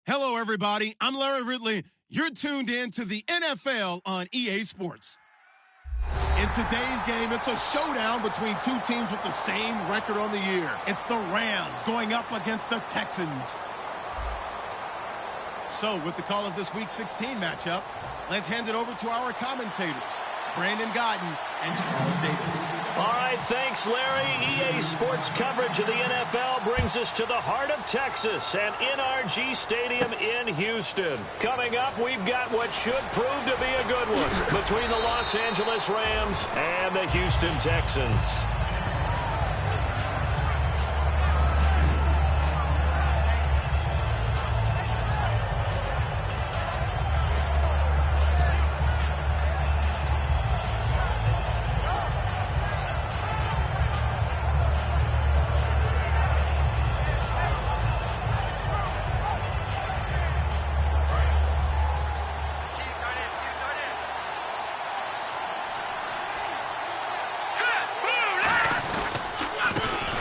Hello, everybody. I'm Larry Ridley. You're tuned in to the NFL on EA Sports. In today's game, it's a showdown between two teams with the same record on the year. It's the Rams going up against the Texans. So, with the call of this Week 16 matchup, let's hand it over to our commentators, Brandon Guyton and Charles Davis. All right, thanks, Larry. EA Sports coverage of the NFL brings us to the heart of Texas and NRG Stadium in Houston. Coming up, we've got what should prove to be a good one between the Los Angeles Rams and the Houston Texans.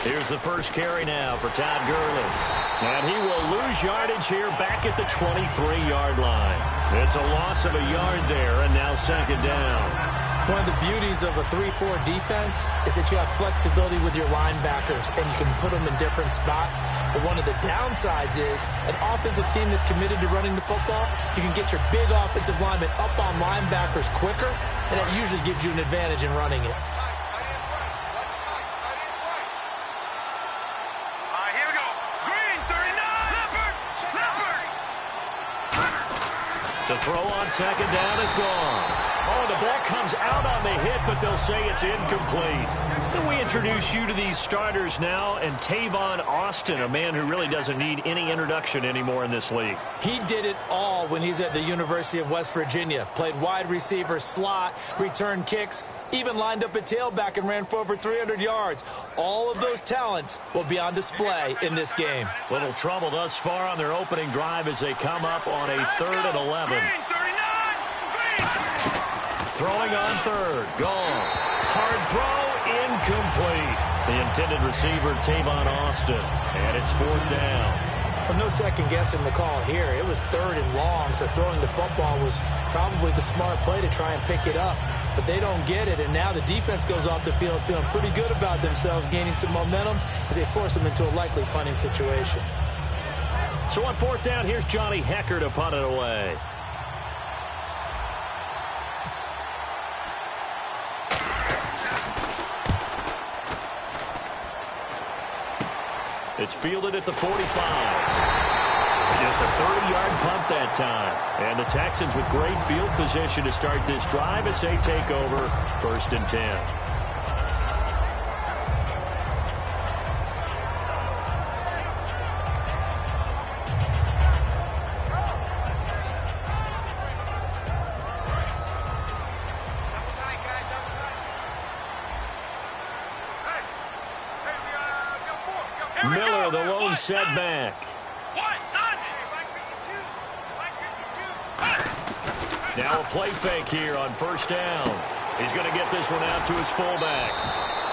Here's the first carry now for Todd Gurley. And he will lose yardage here back at the 23-yard line. It's a loss of a yard there, and now second down. One of the beauties of a 3-4 defense is that you have flexibility with your linebackers, and you can put them in different spots. But one of the downsides is an offensive team that's committed to running the football, you can get your big offensive linemen up on linebackers quicker, and that usually gives you an advantage in running it. To throw on second down is gone. Oh, the ball comes out on the hit, but they'll say it's incomplete. And we introduce you to these starters now, and Tavon Austin, a man who really doesn't need any introduction anymore in this league. He did it all when he was at the University of West Virginia. Played wide receiver, slot, returned kicks, even lined up at tailback and ran for over 300 yards. All of those talents will be on display in this game. Little trouble thus far on their opening drive as they come up on a 3rd and 11. Throwing on third. Gone. Hard throw. Incomplete. The intended receiver, Tavon Austin. And it's 4th down. Well, no second guessing the call here. It was 3rd and long, so throwing the football was probably the smart play to try and pick it up. But they don't get it, and now the defense goes off the field feeling pretty good about themselves, gaining some momentum as they force them into a likely punting situation. So on 4th down, here's Johnny Hecker to punt it away. It's fielded at the 45. Just a 30-yard punt that time. And the Texans with great field position to start this drive as they take over 1st and 10. Miller, the lone setback. Now a play fake here on 1st down. He's going to get this one out to his fullback.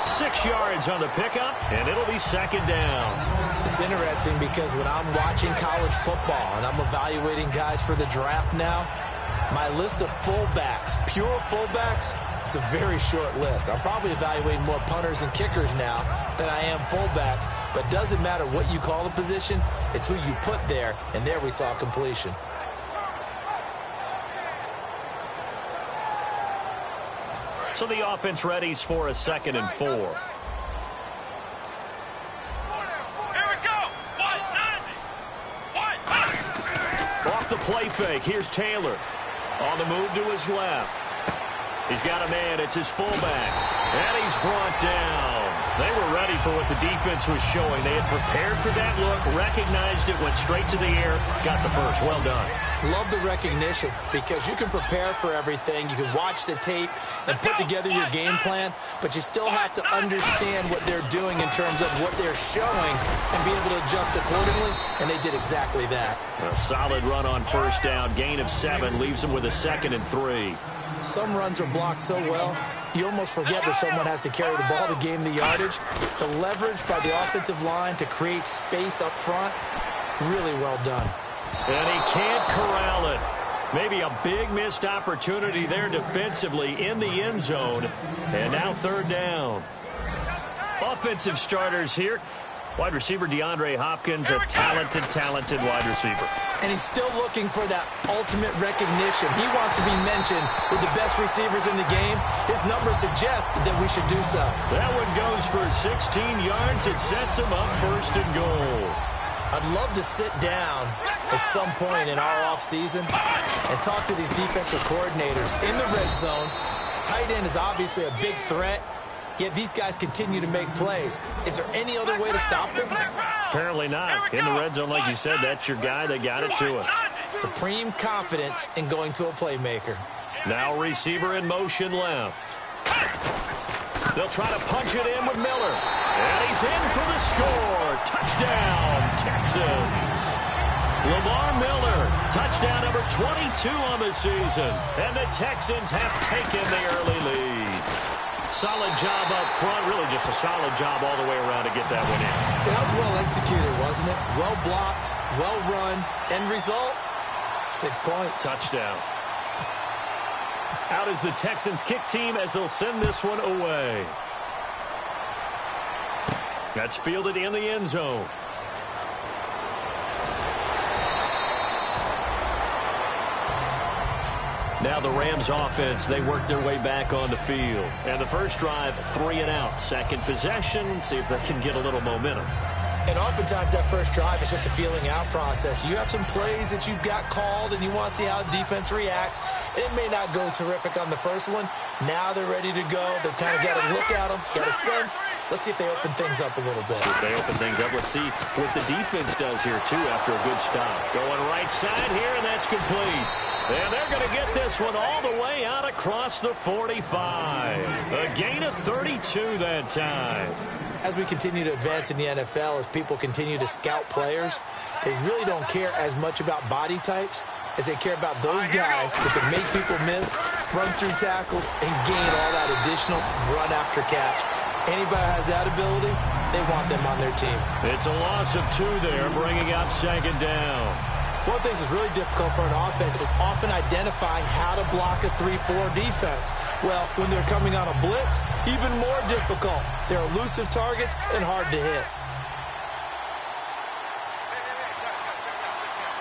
6 yards on the pickup, and it'll be 2nd down. It's interesting because when I'm watching college football and I'm evaluating guys for the draft now, my list of fullbacks, pure fullbacks, it's a very short list. I'm probably evaluating more punters and kickers now than I am fullbacks, but doesn't matter what you call the position, it's who you put there, and there we saw completion. So the offense readies for a 2nd and 4. Here we go. Off the play fake, here's Taylor. On the move to his left. He's got a man, it's his fullback. And he's brought down. They were ready for what the defense was showing. They had prepared for that look, recognized it, went straight to the air, got the first. Well done. Love the recognition because you can prepare for everything. You can watch the tape and put together your game plan, but you still have to understand what they're doing in terms of what they're showing and be able to adjust accordingly, and they did exactly that. A solid run on 1st down. Gain of 7 leaves them with a 2nd and 3. Some runs are blocked so well, you almost forget that someone has to carry the ball to gain the yardage. The leverage by the offensive line to create space up front, really well done. And he can't corral it. Maybe a big missed opportunity there defensively in the end zone. And now third down. Offensive starters here. Wide receiver DeAndre Hopkins, a talented wide receiver. And he's still looking for that ultimate recognition. He wants to be mentioned with the best receivers in the game. His numbers suggest that we should do so. That one goes for 16 yards. It sets him up first and goal. I'd love to sit down at some point in our offseason and talk to these defensive coordinators in the red zone. Tight end is obviously a big threat, yet these guys continue to make plays. Is there any other way to stop them? Apparently not. In the red zone, like you said, that's your guy. They got it to him. Supreme confidence in going to a playmaker. Now receiver in motion left. They'll try to punch it in with Miller. And he's in for the score. Touchdown, Texans. Lamar Miller, touchdown number 22 on the season. And the Texans have taken the early lead. Solid job up front. Really just a solid job all the way around to get that one in. That was well executed, wasn't it? Well blocked, well run. End result, 6 points. Touchdown. Out is the Texans kick team as they'll send this one away. That's fielded in the end zone. Now the Rams offense, they work their way back on the field. And the first drive, 3 and out. Second possession, see if they can get a little momentum. And oftentimes that first drive is just a feeling out process. You have some plays that you've got called and you want to see how defense reacts. It may not go terrific on the first one. Now they're ready to go. They've kind of got a look at them, got a sense. Let's see if they open things up a little bit. If they open things up, let's see what the defense does here, too, after a good stop. Going right side here, and that's complete. And they're going to get this one all the way out across the 45. A gain of 32 that time. As we continue to advance in the NFL, as people continue to scout players, they really don't care as much about body types as they care about those guys that can make people miss, run through tackles, and gain all that additional run after catch. Anybody has that ability, they want them on their team. It's a loss of 2 there, bringing up second down. One of the things that's really difficult for an offense is often identifying how to block a 3-4 defense. Well, when they're coming on a blitz, even more difficult. They're elusive targets and hard to hit.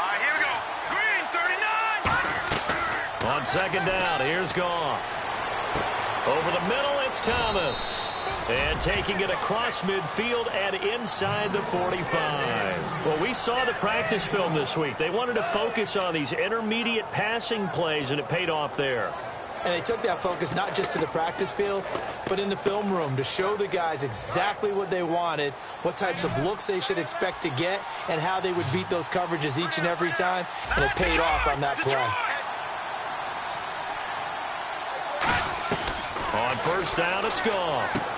All right, here we go. Green, 39. On second down, here's Goff. Over the middle, it's Thomas. And taking it across midfield and inside the 45. Well, we saw the practice film this week. They wanted to focus on these intermediate passing plays, and it paid off there. And they took that focus not just to the practice field, but in the film room to show the guys exactly what they wanted, what types of looks they should expect to get, and how they would beat those coverages each and every time. And it paid off on that play. On first down, it's Goff.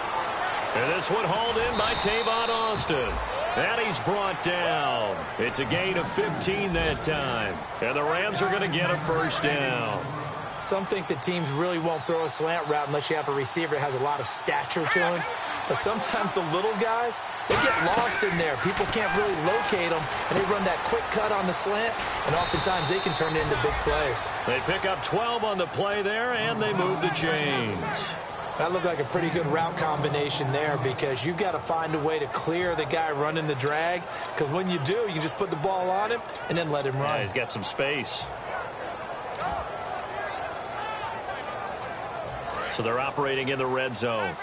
And this one hauled in by Tavon Austin. And he's brought down. It's a gain of 15 that time. And the Rams are going to get a first down. Some think that teams really won't throw a slant route unless you have a receiver that has a lot of stature to him. But sometimes the little guys, they get lost in there. People can't really locate them, and they run that quick cut on the slant, and oftentimes they can turn it into big plays. They pick up 12 on the play there, and they move the chains. That looked like a pretty good route combination there because you've got to find a way to clear the guy running the drag, because when you do, you just put the ball on him and then let him run. Yeah, he's got some space. So they're operating in the red zone.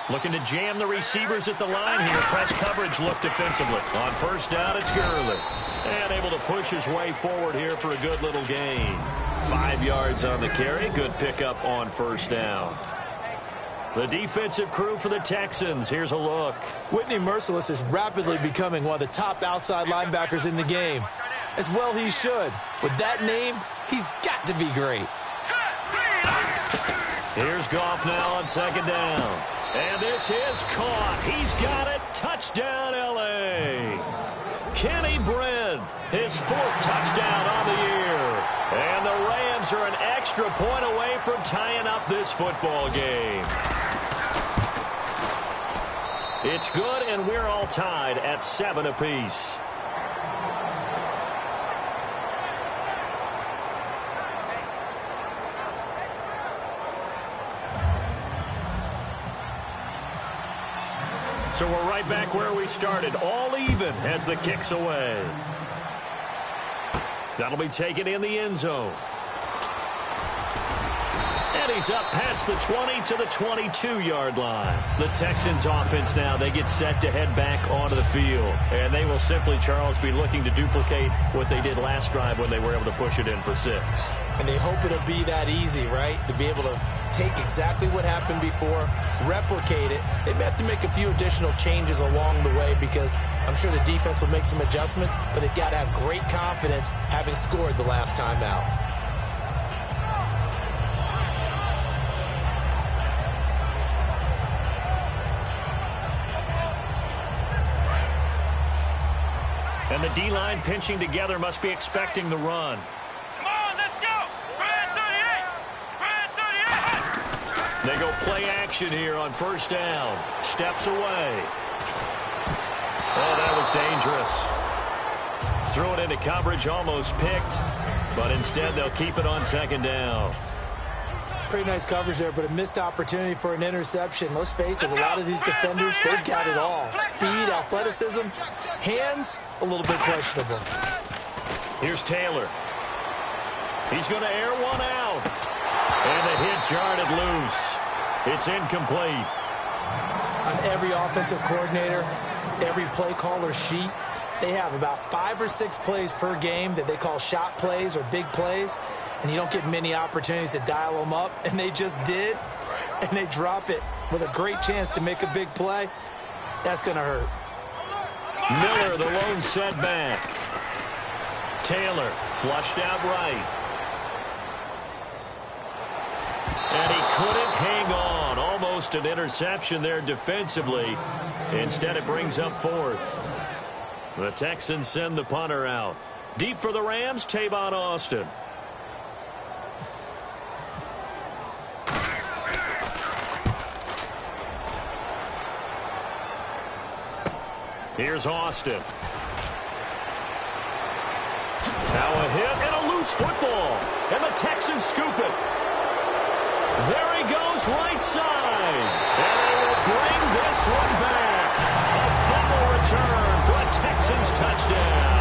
Looking to jam the receivers at the line here. Press coverage look defensively. On first down, it's Gurley. And able to push his way forward here for a good little gain. 5 yards on the carry. Good pickup on first down. The defensive crew for the Texans. Here's a look. Whitney Merciless is rapidly becoming one of the top outside linebackers in the game. As well he should. With that name, he's got to be great. Here's Goff now on second down. And this is caught. He's got it. Touchdown, L.A. Kenny Brent, his 4th touchdown on the year. And the Rams are an extra point away from tying up this football game. It's good, and we're all tied at 7 apiece. So we're right back where we started, all even as the kick's away. That'll be taken in the end zone. And he's up past the 20 to the 22-yard line. The Texans offense now, they get set to head back onto the field. And they will simply, Charles, be looking to duplicate what they did last drive when they were able to push it in for 6. And they hope it'll be that easy, right? To be able to take exactly what happened before, replicate it. They may have to make a few additional changes along the way because I'm sure the defense will make some adjustments, but they've got to have great confidence having scored the last time out. And the D-line pinching together must be expecting the run. Come on, let's go. Brad 38. Brad 38. They go play action here on first down. Steps away. Oh, that was dangerous. Threw it into coverage, almost picked. But instead, they'll keep it on second down. Pretty nice coverage there, but a missed opportunity for an interception. Let's face it, a lot of these defenders, they've got it all. Speed, athleticism, hands, a little bit questionable. Here's Taylor. He's going to air one out. And the hit jarred it loose. It's incomplete. On every offensive coordinator, every play caller sheet, they have about 5 or 6 plays per game that they call shot plays or big plays. And you don't get many opportunities to dial them up, and they just did, and they drop it with a great chance to make a big play. That's going to hurt. Miller, the lone setback. Taylor, flushed out right. And he couldn't hang on. Almost an interception there defensively. Instead, it brings up 4th. The Texans send the punter out. Deep for the Rams, Tavon Austin. Here's Austin. Now a hit and a loose football. And the Texans scoop it. There he goes, right side. And they will bring this one back. A fumble return for a Texans touchdown.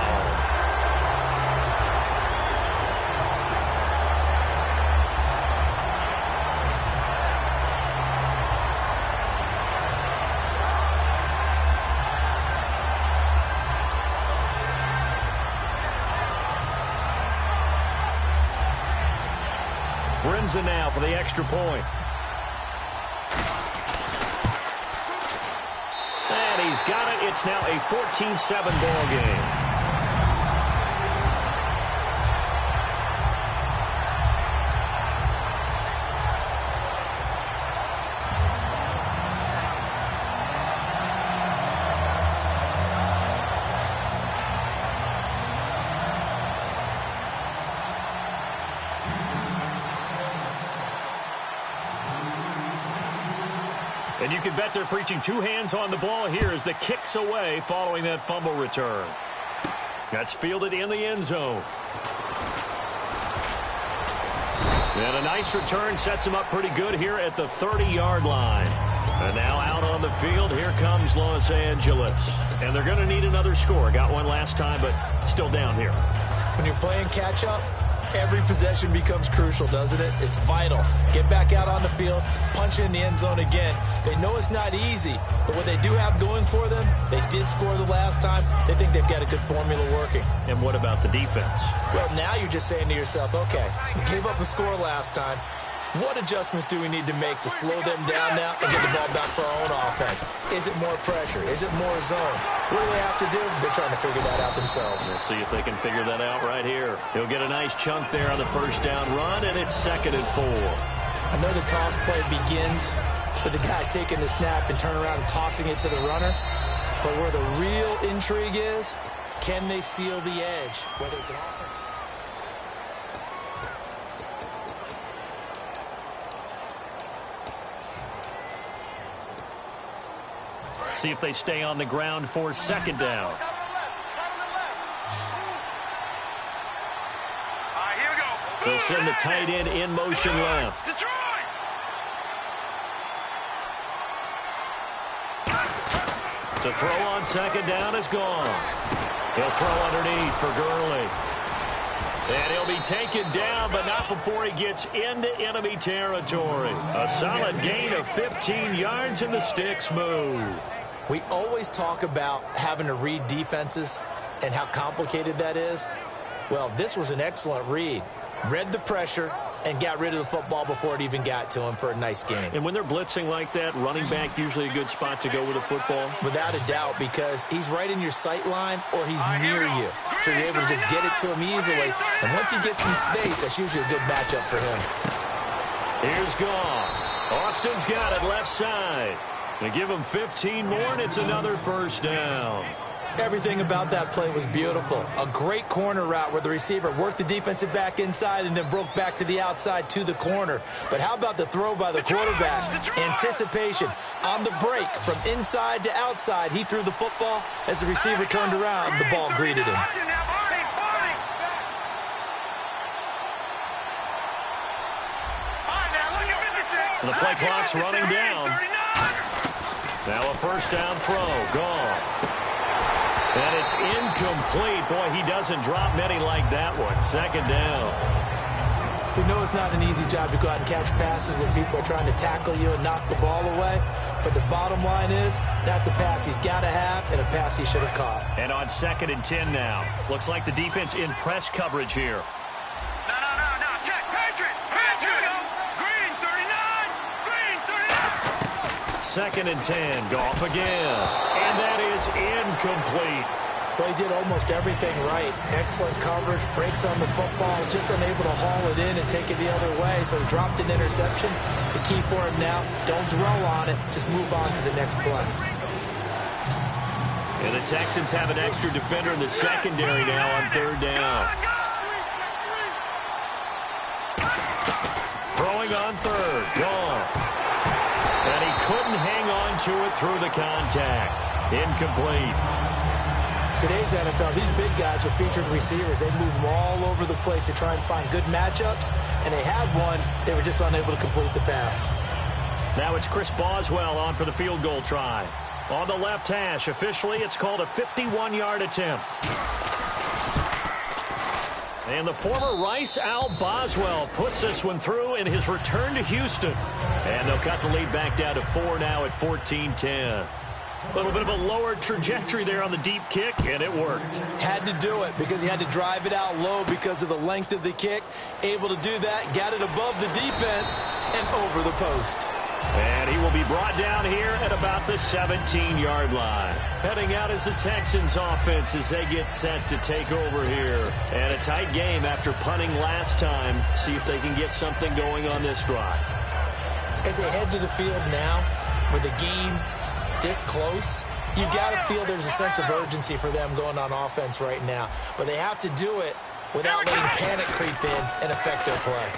Brinson now for the extra point. And he's got it. It's now a 14-7 ball game. And you can bet they're preaching 2 hands on the ball here as the kick's away following that fumble return. That's fielded in the end zone. And a nice return sets him up pretty good here at the 30-yard line. And now out on the field, here comes Los Angeles. And they're going to need another score. Got one last time, but still down here. When you're playing catch-up, every possession becomes crucial, doesn't it? It's vital. Get back out on the field, punch it in the end zone again. They know it's not easy, but what they do have going for them, they did score the last time. They think they've got a good formula working. And what about the defense? Well, now you're just saying to yourself, okay, we gave up a score last time. What adjustments do we need to make to slow them down now and get the ball back for our own offense? Is it more pressure? Is it more zone? What do they have to do? They're trying to figure that out themselves. We'll see if they can figure that out right here. He'll get a nice chunk there on the first down run, and it's 2nd and 4. I know the toss play begins with the guy taking the snap and turning around and tossing it to the runner. But where the real intrigue is, can they seal the edge? Whether it's an offense. See if they stay on the ground for 2nd down. All right, here we go. They'll send the tight end in motion left. Detroit! To throw on second down is gone. He'll throw underneath for Gurley. And he'll be taken down, but not before he gets into enemy territory. A solid gain of 15 yards, and the sticks move. We always talk about having to read defenses and how complicated that is. Well, this was an excellent read. Read the pressure and got rid of the football before it even got to him for a nice game. And when they're blitzing like that, running back usually a good spot to go with the football? Without a doubt, because he's right in your sight line or he's near you. So you're able to just get it to him easily. And once he gets in space, that's usually a good matchup for him. Here's Goff. Austin's got it left side. They give him 15 more, and it's another first down. Everything about that play was beautiful. A great corner route where the receiver worked the defensive back inside and then broke back to the outside to the corner. But how about the throw by the quarterback? Anticipation on the break from inside to outside. He threw the football. As the receiver turned around, the ball greeted him. The play clock's running down. Now a first down throw. Goff. And it's incomplete. Boy, he doesn't drop many like that one. Second down. We know it's not an easy job to go out and catch passes when people are trying to tackle you and knock the ball away. But the bottom line is, that's a pass he's got to have and a pass he should have caught. And on 2nd and 10 now. Looks like the defense in press coverage here. No. Check. Patriot. Green, 39. Green, 39. 2nd and 10. Goff again. And that is incomplete. Well, he did almost everything right. Excellent coverage, breaks on the football, just unable to haul it in and take it the other way, so he dropped an interception. The key for him now, don't dwell on it, just move on to the next play. And the Texans have an extra defender in the secondary now on 3rd down. Throwing on 3rd, Goff. And he couldn't hang on to it through the contact. Incomplete. Today's NFL, these big guys are featured receivers. They move them all over the place to try and find good matchups, and they had one. They were just unable to complete the pass. Now it's Chris Boswell on for the field goal try. On the left hash, officially it's called a 51-yard attempt. And the former Rice Al Boswell puts this one through in his return to Houston. And they'll cut the lead back down to 4 now at 14-10. A little bit of a lower trajectory there on the deep kick, and it worked. Had to do it because he had to drive it out low because of the length of the kick. Able to do that, got it above the defense and over the post. And he will be brought down here at about the 17-yard line. Heading out is the Texans offense as they get set to take over here. And a tight game after punting last time. See if they can get something going on this drive. As they head to the field now, with the game this close, you've got to feel there's a sense of urgency for them going on offense right now. But they have to do it without letting panic creep in and affect their play.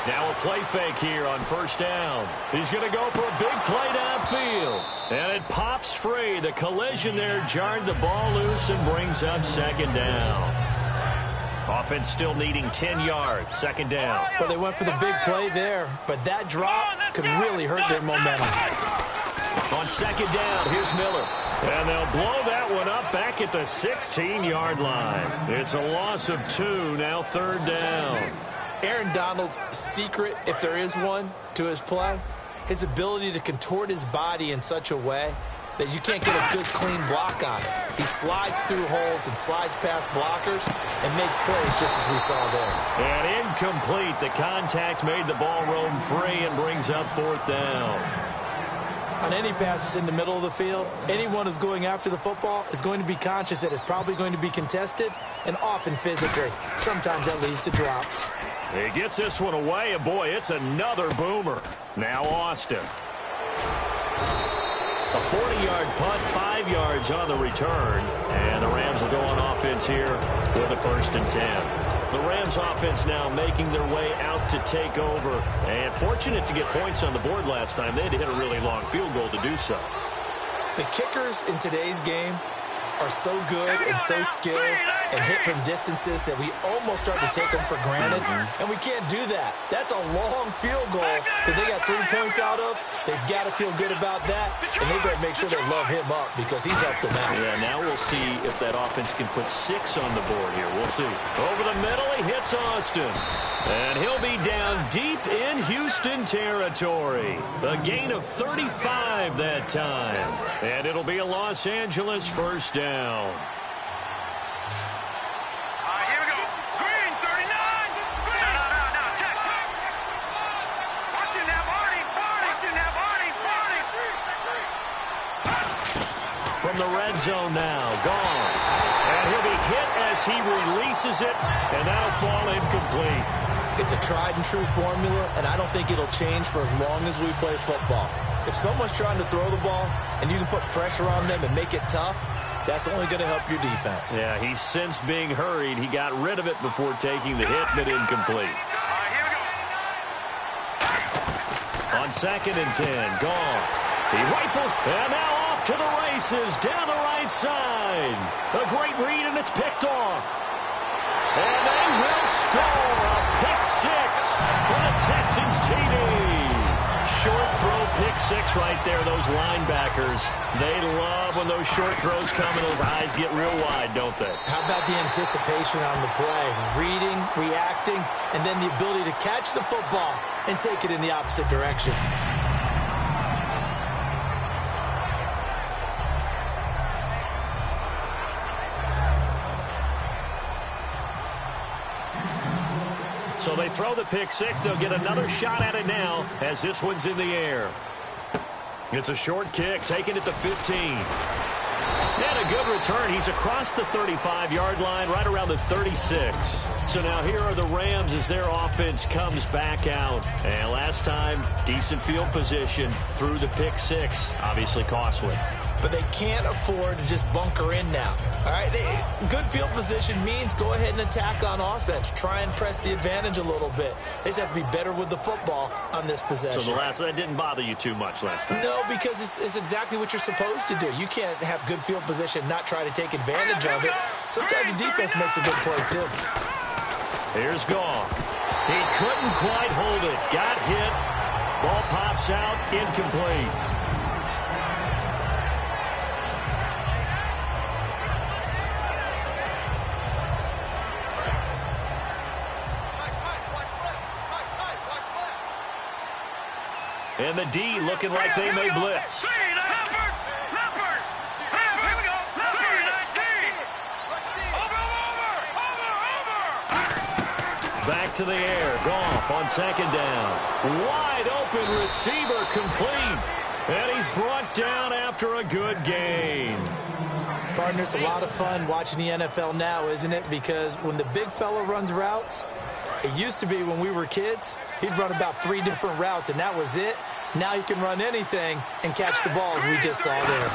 Now a play fake here on 1st down. He's going to go for a big play downfield. And it pops free. The collision there jarred the ball loose and brings up 2nd down. Offense still needing 10 yards. 2nd down. Well, they went for the big play there, but that drop could really hurt their momentum. On 2nd down, here's Miller. And they'll blow that one up back at the 16-yard line. It's a loss of 2, now 3rd down. Aaron Donald's secret, if there is one, to his play, his ability to contort his body in such a way that you can't get a good, clean block on it. He slides through holes and slides past blockers and makes plays just as we saw there. And incomplete. The contact made the ball roam free and brings up 4th down. On any passes in the middle of the field, anyone who's going after the football is going to be conscious that it's probably going to be contested and often physically. Sometimes that leads to drops. He gets this one away, and boy, it's another boomer. Now Austin. A 40-yard punt, 5 yards on the return. And the Rams will go on offense here with a 1st and 10. The Rams offense now making their way out to take over. And fortunate to get points on the board last time. They had to hit a really long field goal to do so. The kickers in today's game are so good and so skilled and hit from distances that we almost start to take them for granted, and we can't do that. That's a long field goal that they got 3 points out of. They've got to feel good about that, and they better make sure they love him up because he's helped them out. Yeah, now we'll see if that offense can put 6 on the board here. We'll see. Over the middle, he hits Austin. And he'll be down deep in Houston territory. A gain of 35 that time. And it'll be a Los Angeles first down. Here we go. Green, 39. Green. No, check. Watch it now, Barney. Watch it now, Barney. From the red zone now, gone. And he'll be hit as he releases it, and that'll fall incomplete. It's a tried-and-true formula, and I don't think it'll change for as long as we play football. If someone's trying to throw the ball and you can put pressure on them and make it tough, that's only going to help your defense. Yeah, he's since being hurried. He got rid of it before taking the hit, but incomplete. Here we go. On 2nd and 10, gone. He rifles, and now off to the races down the right side. A great read, and it's picked off. And they will score a pick 6 for the Texans TD. Short throw pick 6 right there. Those linebackers, they love when those short throws come and those eyes get real wide, don't they? How about the anticipation on the play? Reading, reacting, and then the ability to catch the football and take it in the opposite direction. So they throw the pick 6. They'll get another shot at it now as this one's in the air. It's a short kick, taken at the 15. And a good return. He's across the 35-yard line, right around the 36. So now here are the Rams as their offense comes back out. And last time, decent field position through the pick 6. Obviously costly. But they can't afford to just bunker in now. All right, good field position means go ahead and attack on offense. Try and press the advantage a little bit. They just have to be better with the football on this possession. So that didn't bother you too much last time? No, because it's exactly what you're supposed to do. You can't have good field position, not try to take advantage of it. Sometimes the defense makes a good play, too. Here's Goff. He couldn't quite hold it. Got hit. Ball pops out. Incomplete. And the D looking like they may blitz. Back to the air. Goff on 2nd down. Wide open receiver complete. And he's brought down after a good gain. Partner, it's a lot of fun watching the NFL now, isn't it? Because when the big fella runs routes, it used to be when we were kids, he'd run about 3 different routes, and that was it. Now you can run anything and catch the ball, as we just saw there.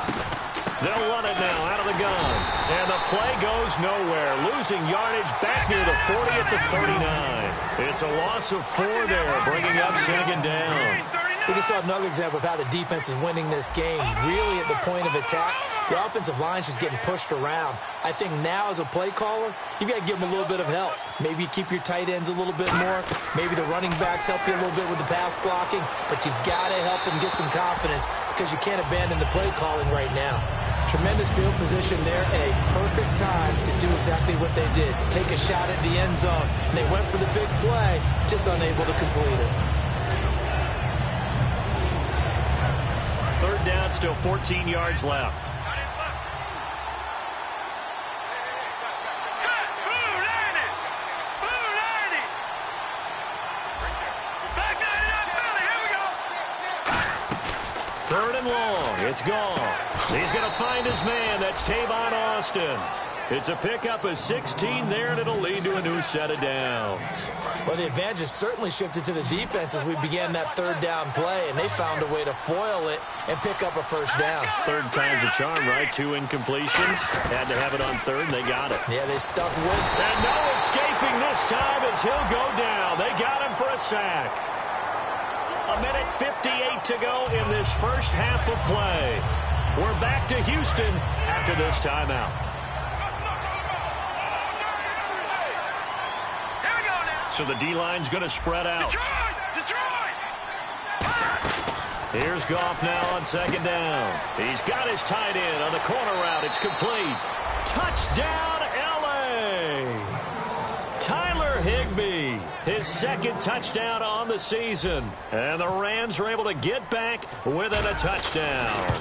They'll run it now out of the gun. And the play goes nowhere. Losing yardage back near the 40 at the 39. It's a loss of 4 there, bringing up 2nd down. We just saw another example of how the defense is winning this game. Really at the point of attack, the offensive line's just getting pushed around. I think now as a play caller, you've got to give them a little bit of help. Maybe you keep your tight ends a little bit more. Maybe the running backs help you a little bit with the pass blocking. But you've got to help them get some confidence because you can't abandon the play calling right now. Tremendous field position there and a perfect time to do exactly what they did. Take a shot at the end zone. And they went for the big play, just unable to complete it. 3rd down, still 14 yards left. Third and long. It's gone. He's going to find his man. That's Tavon Austin. It's a pickup of 16 there, and it'll lead to a new set of downs. Well, the advantage has certainly shifted to the defense as we began that 3rd down play, and they found a way to foil it and pick up a first down. 3rd time's a charm, right? 2 incompletions. Had to have it on 3rd, and they got it. Yeah, they stuck with it. And no escaping this time as he'll go down. They got him for a sack. A minute 58 to go in this first half of play. We're back to Houston after this timeout. Here we go now. So the D-line's going to spread out. Detroit! Here's Goff now on second down. He's got his tight end on the corner route. It's complete. Touchdown, L.A. Tyler Higbee, his second touchdown on the season. And the Rams are able to get back within a touchdown.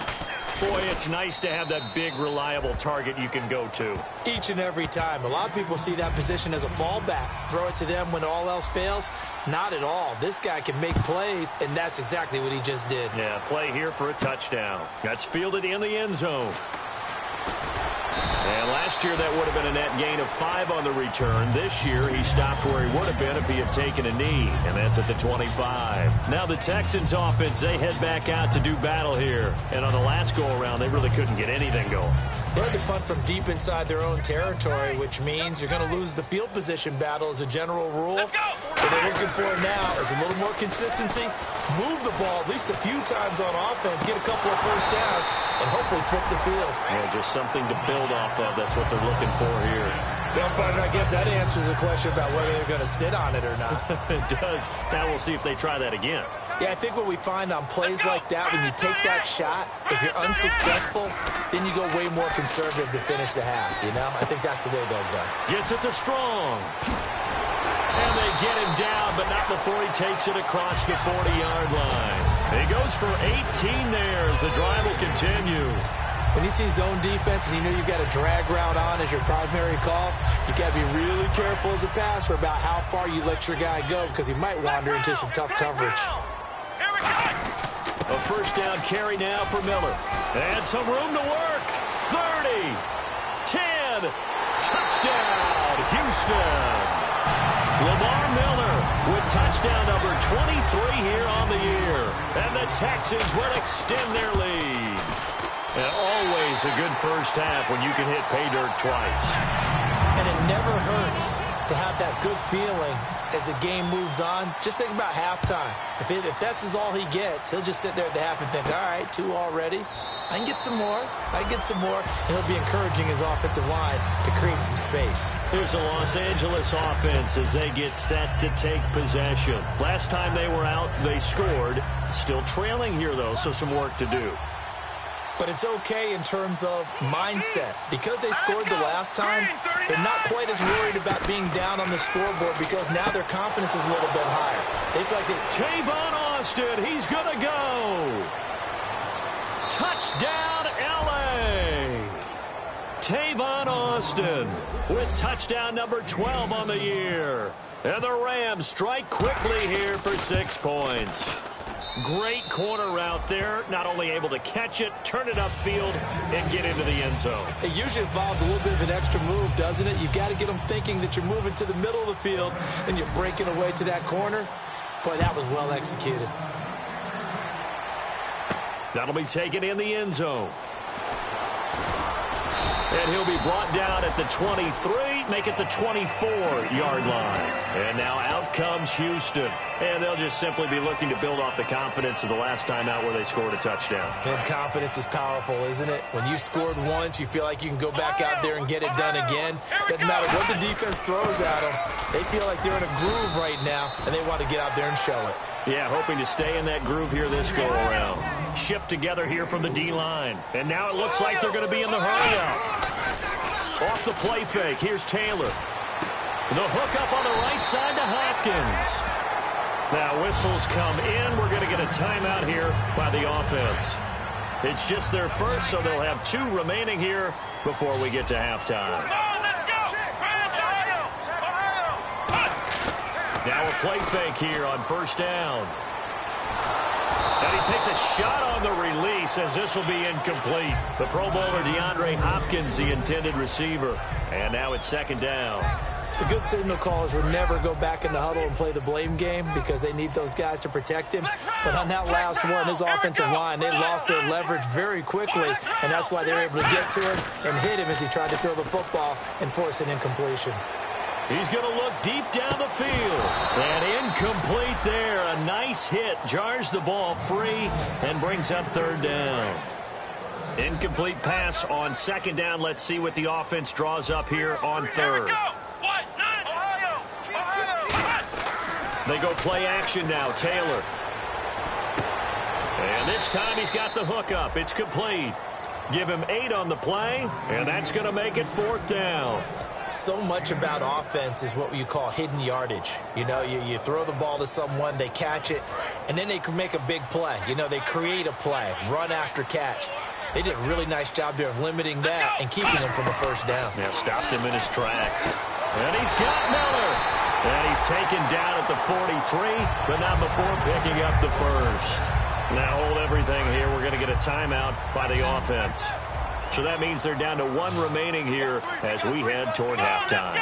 Boy, it's nice to have that big, reliable target you can go to. Each and every time. A lot of people see that position as a fallback. Throw it to them when all else fails. Not at all. This guy can make plays, and that's exactly what he just did. Yeah, play here for a touchdown. That's fielded in the end zone. And last year, that would have been a net gain of 5 on the return. This year, he stopped where he would have been if he had taken a knee, and that's at the 25. Now the Texans offense, they head back out to do battle here. And on the last go-around, they really couldn't get anything going. They had to punt from deep inside their own territory, which means you're going to lose the field position battle as a general rule. Let's go! What they're looking for now is a little more consistency, move the ball at least a few times on offense, get a couple of first downs, and hopefully flip the field. Yeah, just something to build off of. That's what they're looking for here. Well, partner, I guess that answers the question about whether they're going to sit on it or not. It does. Now we'll see if they try that again. Yeah, I think what we find on plays like that, when you take that shot, if you're unsuccessful, then you go way more conservative to finish the half, you know? I think that's the way they'll go. Gets it to Strong. And they get him down, but not before he takes it across the 40-yard line. He goes for 18 there as the drive will continue. When you see zone defense and you know you've got a drag route on as your primary call, you got to be really careful as a passer about how far you let your guy go because he might wander into some tough coverage. Here we go! A first down carry now for Miller. And some room to work. 30, 10, touchdown, Houston. Lamar Miller with touchdown number 23 here on the year. And the Texans will extend their lead. And always a good first half when you can hit pay dirt twice. And it never hurts to have that good feeling as the game moves on. Just think about halftime. If that's all he gets, he'll just sit there at the half and think, all right, 2 already. I can get some more. I can get some more. And he'll be encouraging his offensive line to create some space. Here's the Los Angeles offense as they get set to take possession. Last time they were out, they scored. Still trailing here, though, so some work to do. But it's okay in terms of mindset. Because they scored the last time, they're not quite as worried about being down on the scoreboard because now their confidence is a little bit higher. They feel like Tavon Austin, he's going to go. Touchdown, L.A. Tavon Austin with touchdown number 12 on the year. And the Rams strike quickly here for 6 points. Great corner route there. Not only able to catch it, turn it upfield, and get into the end zone. It usually involves a little bit of an extra move, doesn't it? You've got to get them thinking that you're moving to the middle of the field and you're breaking away to that corner. Boy, that was well executed. That'll be taken in the end zone. And he'll be brought down at the 23, make it the 24-yard line. And now out comes Houston. And they'll just simply be looking to build off the confidence of the last time out where they scored a touchdown. And confidence is powerful, isn't it? When you scored once, you feel like you can go back out there and get it done again. Doesn't matter what the defense throws at them. They feel like they're in a groove right now, and they want to get out there and show it. Yeah, hoping to stay in that groove here this go-around. Shift together here from the D-line. And now it looks like they're going to be in the hurry-up. Off the play fake, here's Taylor. The hook up on the right side to Hopkins. Now whistles come in. We're going to get a timeout here by the offense. It's just their first, so they'll have 2 remaining here before we get to halftime. Now a play fake here on first down. And he takes a shot on the release as this will be incomplete. The Pro Bowler DeAndre Hopkins, the intended receiver. And now it's second down. The good signal callers would never go back in the huddle and play the blame game because they need those guys to protect him. But on that last one, his offensive line, they lost their leverage very quickly, and that's why they were able to get to him and hit him as he tried to throw the football and force an incompletion. He's going to look deep down the field. And incomplete there. A nice hit. Jars the ball free and brings up third down. Incomplete pass on second down. Let's see what the offense draws up here on third. They go play action now. Taylor. And this time he's got the hook up. It's complete. Give him 8 on the play, and that's going to make it 4th down. So much about offense is what you call hidden yardage. You know, you throw the ball to someone, they catch it, and then they can make a big play. You know, they create a play, run after catch. They did a really nice job there of limiting that and keeping him from a first down. Yeah, stopped him in his tracks. And he's got Miller. And he's taken down at the 43, but not before picking up the first. Now hold everything here. We're going to get a timeout by the offense. So that means they're down to 1 remaining here as we head toward halftime.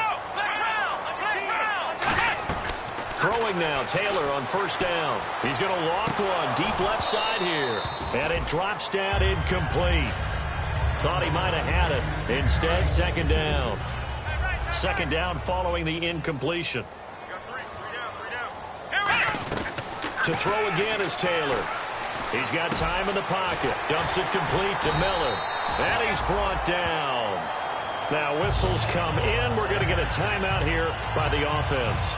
Throwing now, Taylor on first down. He's going to loft one deep left side here. And it drops down incomplete. Thought he might have had it. Instead, second down. Second down following the incompletion. To throw again is Taylor. He's got time in the pocket. Dumps it complete to Miller. And he's brought down. Now whistles come in. We're going to get a timeout here by the offense.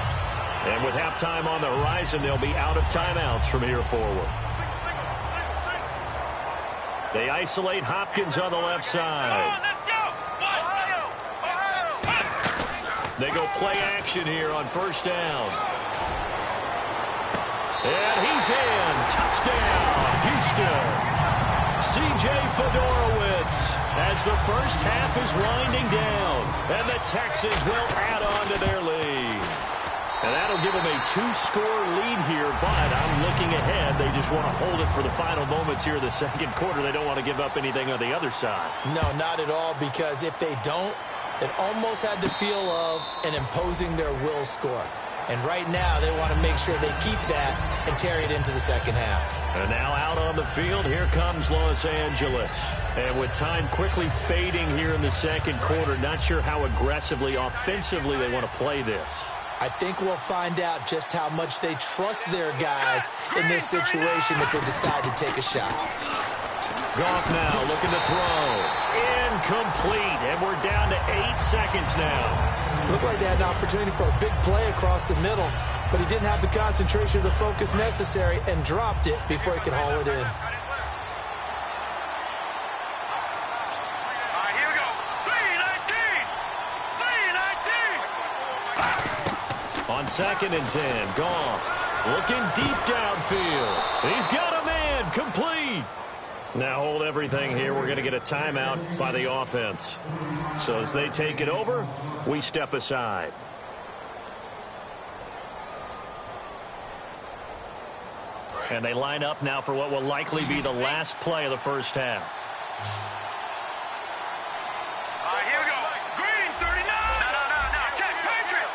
And with halftime on the horizon, they'll be out of timeouts from here forward. They isolate Hopkins on the left side. They go play action here on first down. And he's in. Touchdown, Houston. C.J. Fedorowicz as the first half is winding down. And the Texans will add on to their lead. And that'll give them a 2-score lead here, but I'm looking ahead. They just want to hold it for the final moments here in the second quarter. They don't want to give up anything on the other side. No, not at all, because if they don't, it almost had the feel of an imposing their will score. And right now, they want to make sure they keep that and carry it into the second half. And now out on the field, here comes Los Angeles. And with time quickly fading here in the second quarter, not sure how aggressively, offensively they want to play this. I think we'll find out just how much they trust their guys in this situation if they decide to take a shot. Goff now looking to throw. Incomplete. And we're down to 8 seconds now. Looked like they had an opportunity for a big play across the middle, but he didn't have the concentration or the focus necessary and dropped it before he could haul it in. On 2nd and 10, Goff looking deep downfield. He's got a man, complete. Now hold everything here. We're going to get a timeout by the offense. So as they take it over, we step aside. And they line up now for what will likely be the last play of the first half. Here we go. Green, 39. No. Check. Patriot.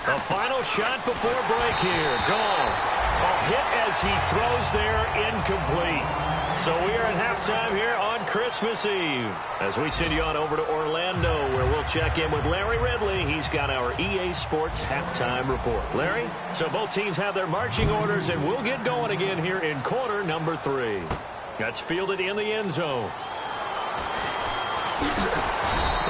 A final shot before break here. Goff. A hit as he throws there, incomplete. So we are at halftime here on Christmas Eve as we send you on over to Orlando, where we'll check in with Larry Ridley. He's got our EA Sports halftime report. Larry, so both teams have their marching orders, and we'll get going again here in quarter number 3. That's fielded in the end zone.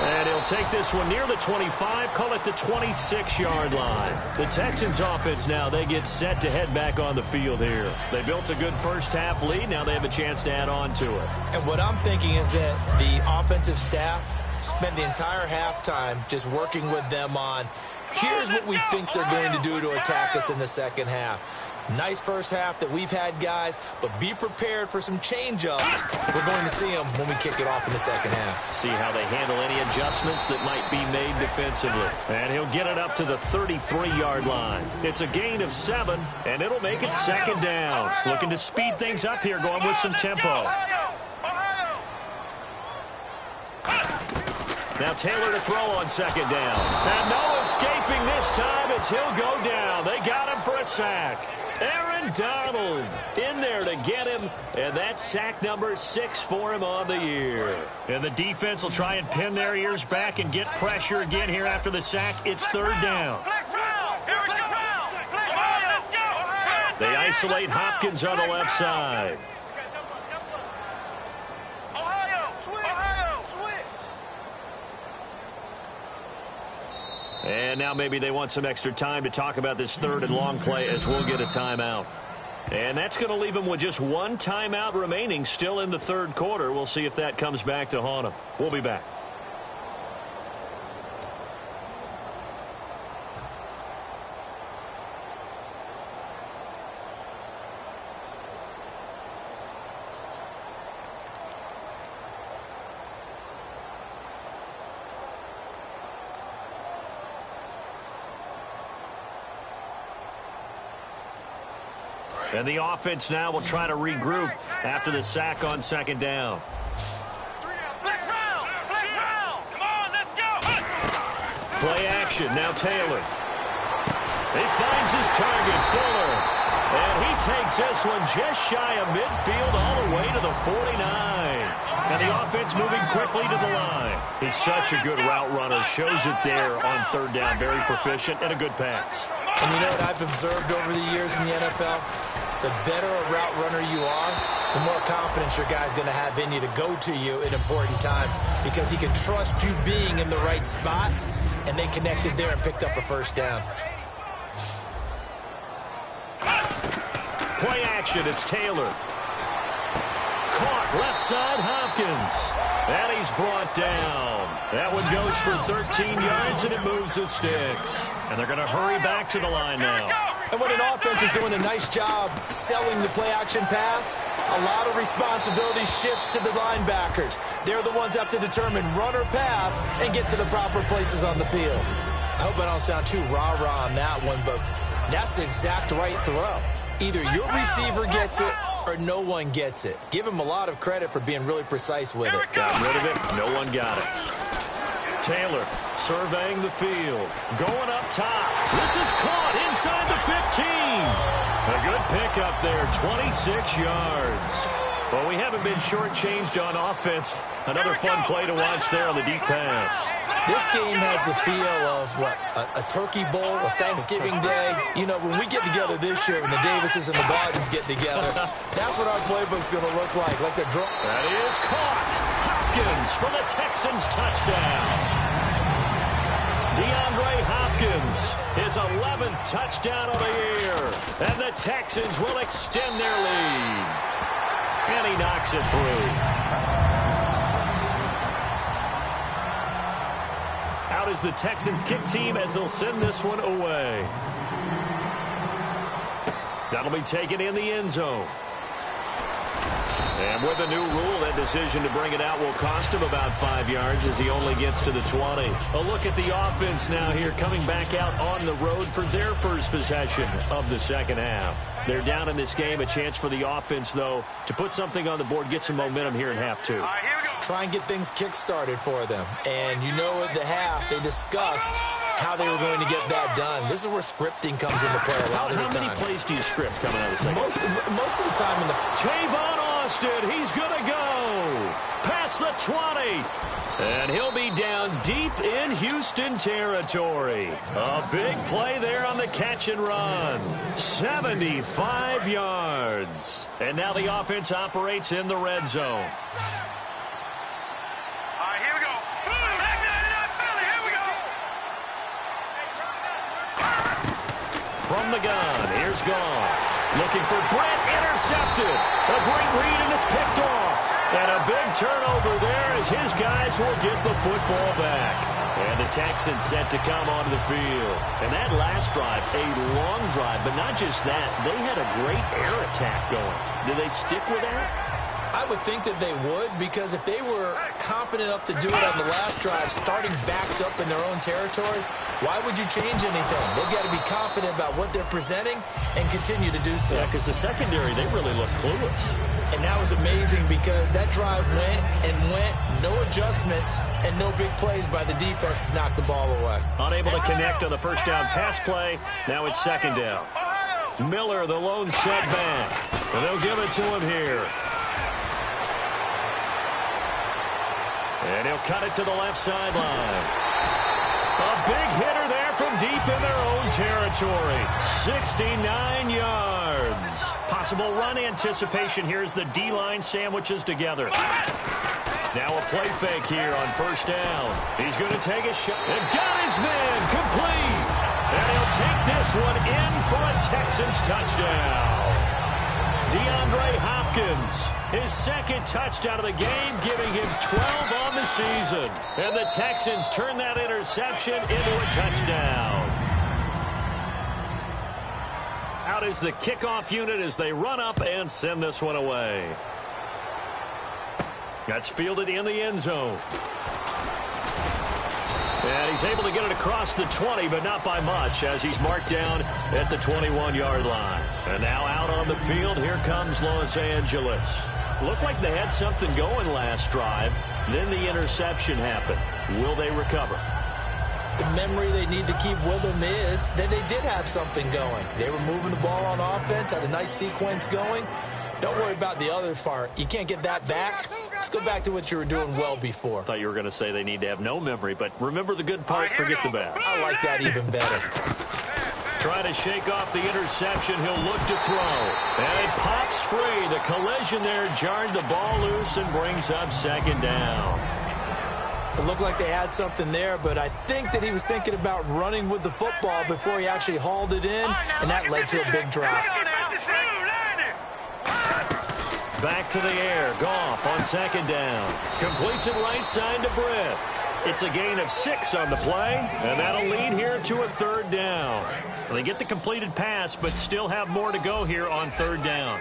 And he'll take this one near the 25, call it the 26-yard line. The Texans offense now, they get set to head back on the field here. They built a good first half lead. Now they have a chance to add on to it. And what I'm thinking is that the offensive staff spent the entire halftime just working with them on, here's what we think they're going to do to attack us in the second half. Nice first half that we've had, guys, but be prepared for some change-ups. We're going to see them when we kick it off in the second half. See how they handle any adjustments that might be made defensively. And he'll get it up to the 33-yard line. It's a gain of 7, and it'll make it second down. Looking to speed things up here, going with some tempo. Now Taylor to throw on second down. And no escaping this time as he'll go down. They got him for a sack. Aaron Donald in there to get him, and that's sack number 6 for him on the year. And the defense will try and pin their ears back and get pressure again here after the sack. It's third down. They isolate Hopkins on the left side. And now maybe they want some extra time to talk about this third and long play as we'll get a timeout. And that's going to leave them with just one timeout remaining still in the third quarter. We'll see if that comes back to haunt them. We'll be back. And the offense now will try to regroup after the sack on second down. Flex round! Flex round! Come on, let's go! Play action, now Taylor. He finds his target, Fuller. And he takes this one just shy of midfield all the way to the 49. And the offense moving quickly to the line. He's such a good route runner. Shows it there on third down. Very proficient and a good pass. And you know what I've observed over the years in the NFL? The better a route runner you are, the more confidence your guy's going to have in you to go to you at important times because he can trust you being in the right spot, and they connected there and picked up a first down. Play action, it's Taylor. Caught left side, Hopkins. And he's brought down. That one goes for 13 yards, and it moves the sticks. And they're going to hurry back to the line now. And when an offense is doing a nice job selling the play-action pass, a lot of responsibility shifts to the linebackers. They're the ones that have to determine run or pass and get to the proper places on the field. I hope I don't sound too rah-rah on that one, but that's the exact right throw. Either your receiver gets it or no one gets it. Give him a lot of credit for being really precise with it. Got rid of it. No one got it. Taylor surveying the field. Going up top. This is caught inside the 15. A good pickup there. 26 yards. Well, we haven't been shortchanged on offense. Another fun play to watch there on the deep pass. This game has the feel of, what, a turkey bowl, a Thanksgiving day. You know, when we get together this year and the Davises and the Gardens get together, that's what our playbook's going to look like they're draw. That is caught. Hopkins for the Texans touchdown. DeAndre Hopkins, his 11th touchdown of the year. And the Texans will extend their lead. And he knocks it through. Out is the Texans kick team as they'll send this one away. That'll be taken in the end zone. And with the new rule, that decision to bring it out will cost him about 5 yards as he only gets to the 20. A look at the offense now here coming back out on the road for their first possession of the second half. They're down in this game. A chance for the offense, though, to put something on the board, get some momentum here in half two. Try and get things kick-started for them. And you know at the half, they discussed how they were going to get that done. This is where scripting comes into play a lot of the time. How many plays do you script coming out of the second? Most of the time in the... Tavon Austin, he's going to go past the 20. And he'll be down deep in Houston territory. A big play there on the catch and run. 75 yards. And now the offense operates in the red zone. Here we go. Here we go. From the gun, here's Goff. Looking for Brett, intercepted. A great read, and it's picked off. And a big turnover there as his guys will get the football back. And the Texans set to come onto the field. And that last drive, a long drive, but not just that. They had a great air attack going. Do they stick with that? I would think that they would, because if they were competent enough to do it on the last drive, starting backed up in their own territory, why would you change anything? They've got to be confident about what they're presenting and continue to do so. Yeah, because the secondary, they really look clueless. And that was amazing because that drive went and went, no adjustments, and no big plays by the defense to knock the ball away. Unable to connect on the first down pass play. Now it's second down. Miller, the lone setback. And they'll give it to him here. And he'll cut it to the left sideline. A big hitter there from deep in their own territory. 69 yards. Possible run anticipation here as the D-line sandwiches together. Now a play fake here on first down. He's going to take a shot. And got his man complete. And he'll take this one in for a Texans touchdown. DeAndre Hopkins, his second touchdown of the game, giving him 12 on the season. And the Texans turn that interception into a touchdown. Out is the kickoff unit as they run up and send this one away. That's fielded in the end zone. And he's able to get it across the 20, but not by much, as he's marked down at the 21-yard line. And now out on the field, here comes Los Angeles. Looked like they had something going last drive. Then the interception happened. Will they recover? The memory they need to keep with them is that they did have something going. They were moving the ball on offense, had a nice sequence going. Don't worry about the other part. You can't get that back. Let's go back to what you were doing well before. I thought you were going to say they need to have no memory, but remember the good part, forget the bad. I like that even better. Trying to shake off the interception, he'll look to throw. And it pops free. The collision there jarred the ball loose and brings up second down. It looked like they had something there, but I think that he was thinking about running with the football before he actually hauled it in, and that led to a big drop. Back to the air. Goff on second down. Completes it right side to Britt. It's a gain of 6 on the play, and that'll lead here to a third down. Well, they get the completed pass, but still have more to go here on third down.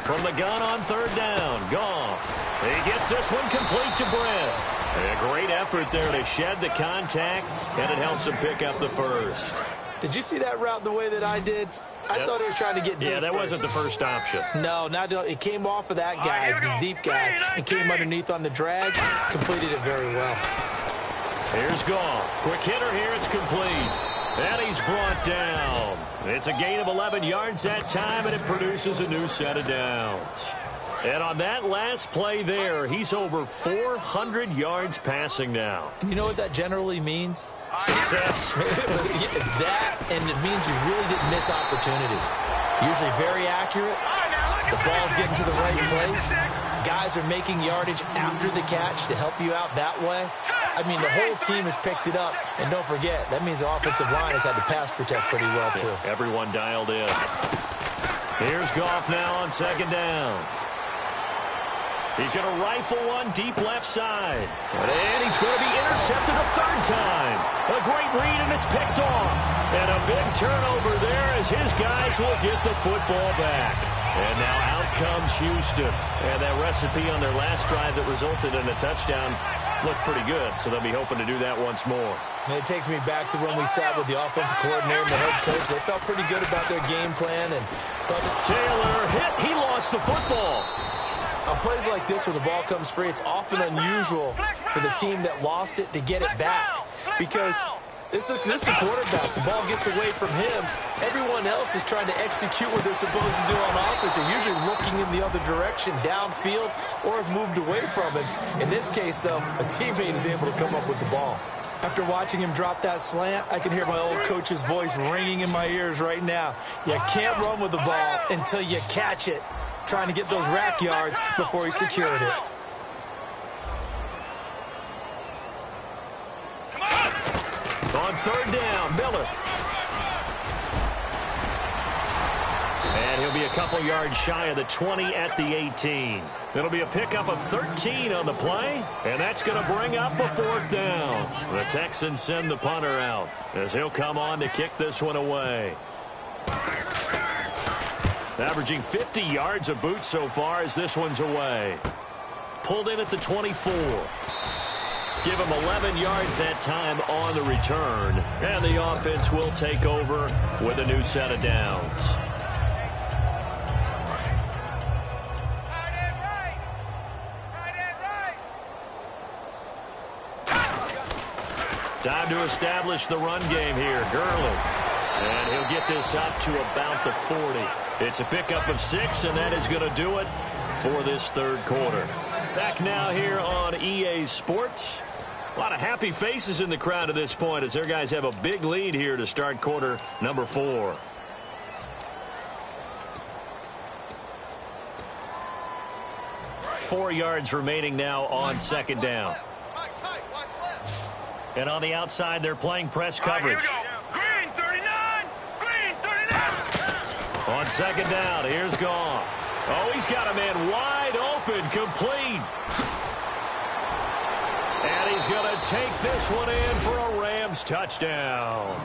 From the gun on third down, Goff. He gets this one complete to Britt. A great effort there to shed the contact, and it helps him pick up the first. Did you see that route the way that I did? I thought he was trying to get deep. Yeah, that wasn't the first option. No, it came off of that guy, the deep guy, and came underneath on the drag. Completed it very well. Here's Goff. Quick hitter here. It's complete. And he's brought down. It's a gain of 11 yards that time, and it produces a new set of downs. And on that last play there, he's over 400 yards passing now. You know what that generally means? Success. That, and it means you really didn't miss opportunities. Usually very accurate. The ball's getting to the right place. Guys are making yardage after the catch to help you out that way. I mean, the whole team has picked it up. And don't forget, that means the offensive line has had to pass protect pretty well, too. Everyone dialed in. Here's Goff now on second down. He's going to rifle one deep left side. And he's going to be intercepted a third time. A great read, and it's picked off. And a big turnover there as his guys will get the football back. And now out comes Houston. And that recipe on their last drive that resulted in a touchdown looked pretty good, so they'll be hoping to do that once more. And it takes me back to when we sat with the offensive coordinator and the head coach. They felt pretty good about their game plan. And Taylor hit. He lost the football. On plays like this where the ball comes free, it's often unusual for the team that lost it to get it back. Because this is the quarterback. The ball gets away from him. Everyone else is trying to execute what they're supposed to do on offense. They're usually looking in the other direction, downfield, or have moved away from him. In this case, though, a teammate is able to come up with the ball. After watching him drop that slant, I can hear my old coach's voice ringing in my ears right now. You can't run with the ball until you catch it. Trying to get those rack yards before he secured it. On third down, Miller. And he'll be a couple yards shy of the 20 at the 18. It'll be a pickup of 13 on the play, and that's going to bring up a fourth down. The Texans send the punter out as he'll come on to kick this one away. Averaging 50 yards a boot so far as this one's away. Pulled in at the 24. Give him 11 yards that time on the return. And the offense will take over with a new set of downs. Time to establish the run game here. Gurley. And he'll get this up to about the 40. It's a pickup of 6, and that is going to do it for this third quarter. Back now here on EA Sports. A lot of happy faces in the crowd at this point as their guys have a big lead here to start quarter number 4. 4 yards remaining now on second down. And on the outside, they're playing press coverage. Green 39! Green 39! On second down, here's Goff. Oh, he's got a man wide open, complete. And he's going to take this one in for a Rams touchdown.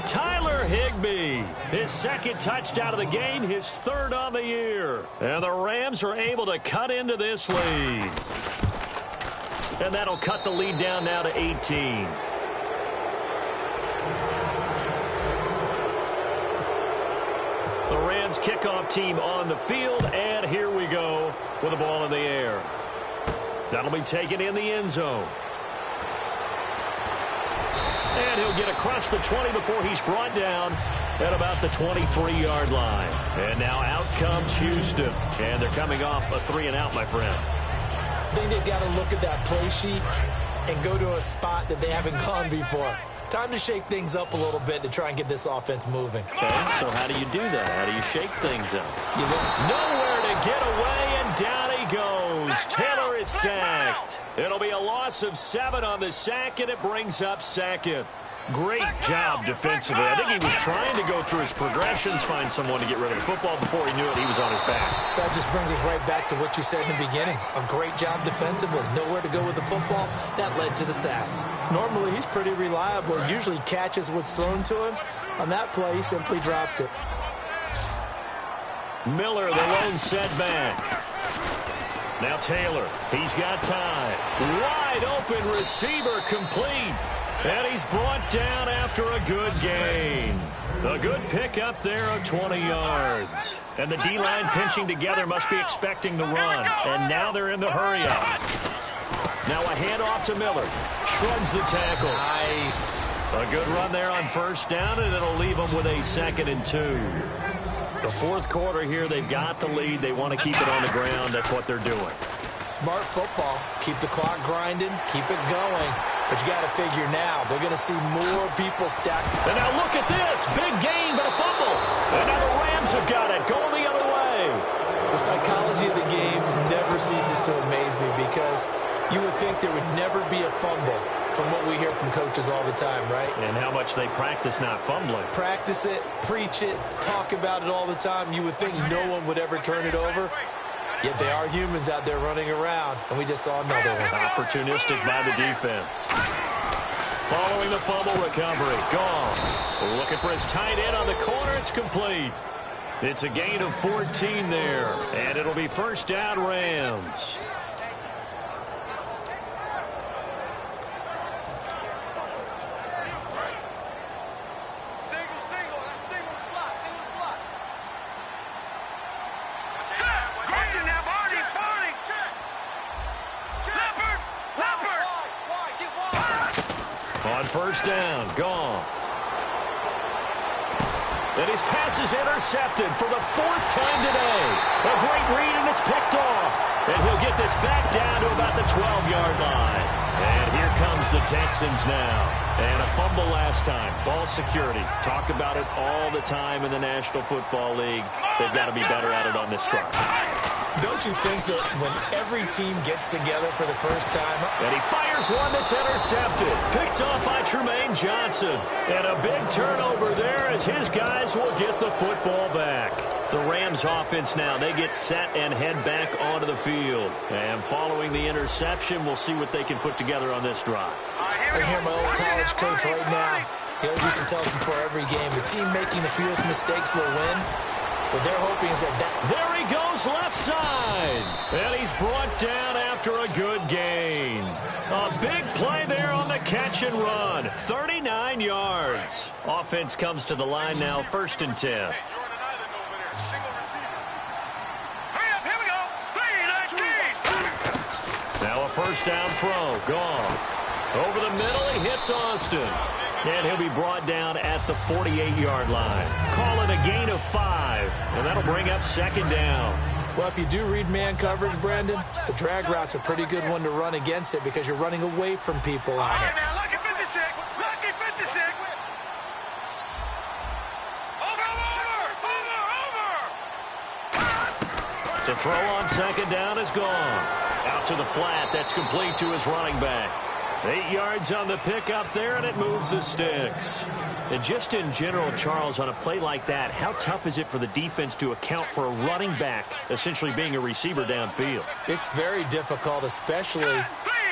Tyler Higbee, his second touchdown of the game, his third on the year. And the Rams are able to cut into this lead. And that'll cut the lead down now to 18. The Rams kickoff team on the field, and here we go with the ball in the air. That'll be taken in the end zone. And he'll get across the 20 before he's brought down at about the 23-yard line. And now out comes Houston. And they're coming off a 3-and-out, my friend. I think they've got to look at that play sheet and go to a spot that they haven't gone before. Time to shake things up a little bit to try and get this offense moving. Okay, so how do you do that? How do you shake things up? Nowhere to get away, and down he goes. Taylor is sacked. It'll be a loss of 7 on the sack, and it brings up second. Great job defensively. I think he was trying to go through his progressions, find someone to get rid of the football. Before he knew it, he was on his back. So that just brings us right back to what you said in the beginning. A great job defensively. Nowhere to go with the football. That led to the sack. Normally, he's pretty reliable. Usually catches what's thrown to him. On that play, he simply dropped it. Miller, the lone setback. Now Taylor, he's got time. Wide open receiver, complete. And he's brought down after a good gain. A good pick up there of 20 yards. And the D-line pinching together must be expecting the run. And now they're in the hurry-up. Now a handoff to Miller. Shrugs the tackle. Nice. A good run there on first down, and it'll leave them with a 2nd and 2. The fourth quarter here, they've got the lead. They want to keep it on the ground. That's what they're doing. Smart football. Keep the clock grinding. Keep it going. But you got to figure now, they're going to see more people stacked. And now look at this. Big gain, but a fumble. And now the Rams have got it. Going the other way. The psychology of the game never ceases to amaze me because you would think there would never be a fumble from what we hear from coaches all the time, right? And how much they practice not fumbling. Practice it, preach it, talk about it all the time. You would think no one would ever turn it over. Yet they are humans out there running around, and we just saw another one. Opportunistic by the defense. Following the fumble recovery. Gone. Looking for his tight end on the corner. It's complete. It's a gain of 14 there, and it'll be first down Rams. On first down, Goff. And his pass is intercepted for the 4th time today. A great read, and it's picked off. And he'll get this back down to about the 12-yard line. And here comes the Texans now. And a fumble last time. Ball security. Talk about it all the time in the National Football League. They've got to be better at it on this drive. Don't you think that when every team gets together for the first time... And he fires one that's intercepted. Picked off by Tremaine Johnson. And a big turnover there as his guys will get the football back. The Rams offense now, they get set and head back onto the field. And following the interception, we'll see what they can put together on this drive. I hear my old college coach right now. He always used to tell us before every game, the team making the fewest mistakes will win. What they're hoping is that... There he goes left side. And he's brought down after a good gain. A big play there on the catch and run. 39 yards. Offense comes to the line now, 1st and 10. Now a first down throw. Gone. Over the middle, he hits Austin. And he'll be brought down at the 48-yard line. Call it a gain of 5. And that'll bring up 2nd down. Well, if you do read man coverage, Brandon, the drag route's a pretty good one to run against it because you're running away from people on it. Lucky 56. Lucky 56. Over. To throw on second down is gone. Out to the flat. That's complete to his running back. 8 yards on the pickup there, and it moves the sticks. And just in general, Charles, on a play like that, how tough is it for the defense to account for a running back essentially being a receiver downfield? It's very difficult, especially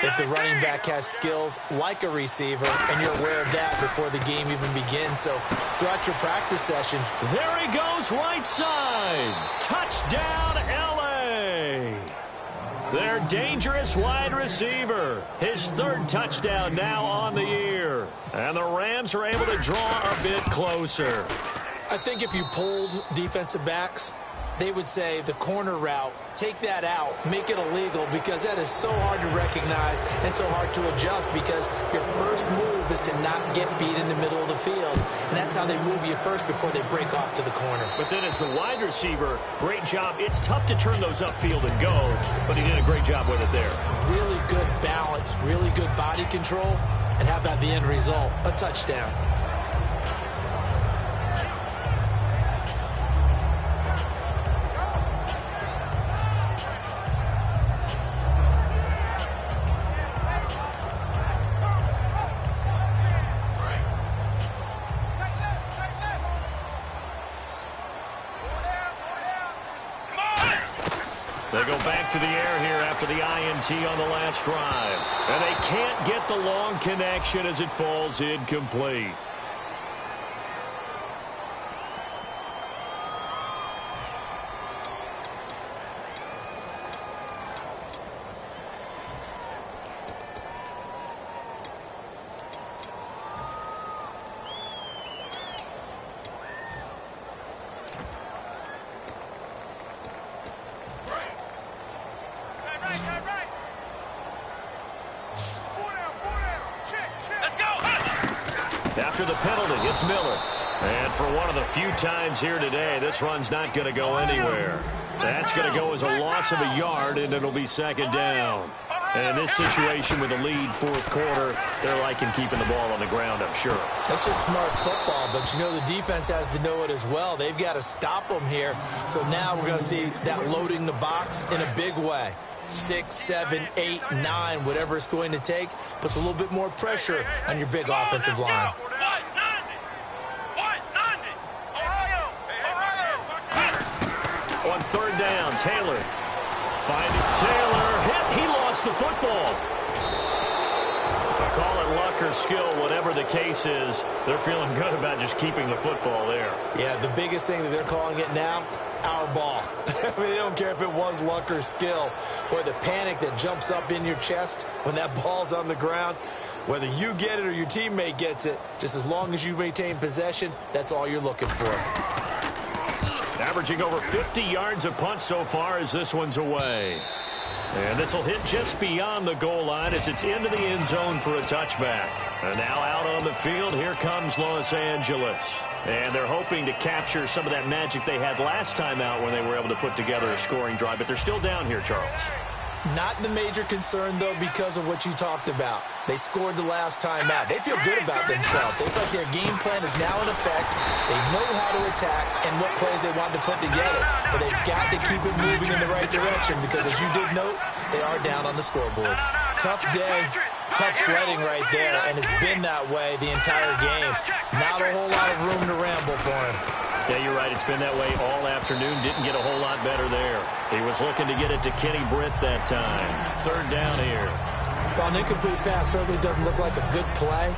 if the running back has skills like a receiver, and you're aware of that before the game even begins. So throughout your practice sessions, there he goes, right side. Touchdown, L.A. Their dangerous wide receiver. His 3rd touchdown now on the year. And the Rams are able to draw a bit closer. I think if you polled defensive backs, they would say the corner route, take that out, make it illegal, because that is so hard to recognize and so hard to adjust, because your first move is to not get beat in the middle of the field. And that's how they move you first before they break off to the corner. But then as the wide receiver, great job. It's tough to turn those upfield and go, but he did a great job with it there. Really good balance, really good body control. And how about the end result? A touchdown. They go back to the air here after the INT on the last drive. And they can't get the long connection as it falls incomplete. After the penalty, it's Miller. And for one of the few times here today, this run's not going to go anywhere. That's going to go as a loss of a yard, and it'll be second down. And in this situation with a lead 4th quarter, they're liking keeping the ball on the ground, I'm sure. That's just smart football, but you know the defense has to know it as well. They've got to stop them here. So now we're going to see that loading the box in a big way. 6, 7, 8, 9, whatever it's going to take, puts a little bit more pressure on your big offensive line. On 3rd down, Taylor. Finding Taylor. Hit. He lost the football. So call it luck or skill, whatever the case is. They're feeling good about just keeping the football there. Yeah, the biggest thing that they're calling it now, our ball. I mean, they don't care if it was luck or skill. Boy, the panic that jumps up in your chest when that ball's on the ground, whether you get it or your teammate gets it, just as long as you maintain possession, that's all you're looking for. Averaging over 50 yards a punt so far as this one's away. And this will hit just beyond the goal line as it's into the end zone for a touchback. And now out on the field, here comes Los Angeles. And they're hoping to capture some of that magic they had last time out when they were able to put together a scoring drive. But they're still down here, Charles. Not the major concern, though, because of what you talked about. They scored the last time out. They feel good about themselves. They feel like their game plan is now in effect. They know how to attack and what plays they want to put together. But they've got to keep it moving in the right direction because, as you did note, they are down on the scoreboard. Tough day, tough sledding right there, and it's been that way the entire game. Not a whole lot of room to ramble for him. Yeah, you're right. It's been that way all afternoon. Didn't get a whole lot better there. He was looking to get it to Kenny Britt that time. 3rd down here. Well, an incomplete pass certainly doesn't look like a good play.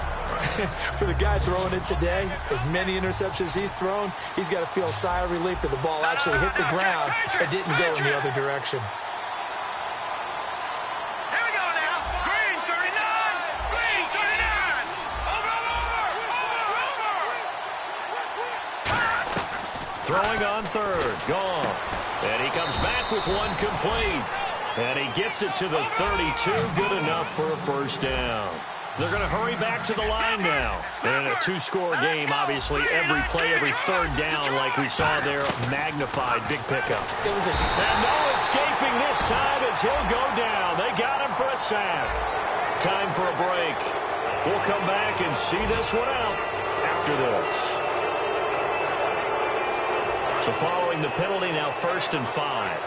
For the guy throwing it today, as many interceptions he's thrown, he's got to feel a sigh of relief that the ball actually hit the ground and didn't go in the other direction. Here we go now. Green 39. Green 39. Over. Throwing on 3rd. Goff. And he comes back with one complete. And he gets it to the 32. Good enough for a 1st down. They're going to hurry back to the line now. And a 2-score game, obviously, every play, every 3rd down, like we saw there, magnified, big pickup. And no escaping this time as he'll go down. They got him for a sack. Time for a break. We'll come back and see this one out after this. So following the penalty, now 1st and 5.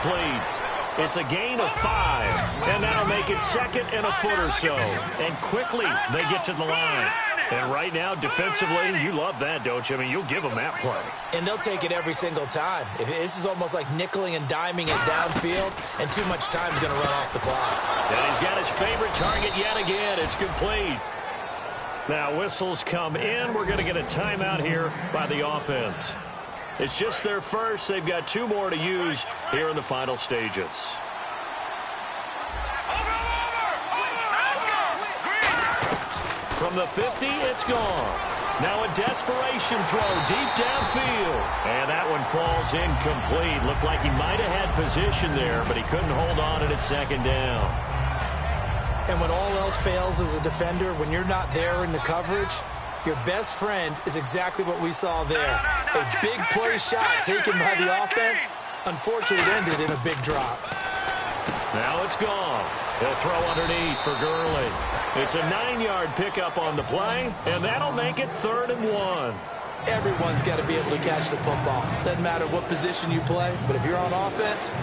incomplete. It's a gain of 5, and that'll make it second and a foot or so. And quickly, they get to the line. And right now, defensively, you love that, don't you? I mean, you'll give them that play. And they'll take it every single time. This is almost like nickeling and diming it downfield, and too much time is going to run off the clock. And he's got his favorite target yet again. It's complete. Now, whistles come in. We're going to get a timeout here by the offense. It's just their first. They've got 2 more to use here in the final stages. From the 50, it's gone. Now a desperation throw deep downfield. And that one falls incomplete. Looked like he might have had position there, but he couldn't hold on at second down. And when all else fails as a defender, when you're not there in the coverage, your best friend is exactly what we saw there. A big play shot taken by the offense. Unfortunately, it ended in a big drop. Now it's gone. He'll throw underneath for Gurley. It's a 9-yard pickup on the play, and that'll make it 3rd and 1. Everyone's got to be able to catch the football. Doesn't matter what position you play, but if you're on offense,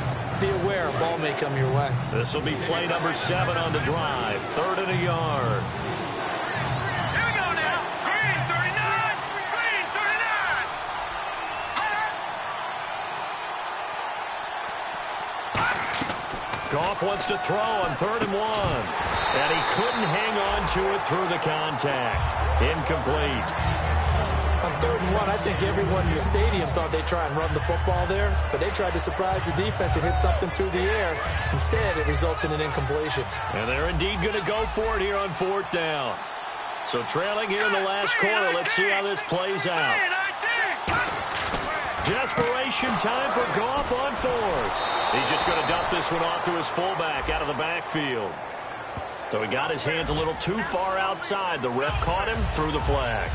be aware a ball may come your way. This will be play number 7 on the drive. 3rd and a yard. Here we go now. Green 39. Green 39. Goff wants to throw on 3rd and 1. And he couldn't hang on to it through the contact. Incomplete. On 3rd and 1, I think everyone in the stadium thought they'd try and run the football there, but they tried to surprise the defense and hit something through the air. Instead, it results in an incompletion. And they're indeed going to go for it here on 4th down. So trailing here in the last quarter, let's see how this plays out. Desperation time for Goff on 4th. He's just going to dump this one off to his fullback out of the backfield. So he got his hands a little too far outside. The ref caught him, threw the flag.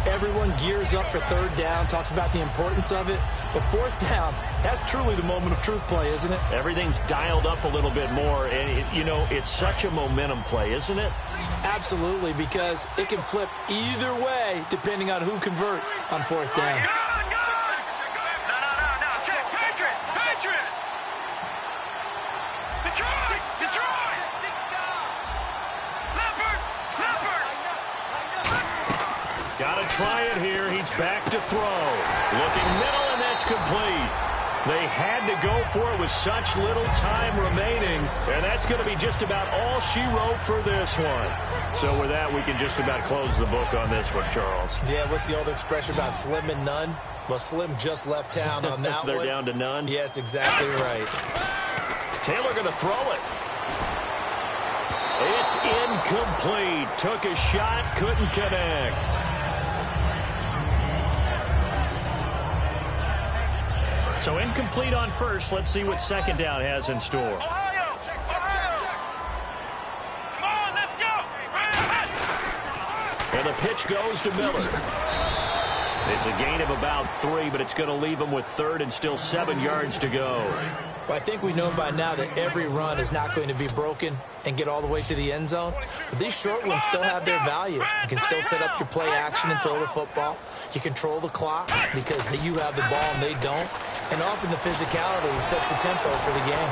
Everyone gears up for 3rd down, talks about the importance of it. But 4th down, that's truly the moment of truth play, isn't it? Everything's dialed up a little bit more. And, it's such a momentum play, isn't it? Absolutely, because it can flip either way depending on who converts on 4th down. Got to try it here. He's back to throw. Looking middle, and that's complete. They had to go for it with such little time remaining, and that's going to be just about all she wrote for this one. So with that, we can just about close the book on this one, Charles. Yeah, what's the old expression about slim and none? Well, Slim just left town on that They're one. down to none? Yes, exactly right. Taylor going to throw it. It's incomplete. Took a shot, couldn't connect. So incomplete on first. Let's see what 2nd down has in store. Ohio! Come on, let's go! And the pitch goes to Miller. It's a gain of about 3, but it's going to leave him with 3rd and still 7 yards to go. Well, I think we know by now that every run is not going to be broken and get all the way to the end zone. But these short ones still have their value. You can still set up your play action and throw the football. You control the clock because you have the ball and they don't. And often the physicality sets the tempo for the game.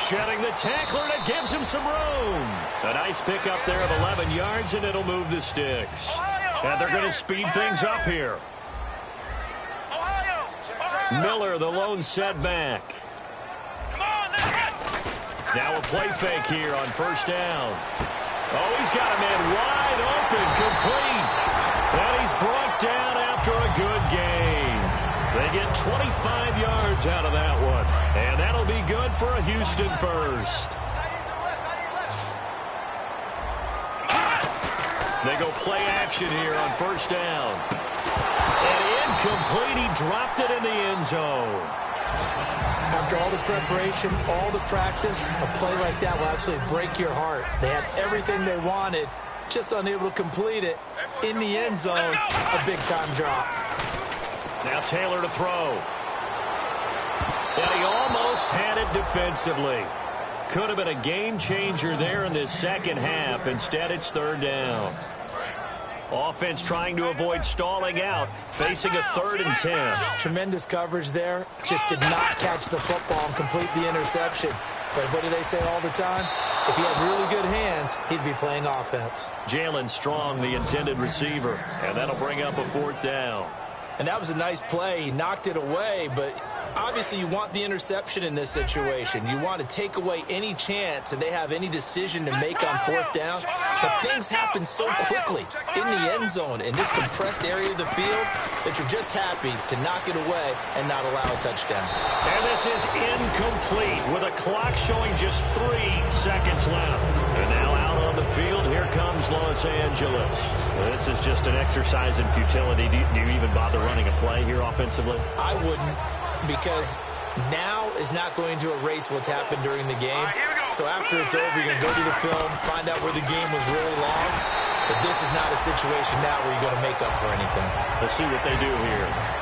Shedding the tackler, and it gives him some room. A nice pickup there of 11 yards, and it'll move the sticks. And they're going to speed things up here. Miller, the lone setback. Now a play fake here on 1st down. Oh, he's got a man wide open, complete. And he's brought down after a good game. They get 25 yards out of that one. And that'll be good for a Houston first. They go play action here on 1st down. And incomplete. He dropped it in the end zone. After all the preparation, all the practice, a play like that will absolutely break your heart. They had everything they wanted, just unable to complete it. In the end zone, a big-time drop. Now Taylor to throw. And he almost had it defensively. Could have been a game changer there in this second half. Instead, it's 3rd down. Offense trying to avoid stalling out, facing a 3rd and 10. Tremendous coverage there. Just did not catch the football and complete the interception. But what do they say all the time? If he had really good hands, he'd be playing offense. Jalen Strong, the intended receiver, and that'll bring up a 4th down. And that was a nice play. He knocked it away, but obviously you want the interception in this situation. You want to take away any chance and they have any decision to make on 4th down. But things happen so quickly in the end zone in this compressed area of the field that you're just happy to knock it away and not allow a touchdown. And this is incomplete with a clock showing just 3 seconds left. And now out on the field, here comes Los Angeles. This is just an exercise in futility. Do you even bother running a play here offensively? I wouldn't, because now is not going to erase what's happened during the game. So after it's over, you're going to go to the film, find out where the game was really lost. But this is not a situation now where you're going to make up for anything. Let's see what they do here.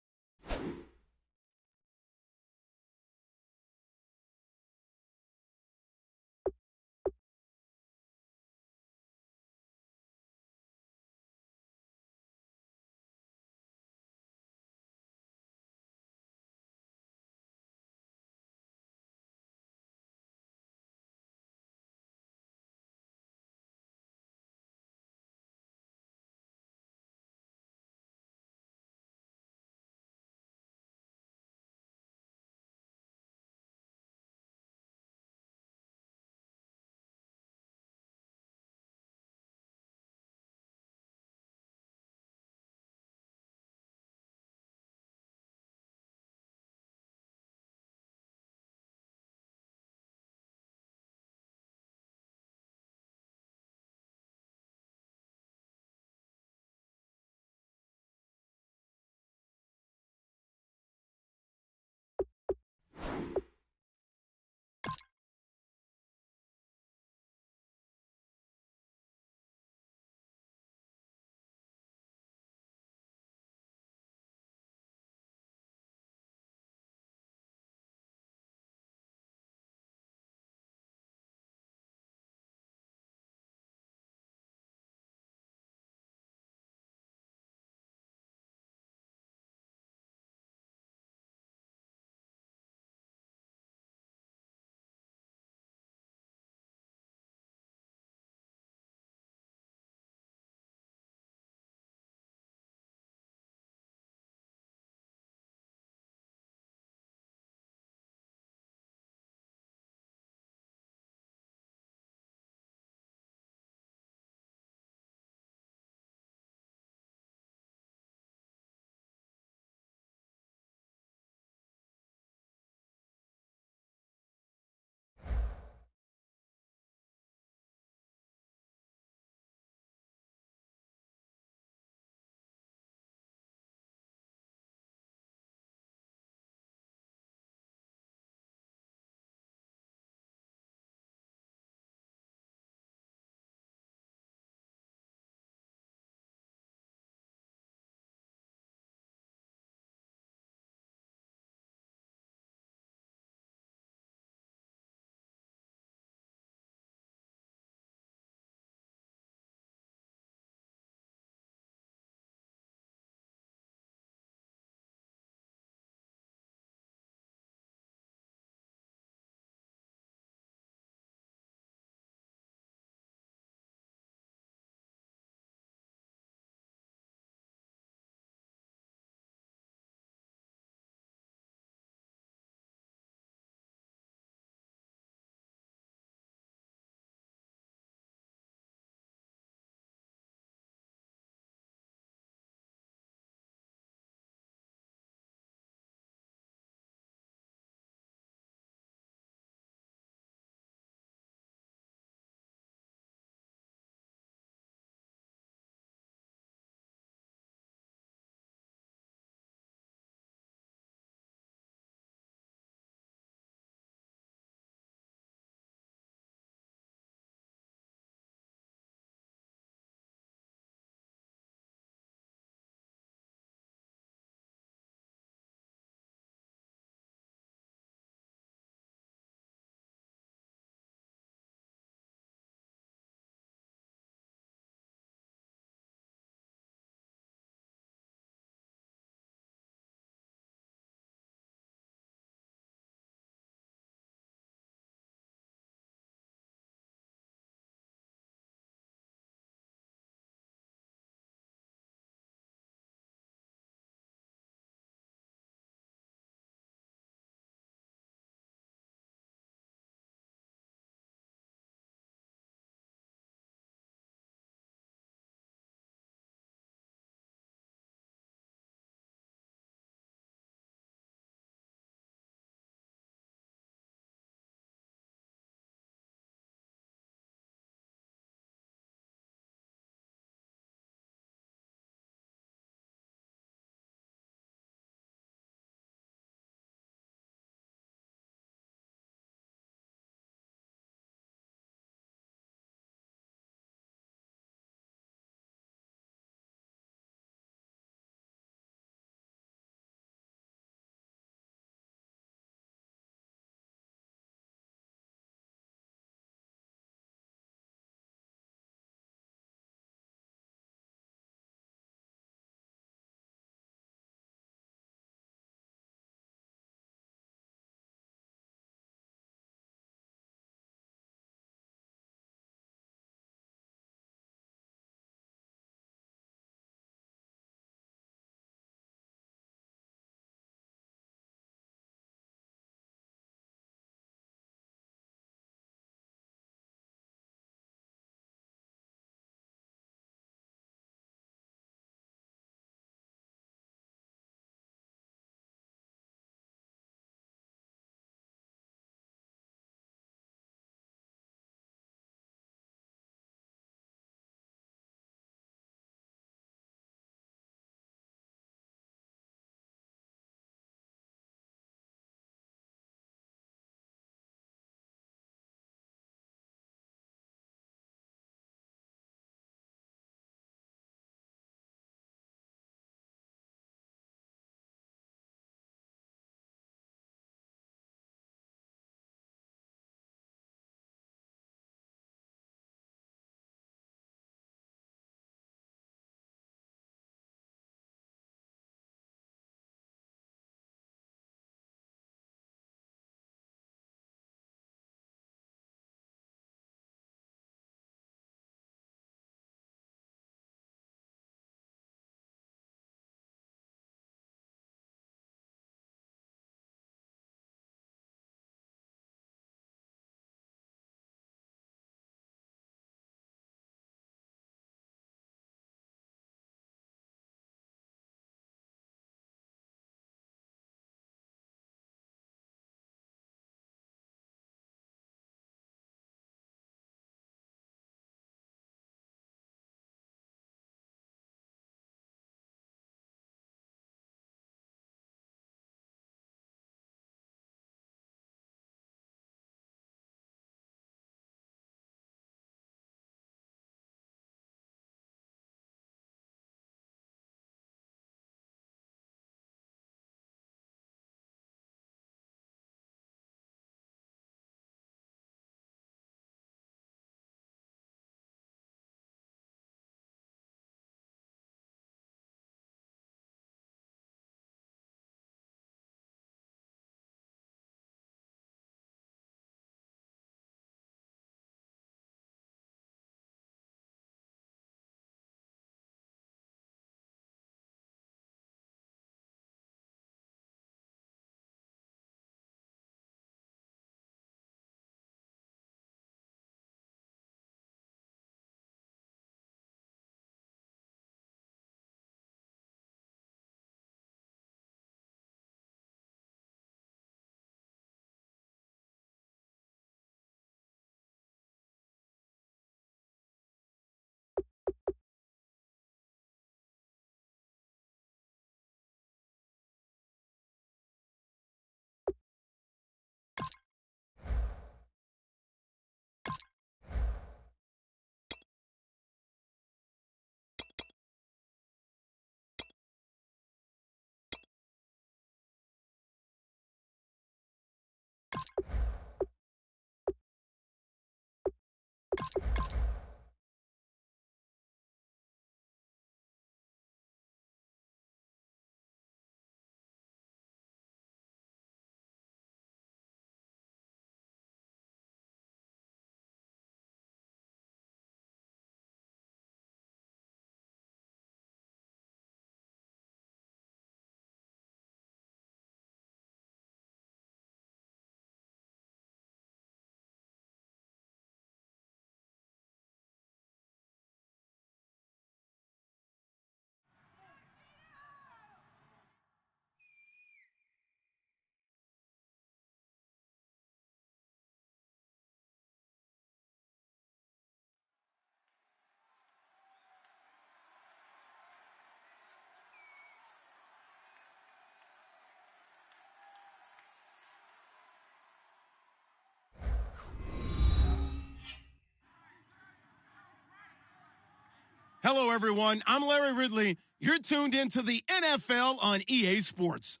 Hello, everyone. I'm Larry Ridley. You're tuned into the NFL on EA Sports.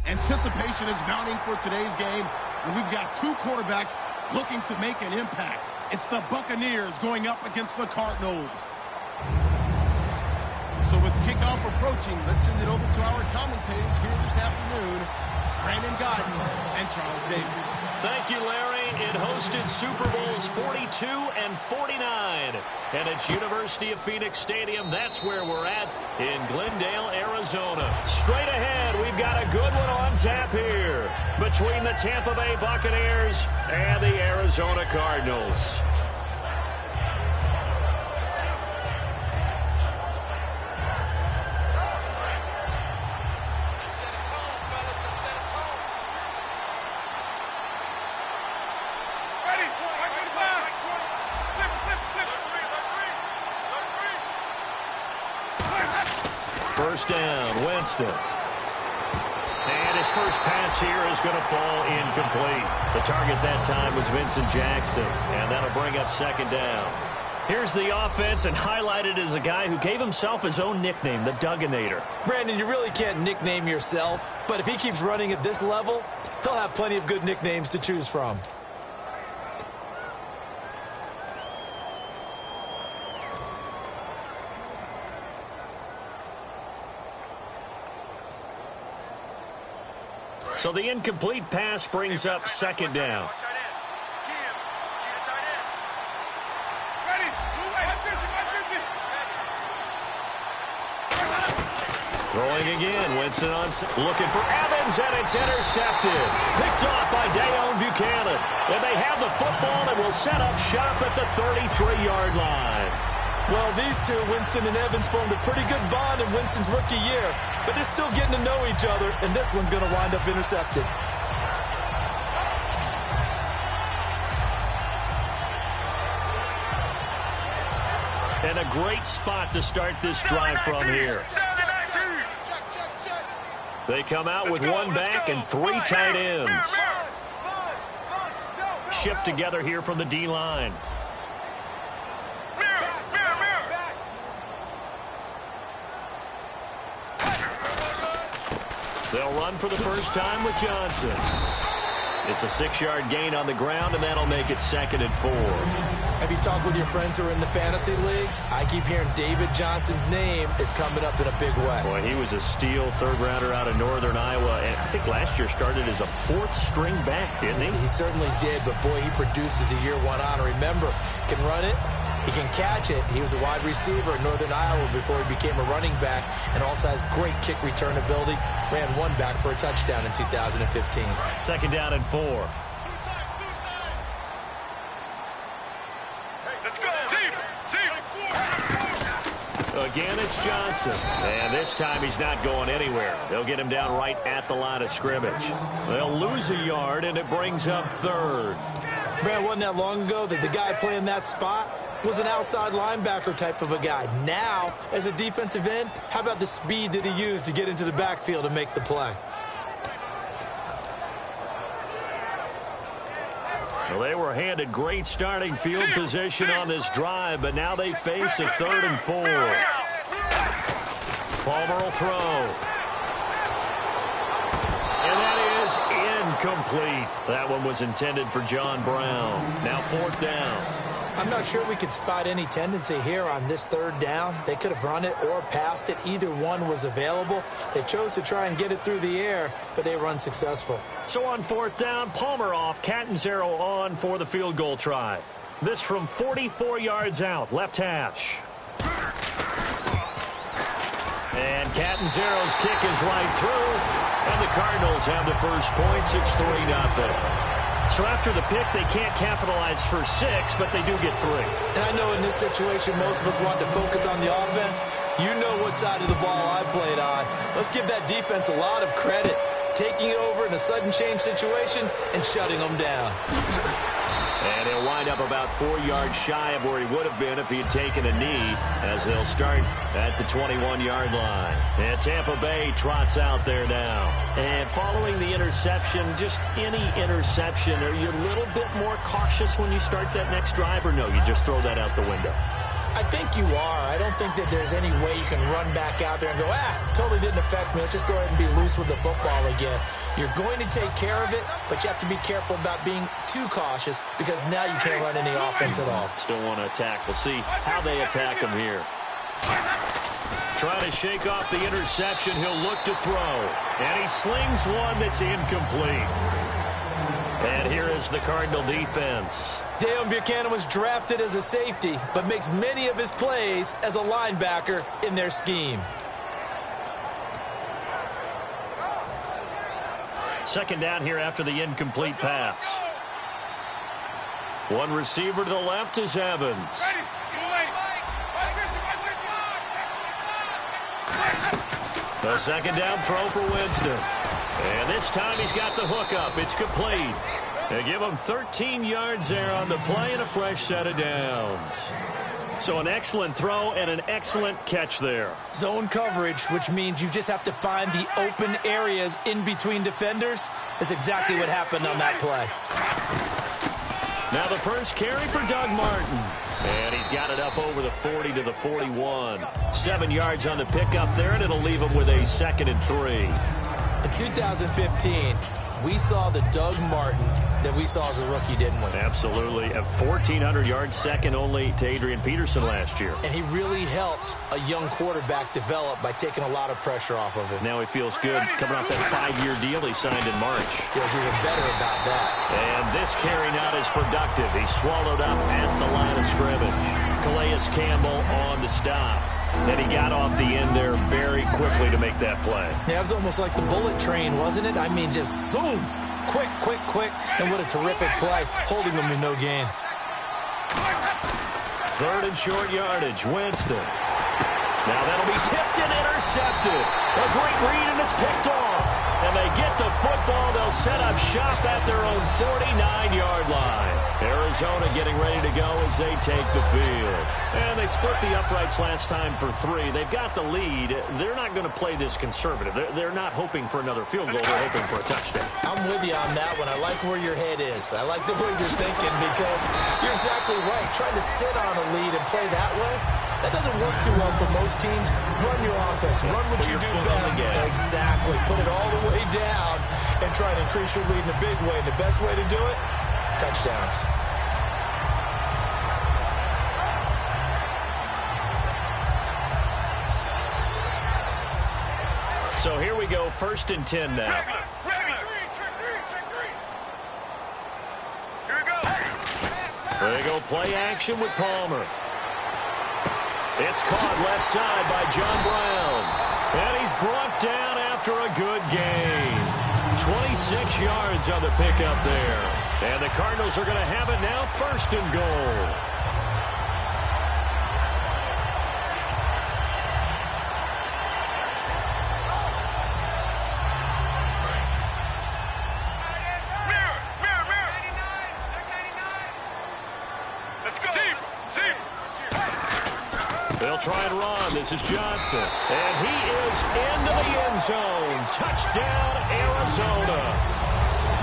Anticipation is mounting for today's game, and we've got two quarterbacks looking to make an impact. It's the Buccaneers going up against the Cardinals. So with kickoff approaching, let's send it over to our commentators here this afternoon, Brandon Godden and Charles Davis. Thank you, Larry. It hosted Super Bowls 42 and 49. And it's University of Phoenix Stadium. That's where we're at in Glendale, Arizona. Straight ahead, we've got a good one on tap here between the Tampa Bay Buccaneers and the Arizona Cardinals. First down, Winston. And his first pass here is going to fall incomplete. The target that time was Vincent Jackson, and that'll bring up second down. Here's the offense, and highlighted as a guy who gave himself his own nickname, the Dugginator. Brandon, you really can't nickname yourself, but if he keeps running at this level, he'll have plenty of good nicknames to choose from. So the incomplete pass brings up second down. Throwing again, Winston on, looking for Evans, and it's intercepted. Picked off by Dayon Buchanan. And they have the football and will set up shop at the 33-yard line. Well, these two, Winston and Evans, formed a pretty good bond in Winston's rookie year, but they're still getting to know each other, and this one's going to wind up intercepted. And a great spot to start this drive from here. They come out with one back and three tight ends. Shift together here from the D-line. They'll run for the first time with Johnson. It's a 6-yard gain on the ground, and that'll make it 2nd and 4. Have you talked with your friends who are in the fantasy leagues? I keep hearing David Johnson's name is coming up in a big way. Boy, he was a steal third-rounder out of Northern Iowa, and I think last year started as a 4th-string back, didn't he? He certainly did, but boy, he produces the year one honor. Remember, can run it, he can catch it. He was a wide receiver in Northern Iowa before he became a running back, and also has great kick return ability. Ran one back for a touchdown in 2015. 2nd down and 4. Again, it's Johnson. And this time he's not going anywhere. They'll get him down right at the line of scrimmage. They'll lose a yard, and it brings up 3rd. Man, wasn't that long ago that the guy playing that spot was an outside linebacker type of a guy. Now, as a defensive end, how about the speed that he used to get into the backfield and make the play? Well, they were handed great starting field position on this drive, but now they face a 3rd and 4. Palmer will throw. And that is incomplete. That one was intended for John Brown. Now 4th down. I'm not sure we could spot any tendency here on this 3rd down. They could have run it or passed it. Either one was available. They chose to try and get it through the air, but they were unsuccessful. So on 4th down, Palmer off, Catanzaro on for the field goal try. This from 44 yards out, left hash. And Catanzaro's kick is right through, and the Cardinals have the first points. It's 3-0. So after the pick, they can't capitalize for 6, but they do get 3. And I know in this situation, most of us want to focus on the offense. You know what side of the ball I played on. Let's give that defense a lot of credit, taking over in a sudden change situation and shutting them down. And he'll wind up about 4 yards shy of where he would have been if he had taken a knee, as they'll start at the 21-yard line. And Tampa Bay trots out there now. And following the interception, just any interception, are you a little bit more cautious when you start that next drive, or no, you just throw that out the window? I think you are. I don't think that there's any way you can run back out there and go, totally didn't affect me. Let's just go ahead and be loose with the football again. You're going to take care of it, but you have to be careful about being too cautious because now you can't run any offense at all. Still want to attack. We'll see how they attack him here. Trying to shake off the interception. He'll look to throw. And he slings one that's incomplete. And here is the Cardinal defense. Deion Buchanan was drafted as a safety, but makes many of his plays as a linebacker in their scheme. Second down here after the incomplete pass. One receiver to the left is Evans. The second down throw for Winston. And this time he's got the hook up. It's complete. They give him 13 yards there on the play and a fresh set of downs. So an excellent throw and an excellent catch there. Zone coverage, which means you just have to find the open areas in between defenders. That's exactly what happened on that play. Now the first carry for Doug Martin. And he's got it up over the 40 to the 41. 7 yards on the pickup there, and it'll leave him with a 2nd and 3. In 2015, we saw the Doug Martin that we saw as a rookie, didn't we? Absolutely. A 1,400 yards, second only to Adrian Peterson last year. And he really helped a young quarterback develop by taking a lot of pressure off of him. Now he feels good coming off that 5-year deal he signed in March. Feels even better about that. And this carry not as productive. He's swallowed up at the line of scrimmage. Calais Campbell on the stop. And he got off the end there very quickly to make that play. Yeah, it was almost like the bullet train, wasn't it? I mean, just zoom. Quick, quick, quick. And what a terrific play, holding them to no gain. 3rd and short yardage, Winston. Now that'll be tipped and intercepted. A great read, and it's picked off. And they get the football. They'll set up shop at their own 49-yard line. Arizona getting ready to go as they take the field. And they split the uprights last time for 3. They've got the lead. They're not going to play this conservative. They're not hoping for another field goal. They're hoping for a touchdown. I'm with you on that one. I like where your head is. I like the way you're thinking because you're exactly right. Trying to sit on a lead and play that way, that doesn't work too well for most teams. Run your offense. Run what you do best. Exactly. Put it all the way down and try to increase your lead in a big way. And the best way to do it, touchdowns. So here we go, 1st and 10 now. There they go, play action with Palmer. It's caught left side by John Brown. And he's brought down after a good gain. 26 yards on the pickup there. And the Cardinals are going to have it now, 1st and goal. They'll try and run. This is Johnson. And he is into the end zone. Touchdown, Arizona.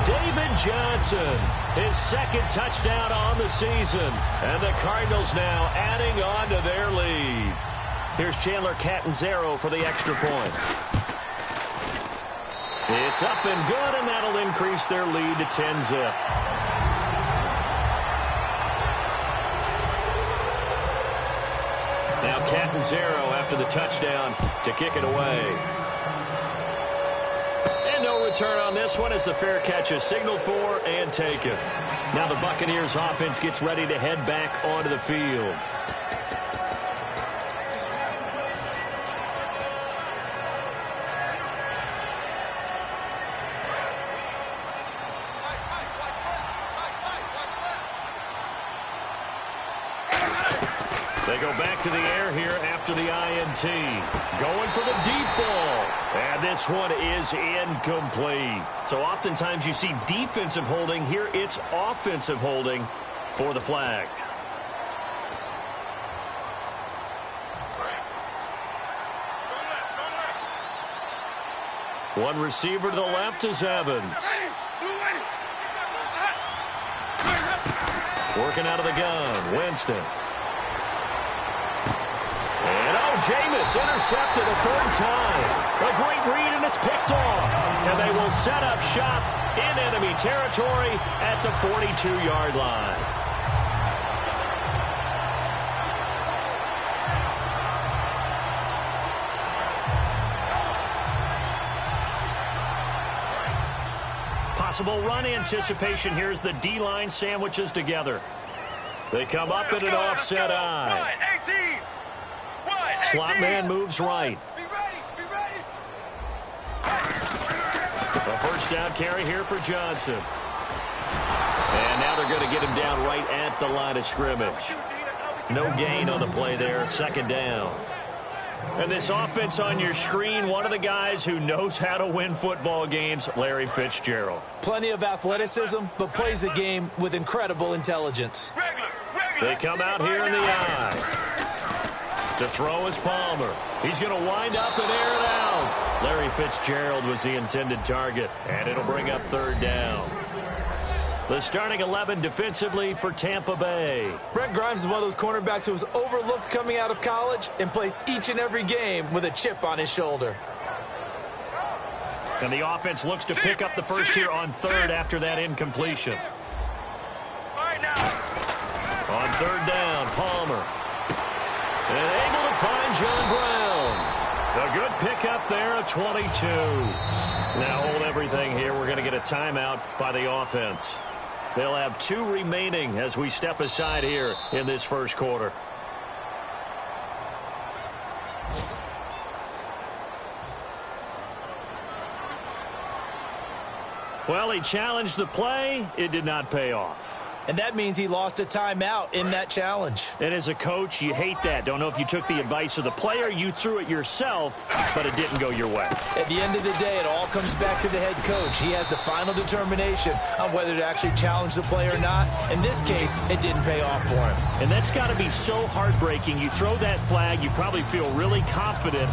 David Johnson, his 2nd touchdown on the season. And the Cardinals now adding on to their lead. Here's Chandler Catanzaro for the extra point. It's up and good, and that'll increase their lead to 10-zip. Now Catanzaro after the touchdown to kick it away. And no return on this one as the fair catch is signaled for and taken. Now the Buccaneers offense gets ready to head back onto the field. They go back to the air here after the INT. Going for the deep ball. And this one is incomplete. So oftentimes you see defensive holding. Here it's offensive holding for the flag. One receiver to the left is Evans. Working out of the gun, Winston. Jameis intercepted a third time. A great read, and it's picked off. And they will set up shop in enemy territory at the 42-yard line. Possible run anticipation here as the D-line sandwiches together. They come up in an offset eye. Slot man moves right. A first down carry here for Johnson. And now they're going to get him down right at the line of scrimmage. No gain on the play there, second down. And this offense on your screen, one of the guys who knows how to win football games, Larry Fitzgerald. Plenty of athleticism, but plays the game with incredible intelligence. They come out here in the eye. To throw is Palmer. He's going to wind up and air it out. Larry Fitzgerald was the intended target, and it'll bring up third down. The starting 11 defensively for Tampa Bay. Brent Grimes is one of those cornerbacks who was overlooked coming out of college and plays each and every game with a chip on his shoulder. And the offense looks to pick up the first here on third after that incompletion. On third down, Palmer. And able to find John Brown. A good pickup there at 22. Now hold everything here. We're going to get a timeout by the offense. They'll have 2 remaining as we step aside here in this first quarter. Well, he challenged the play. It did not pay off. And that means he lost a timeout in that challenge. And as a coach, you hate that. Don't know if you took the advice of the player, you threw it yourself, but it didn't go your way. At the end of the day, it all comes back to the head coach. He has the final determination on whether to actually challenge the play or not. In this case, it didn't pay off for him. And that's got to be so heartbreaking. You throw that flag, you probably feel really confident,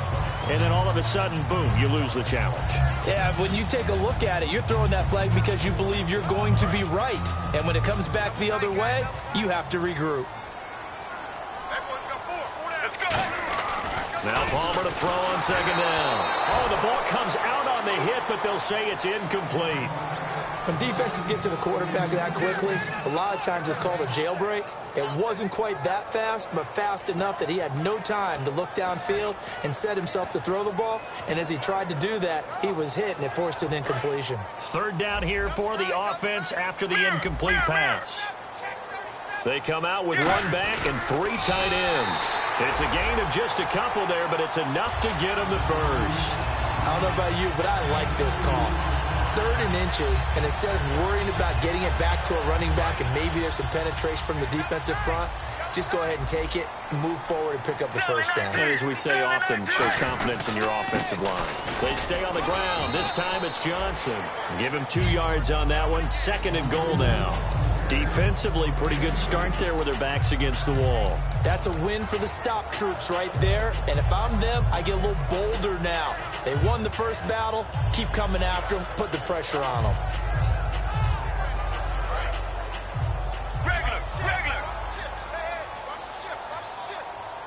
and then all of a sudden, boom, you lose the challenge. Yeah, when you take a look at it, you're throwing that flag because you believe you're going to be right. And when it comes back the other way, you have to regroup. Let's go. Now Palmer to throw on second down. Oh, the ball comes out on the hit, but they'll say it's incomplete. When defenses get to the quarterback that quickly, a lot of times it's called a jailbreak. It wasn't quite that fast, but fast enough that he had no time to look downfield and set himself to throw the ball. And as he tried to do that, he was hit, and it forced an incompletion. Third down here for the offense after the incomplete pass. They come out with 1 back and 3 tight ends. It's a gain of just a couple there, but it's enough to get them the first. I don't know about you, but I like this call. 3rd and inches, and instead of worrying about getting it back to a running back and maybe there's some penetration from the defensive front, just go ahead and take it, move forward, and pick up the first down. And as we say often, shows confidence in your offensive line. They stay on the ground. This time it's Johnson. Give him 2 yards on that one. 2nd and goal now. Defensively, pretty good start there with their backs against the wall. That's a win for the stop troops right there. And if I'm them, I get a little bolder now. They won the first battle. Keep coming after them. Put the pressure on them. Regular.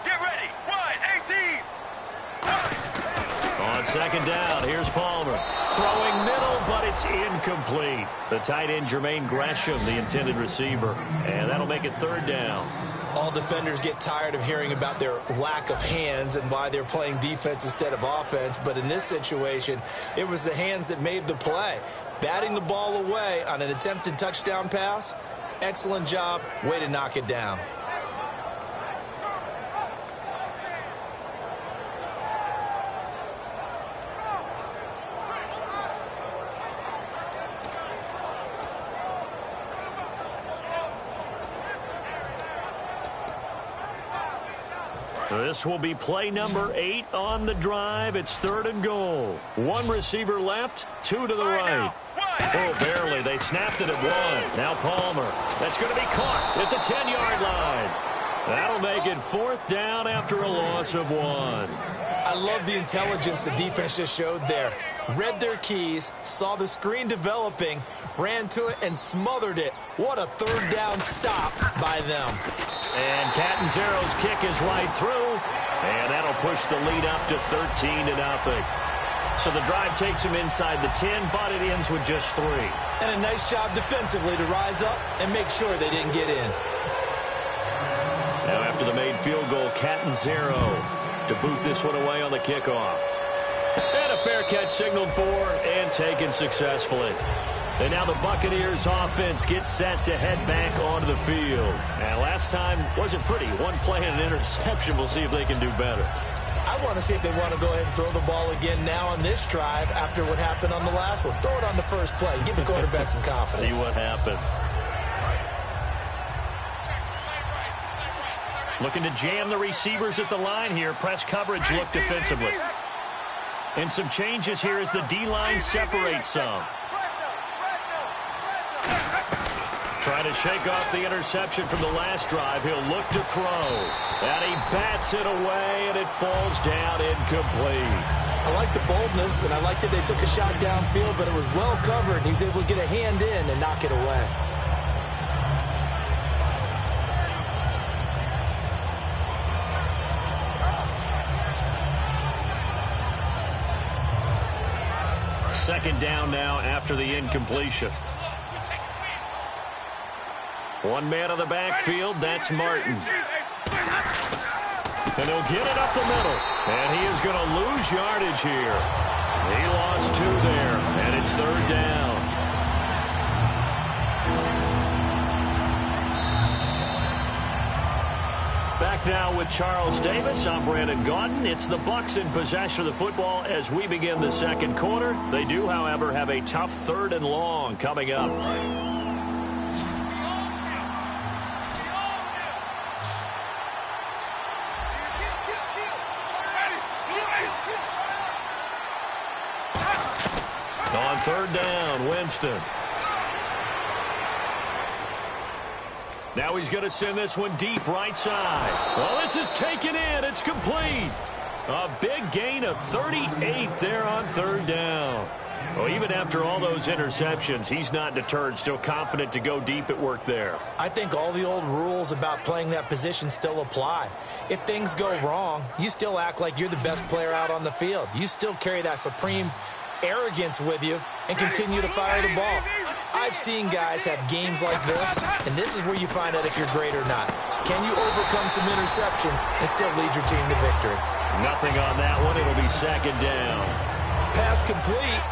Get ready. 1, 18. On second down, here's Palmer. Throwing middle, but it's incomplete. The tight end, Jermaine Gresham, the intended receiver. And that'll make it 3rd down. All defenders get tired of hearing about their lack of hands and why they're playing defense instead of offense. But in this situation, it was the hands that made the play. Batting the ball away on an attempted touchdown pass. Excellent job. Way to knock it down. This will be play number 8 on the drive. It's 3rd and goal. 1 receiver left, 2 to the right. Oh, barely. They snapped it at 1. Now Palmer. That's going to be caught at the 10-yard line. That'll make it 4th down after a loss of 1. I love the intelligence the defense just showed there. Read their keys, saw the screen developing, ran to it, and smothered it. What a 3rd down stop by them. And Catanzaro's kick is right through. And that'll push the lead up to 13-0. So the drive takes him inside the 10, but it ends with just 3. And a nice job defensively to rise up and make sure they didn't get in. Now after the made field goal, Catanzaro to boot this one away on the kickoff. And a fair catch signaled for and taken successfully. And now the Buccaneers offense gets set to head back onto the field. And last time wasn't pretty. One play and an interception. We'll see if they can do better. I want to see if they want to go ahead and throw the ball again now on this drive after what happened on the last one. Throw it on the first play. Give the quarterback some confidence. See what happens. Looking to jam the receivers at the line here. Press coverage look defensively. And some changes here as the D-line separates some. Trying to shake off the interception from the last drive. He'll look to throw. And he bats it away, and it falls down incomplete. I like the boldness, and I like that they took a shot downfield, but it was well covered, and he was able to get a hand in and knock it away. Second down now after the incompletion. One man on the backfield, that's Martin. And he'll get it up the middle. And he is going to lose yardage here. He lost 2 there, and it's third down. Back now with Charles Davis. I'm Brandon Gaudin. It's the Bucs in possession of the football as we begin the second quarter. They do, however, have a tough 3rd and long coming up. On third down, Winston. Now he's going to send this one deep right side. Well, this is taken in. It's complete. A big gain of 38 there on third down. Well, even after all those interceptions, he's not deterred, still confident to go deep at work there. I think all the old rules about playing that position still apply. If things go wrong, you still act like you're the best player out on the field. You still carry that supreme arrogance with you and continue to fire the ball. I've seen guys have games like this, and this is where you find out if you're great or not. Can you overcome some interceptions and still lead your team to victory? Nothing on that one. It'll be second down. Pass complete,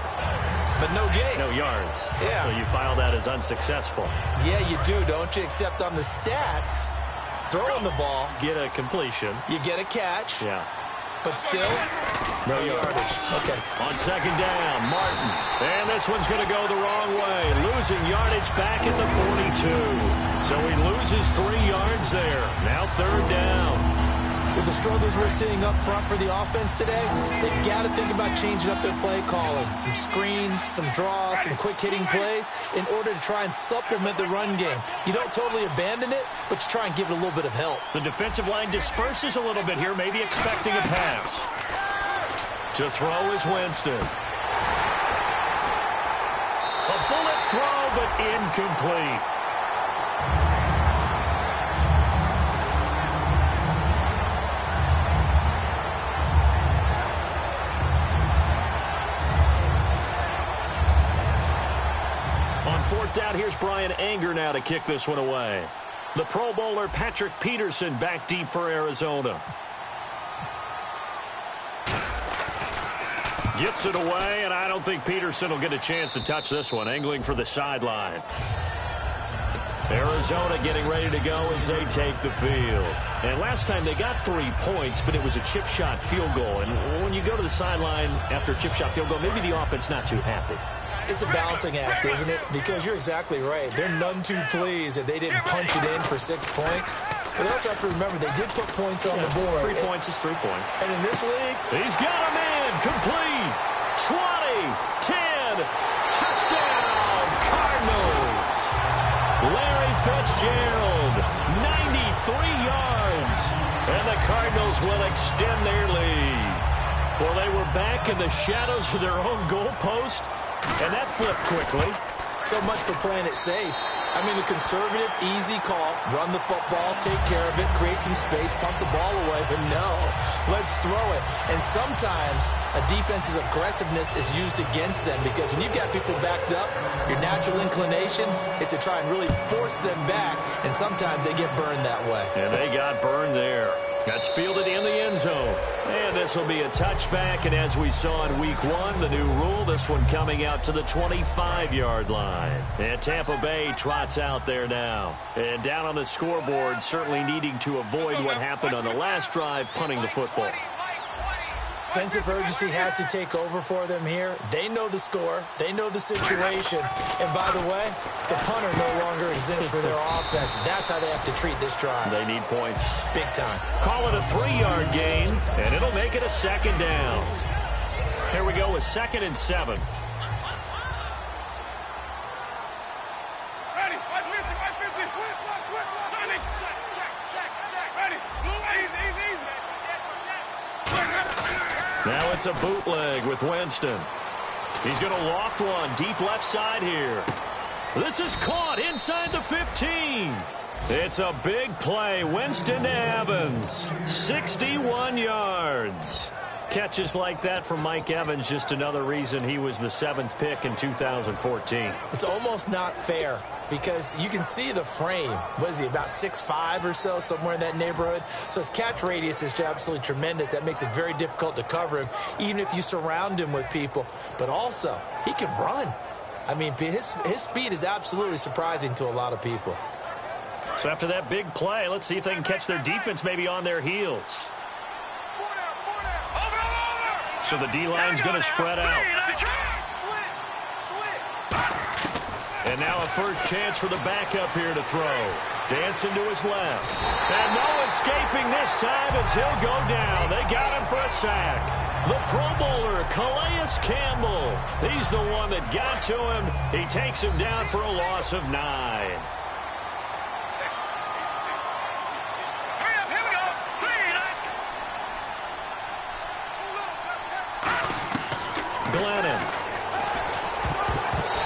but no gain. No yards. Yeah. So you file that as unsuccessful. Yeah, you do, don't you? Except on the stats, throwing the ball. Get a completion. You get a catch. Yeah. But still, no yardage. Okay. On second down, Martin. And this one's going to go the wrong way. Losing yardage back at the 42. So he loses 3 yards there. Now third down. With the struggles we're seeing up front for the offense today, they've got to think about changing up their play calling. Some screens, some draws, some quick-hitting plays in order to try and supplement the run game. You don't totally abandon it, but you try and give it a little bit of help. The defensive line disperses a little bit here, maybe expecting a pass. To throw is Winston. A bullet throw, but incomplete. Fourth down, here's Brian Anger now to kick this one away. The Pro Bowler Patrick Peterson back deep for Arizona. Gets it away, and I don't think Peterson will get a chance to touch this one. Angling for the sideline. Arizona getting ready to go as they take the field. And last time they got 3 points, but it was a chip shot field goal. And when you go to the sideline after a chip shot field goal, maybe the offense not too happy. It's a balancing act, isn't it? Because you're exactly right. They're none too pleased that they didn't punch it in for 6 points. But they also have to remember they did put points on the board. 3 points is 3 points. And in this league, he's got a man. Complete. 20, 10, touchdown, Cardinals. Larry Fitzgerald, 93 yards. And the Cardinals will extend their lead. Well, they were back in the shadows of their own goalpost. And that flipped quickly. So much for playing it safe. I mean, a conservative, easy call, run the football, take care of it, create some space, punt the ball away, but no, let's throw it. And sometimes a defense's aggressiveness is used against them because when you've got people backed up, your natural inclination is to try and really force them back, and sometimes they get burned that way. And they got burned there. That's fielded in the end zone. And this will be a touchback, and as we saw in week 1, the new rule, this one coming out to the 25-yard line. And Tampa Bay trots out there now. And down on the scoreboard, certainly needing to avoid what happened on the last drive, punting the football. Sense of urgency has to take over for them here. They know the score. They know the situation. And by the way, the punter no longer exists for their offense. That's how they have to treat this drive. They need points. Big time. Call it a 3-yard gain, and it'll make it a second down. Here we go with 2nd and 7. Ready, 550, 550, switch, check, ready, blue, easy. Now it's a bootleg with Winston. He's going to loft one deep left side here. This is caught inside the 15. It's a big play. Winston to Evans. 61 yards. Catches like that from Mike Evans, just another reason he was the 7th pick in 2014. It's almost not fair because you can see the frame. What is he, about 6'5" or so, somewhere in that neighborhood? So his catch radius is absolutely tremendous. That makes it very difficult to cover him, even if you surround him with people. But also, he can run. I mean, his speed is absolutely surprising to a lot of people. So after that big play, let's see if they can catch their defense maybe on their heels. So the D-line's going to spread out. And now a first chance for the backup here to throw. Dancing to his left. And no escaping this time as he'll go down. They got him for a sack. The Pro Bowler, Calais Campbell. He's the one that got to him. He takes him down for a loss of 9. Glennon.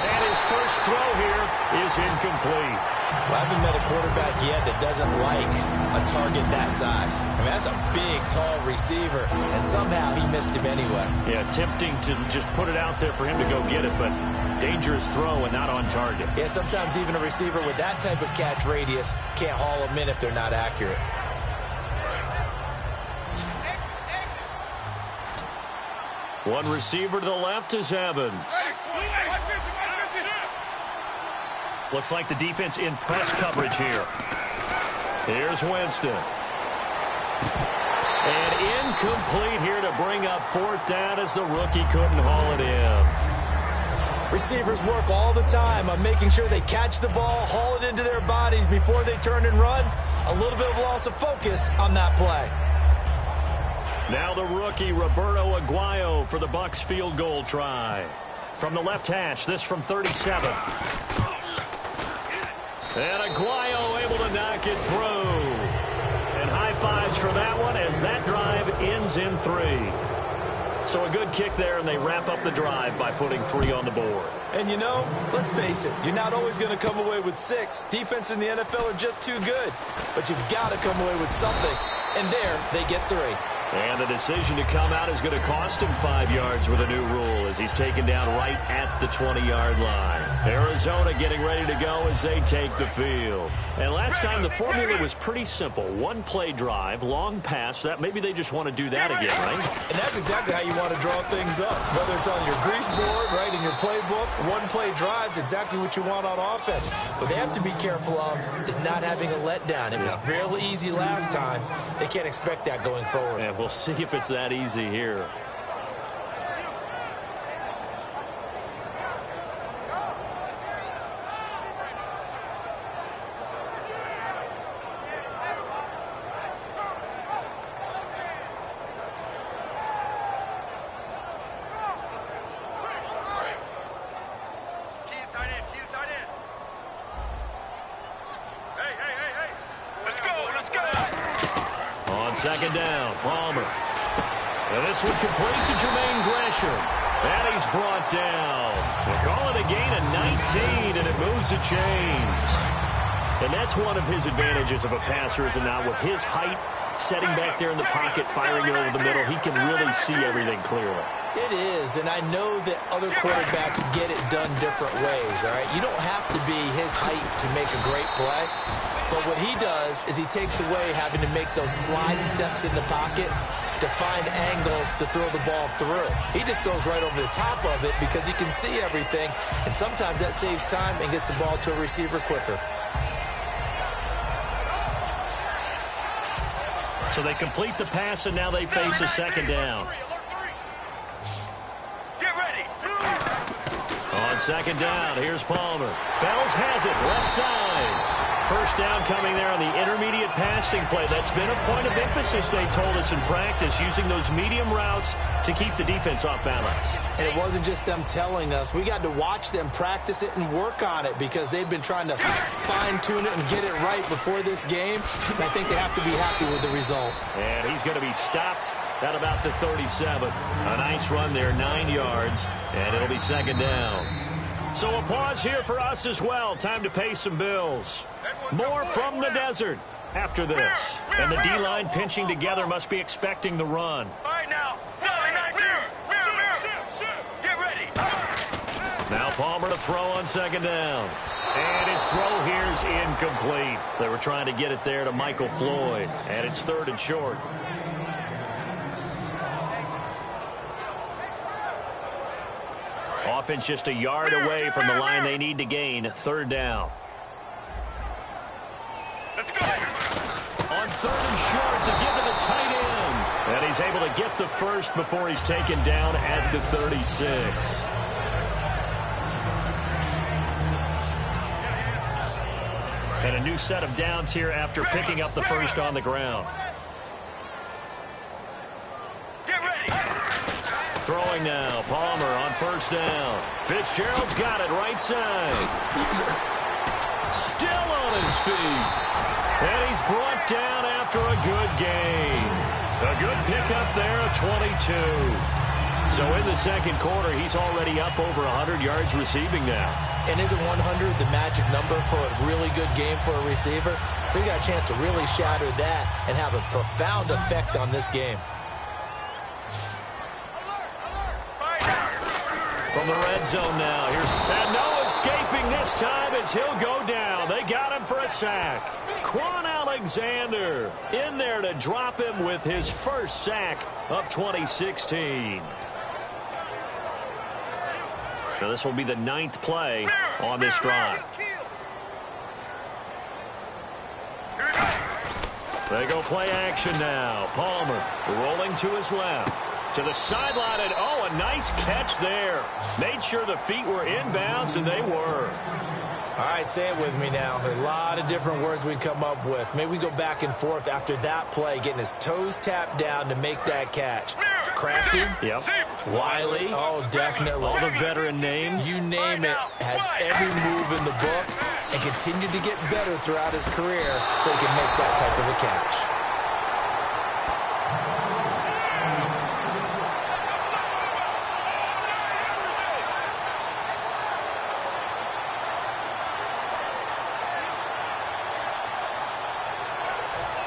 And his first throw here is incomplete. Well, I haven't met a quarterback yet that doesn't like a target that size. I mean, that's a big, tall receiver, and somehow he missed him anyway. Yeah, tempting to just put it out there for him to go get it, but dangerous throw and not on target. Yeah, sometimes even a receiver with that type of catch radius can't haul them in if they're not accurate. One receiver to the left is Evans. Looks like the defense in press coverage here. Here's Winston. And incomplete here to bring up 4th down as the rookie couldn't haul it in. Receivers work all the time on making sure they catch the ball, haul it into their bodies before they turn and run. A little bit of loss of focus on that play. Now the rookie, Roberto Aguayo, for the Bucs field goal try. From the left hash, this from 37. And Aguayo able to knock it through. And high fives for that one as that drive ends in 3. So a good kick there, and they wrap up the drive by putting 3 on the board. And you know, let's face it, you're not always going to come away with 6. Defense in the NFL are just too good. But you've got to come away with something. And there, they get 3. And the decision to come out is going to cost him 5 yards with a new rule as he's taken down right at the 20-yard line. Arizona getting ready to go as they take the field. And last time the formula was pretty simple. 1-play drive, long pass. That maybe they just want to do that again, right? And that's exactly how you want to draw things up. Whether it's on your grease board, right, in your playbook, 1-play drive's exactly what you want on offense. What they have to be careful of is not having a letdown. It was real easy last time. They can't expect that going forward. And we'll see if it's that easy here. On 2nd down, Palmer. And this one complete to Jermaine Gresham. And he's brought down. They call it a gain of 19, and it moves the chains. And that's one of his advantages of a passer, is it not? With his height, setting back there in the pocket, firing it over the middle, he can really see everything clearly. It is, and I know that other quarterbacks get it done different ways, all right? You don't have to be his height to make a great play, but what he does is he takes away having to make those slide steps in the pocket to find angles to throw the ball through. He just throws right over the top of it because he can see everything, and sometimes that saves time and gets the ball to a receiver quicker. So they complete the pass, and now they face a second down. Get ready. On second down, here's Palmer. Fells has it, left side. First down coming there on the intermediate passing play. That's been a point of emphasis, they told us in practice, using those medium routes to keep the defense off balance. And it wasn't just them telling us. We got to watch them practice it and work on it because they've been trying to fine-tune it and get it right before this game. And I think they have to be happy with the result. And he's going to be stopped at about the 37. A nice run there, 9 yards, and it'll be second down. So a pause here for us as well. Time to pay some bills. More from the desert after this. And the D-line pinching together must be expecting the run. All right, now. Get ready. Now Palmer to throw on second down. And his throw here's incomplete. They were trying to get it there to Michael Floyd. And it's third and short. Offense just a yard away from the line they need to gain. Third down. Let's go. On third and short to give to the tight end. And he's able to get the first before he's taken down at the 36. And a new set of downs here after picking up the first on the ground. Get ready. Throwing now. Palmer on first down. Fitzgerald's got it right side. Still on his feet. And he's brought down after a good gain. A good pickup there, a 22. So in the second quarter, he's already up over 100 yards receiving now. And isn't 100 the magic number for a really good game for a receiver? So he got a chance to really shatter that and have a profound effect on this game. From the red zone now. And no escaping this time as he'll go down. They got him for a sack. Quan Alexander in there to drop him with his first sack of 2016. So this will be the 9th play on this drive. They go play action now. Palmer rolling to his left. To the sideline, and oh, a nice catch there. Made sure the feet were inbounds, and they were. All right, say it with me now. There are a lot of different words we come up with. Maybe we go back and forth after that play, getting his toes tapped down to make that catch. Crafty? Yep. Wiley? Oh, definitely. All the veteran names. You name it. Has every move in the book and continued to get better throughout his career so he can make that type of a catch.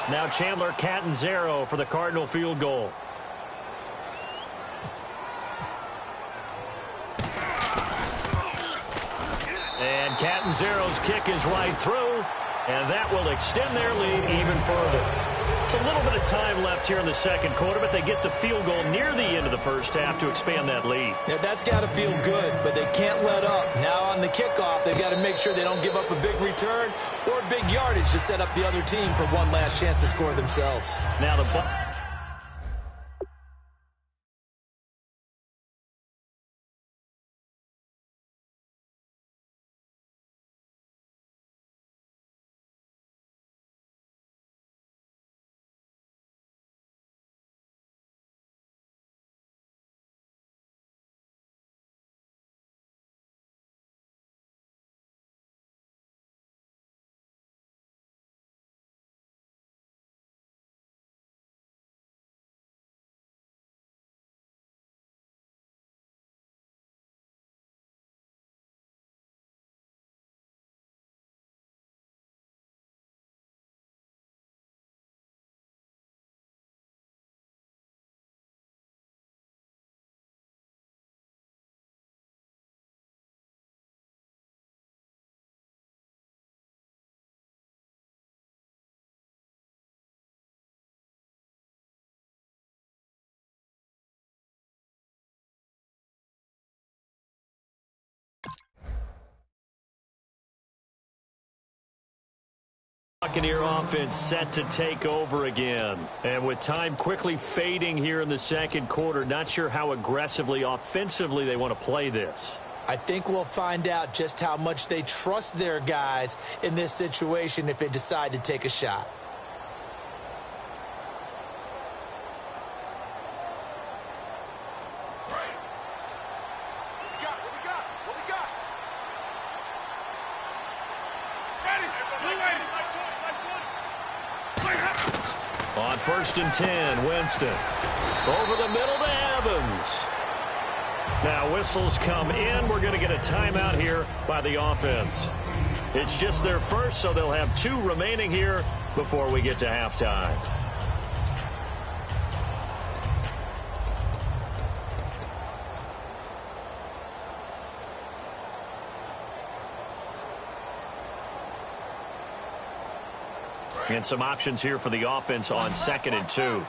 Now Chandler Catanzaro for the Cardinal field goal. And Catanzaro's kick is right through, and that will extend their lead even further. It's a little bit of time left here in the second quarter, but they get the field goal near the end of the first half to expand that lead. Yeah, that's got to feel good, but they can't let up. Now on the kickoff, they've got to make sure they don't give up a big return or big yardage to set up the other team for one last chance to score themselves. Now the Buccaneer offense set to take over again. And with time quickly fading here in the second quarter, not sure how aggressively, offensively they want to play this. I think we'll find out just how much they trust their guys in this situation if they decide to take a shot. On 1st and 10, Winston. Over the middle to Evans. Now whistles come in. We're going to get a timeout here by the offense. It's just their first, so they'll have 2 remaining here before we get to halftime. And some options here for the offense on 2nd and 2.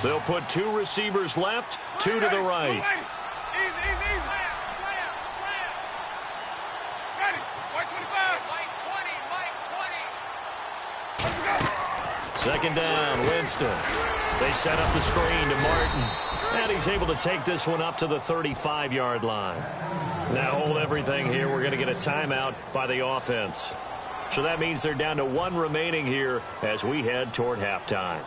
They'll put 2 receivers left, 2 to the right. Second down, Winston. They set up the screen to Martin. And he's able to take this one up to the 35-yard line. Now hold everything here. We're going to get a timeout by the offense. So that means they're down to 1 remaining here as we head toward halftime.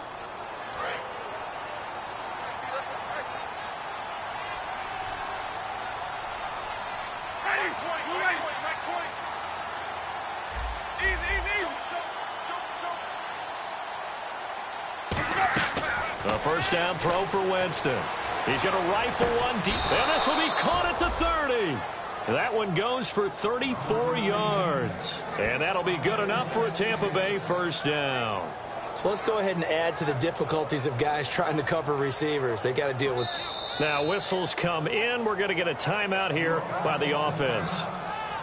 A first down throw for Winston. He's going to rifle one deep, and this will be caught at the 30. That one goes for 34 yards. And that'll be good enough for a Tampa Bay first down. So let's go ahead and add to the difficulties of guys trying to cover receivers. They got to deal with. Now whistles come in. We're going to get a timeout here by the offense.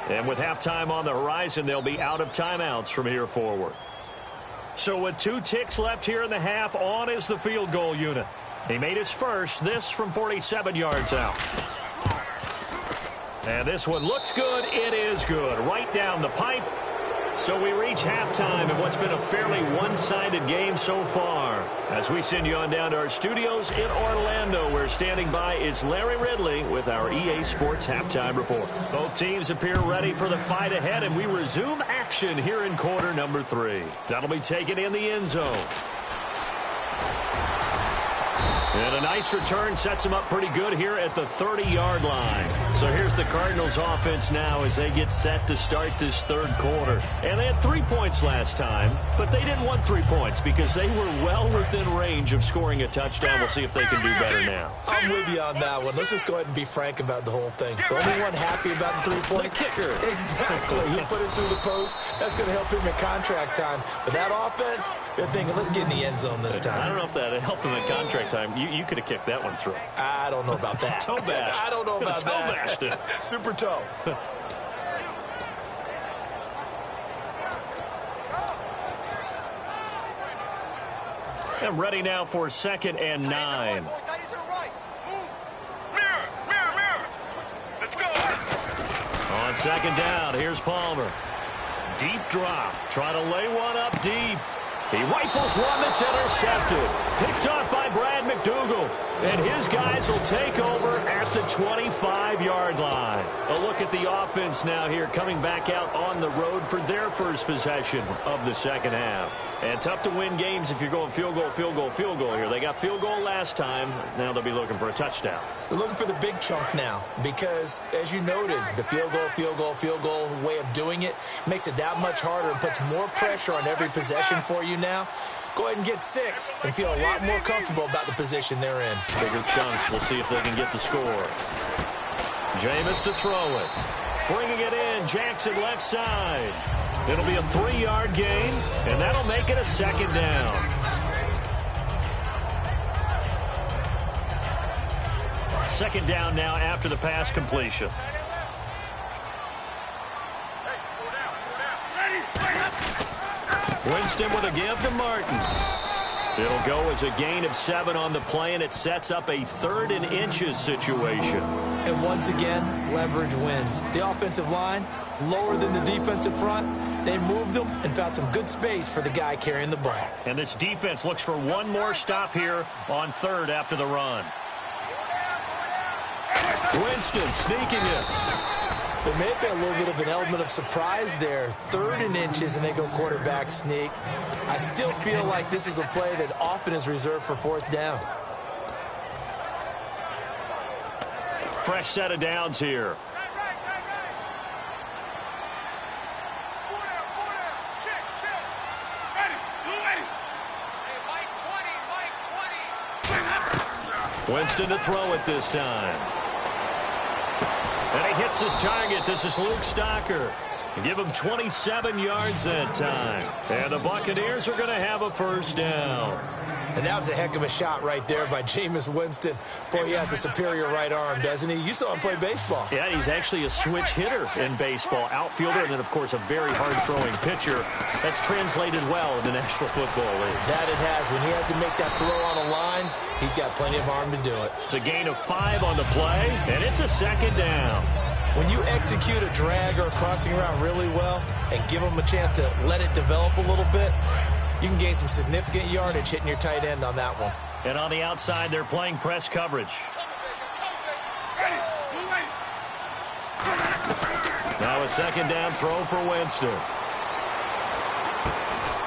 And with halftime on the horizon, they'll be out of timeouts from here forward. So with 2 ticks left here in the half, on is the field goal unit. He made his first, this from 47 yards out. And this one looks good. It is good. Right down the pipe. So we reach halftime in what's been a fairly one-sided game so far. As we send you on down to our studios in Orlando, where standing by is Larry Ridley with our EA Sports Halftime Report. Both teams appear ready for the fight ahead, and we resume action here in quarter number 3. That'll be taken in the end zone. And a nice return sets them up pretty good here at the 30-yard line. So here's the Cardinals offense now as they get set to start this third quarter. And they had 3 points last time, but they didn't want 3 points because they were well within range of scoring a touchdown. We'll see if they can do better now. I'm with you on that one. Let's just go ahead and be frank about the whole thing. The only one happy about the 3-point? The kicker. Exactly. He put it through the post. That's going to help him in contract time. But that offense, they're thinking, let's get in the end zone this time. I don't know if that helped him in contract time. You could have kicked that one through. I don't know about that. Toe bash. I don't know about that. Toe bashed it. Super toe. I'm ready now for 2nd and 9. Let's go. On 2nd down, here's Palmer. Deep drop. Try to lay one up deep. He rifles one that's intercepted. Picked off by Brad McDougal. And his guys will take over at the 25-yard line. A look at the offense now here, coming back out on the road for their first possession of the second half. And tough to win games if you're going field goal, field goal, field goal here. They got field goal last time. Now they'll be looking for a touchdown. They're looking for the big chunk now because, as you noted, the field goal way of doing it makes it that much harder and puts more pressure on every possession for you now. Go ahead and get 6 and feel a lot more comfortable about the position they're in. Bigger chunks. We'll see if they can get the score. Jameis to throw it. Bringing it in. Jackson left side. It'll be a 3-yard gain, and that'll make it a 2nd down. Second down now after the pass completion. Winston with a give to Martin. It'll go as a gain of 7 on the play, and it sets up a 3rd and inches situation. And once again, leverage wins. The offensive line, lower than the defensive front. They moved him and found some good space for the guy carrying the ball. And this defense looks for one more stop here on third after the run. Winston sneaking it. There may have been a little bit of an element of surprise there. 3rd and inches, and they go quarterback sneak. I still feel like this is a play that often is reserved for 4th down. Fresh set of downs here. Winston to throw it this time. And he hits his target. This is Luke Stocker. Give him 27 yards that time. And the Buccaneers are going to have a 1st down. And that was a heck of a shot right there by Jameis Winston. Boy, he has a superior right arm, doesn't he? You saw him play baseball. Yeah, he's actually a switch hitter in baseball. Outfielder, and then, of course, a very hard-throwing pitcher. That's translated well in the National Football League. That it has. When he has to make that throw on a line, he's got plenty of arm to do it. It's a gain of 5 on the play, and it's a 2nd down. When you execute a drag or a crossing route really well and give them a chance to let it develop a little bit, you can gain some significant yardage hitting your tight end on that one. And on the outside, they're playing press coverage. Now a 2nd down throw for Winston.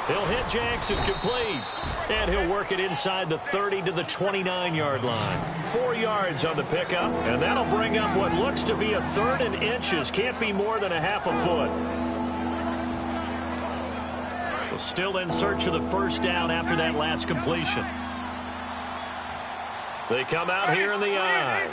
He'll hit Jackson complete. And he'll work it inside the 30 to the 29-yard line. 4 yards on the pickup. And that'll bring up what looks to be a 3rd and inches. Can't be more than a half a foot. Still in search of the 1st down after that last completion. They come out here in the eye.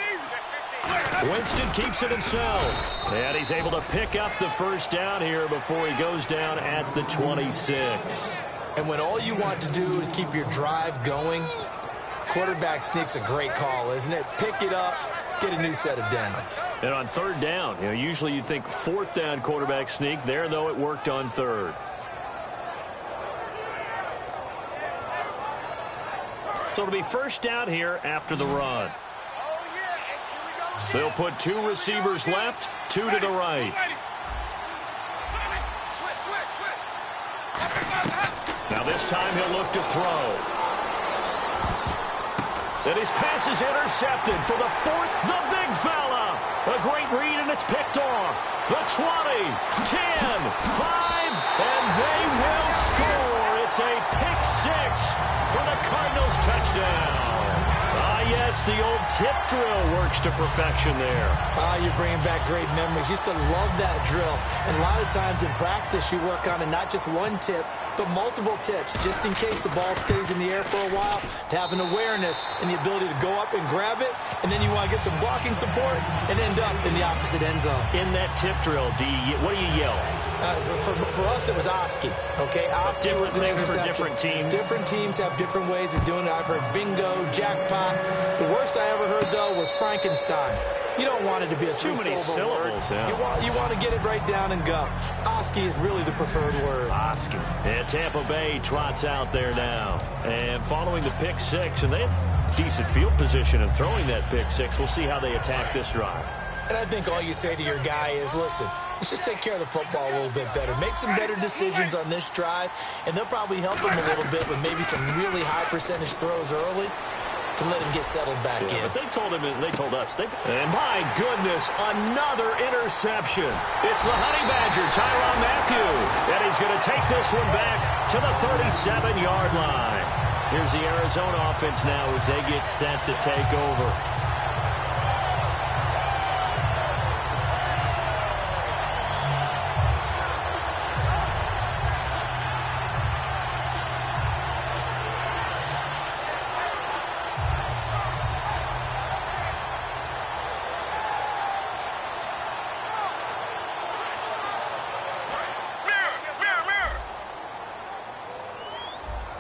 Winston keeps it himself. And he's able to pick up the 1st down here before he goes down at the 26. And when all you want to do is keep your drive going, quarterback sneak's a great call, isn't it? Pick it up, get a new set of downs. And on 3rd down, usually you'd think 4th down quarterback sneak. There, though, it worked on 3rd. So it'll be 1st down here after the run. They'll put 2 receivers left, 2 to the right. Now this time he'll look to throw. And his pass is intercepted for the 4th, the big fella. A great read, and it's picked off. The 20, 10, 5, and they will score. It's a pick 6 for the Cardinals touchdown. Yes, the old tip drill works to perfection there. You're bringing back great memories. Used to love that drill. And a lot of times in practice, you work on it, not just one tip, but multiple tips, just in case the ball stays in the air for a while, to have an awareness and the ability to go up and grab it, and then you want to get some blocking support and end up in the opposite end zone. In that tip drill, what do you yell? For us, it was Oski. Okay, Oski was an things interception. For different teams. Different teams have different ways of doing it. I've heard bingo, jackpot. The worst I ever heard, though, was Frankenstein. You don't want it to be a too many syllables. Yeah. You want to get it right down and go. Oski is really the preferred word. Oski. And Tampa Bay trots out there now. And following the pick 6, and they have decent field position in throwing that pick 6. We'll see how they attack this drive. And I think all you say to your guy is, listen, let's just take care of the football a little bit better. Make some better decisions on this drive, and they'll probably help him a little bit with maybe some really high percentage throws early to let him get settled back in. But they told us. And my goodness, another interception. It's the Honey Badger, Tyrann Mathieu. And he's going to take this one back to the 37-yard line. Here's the Arizona offense now as they get set to take over.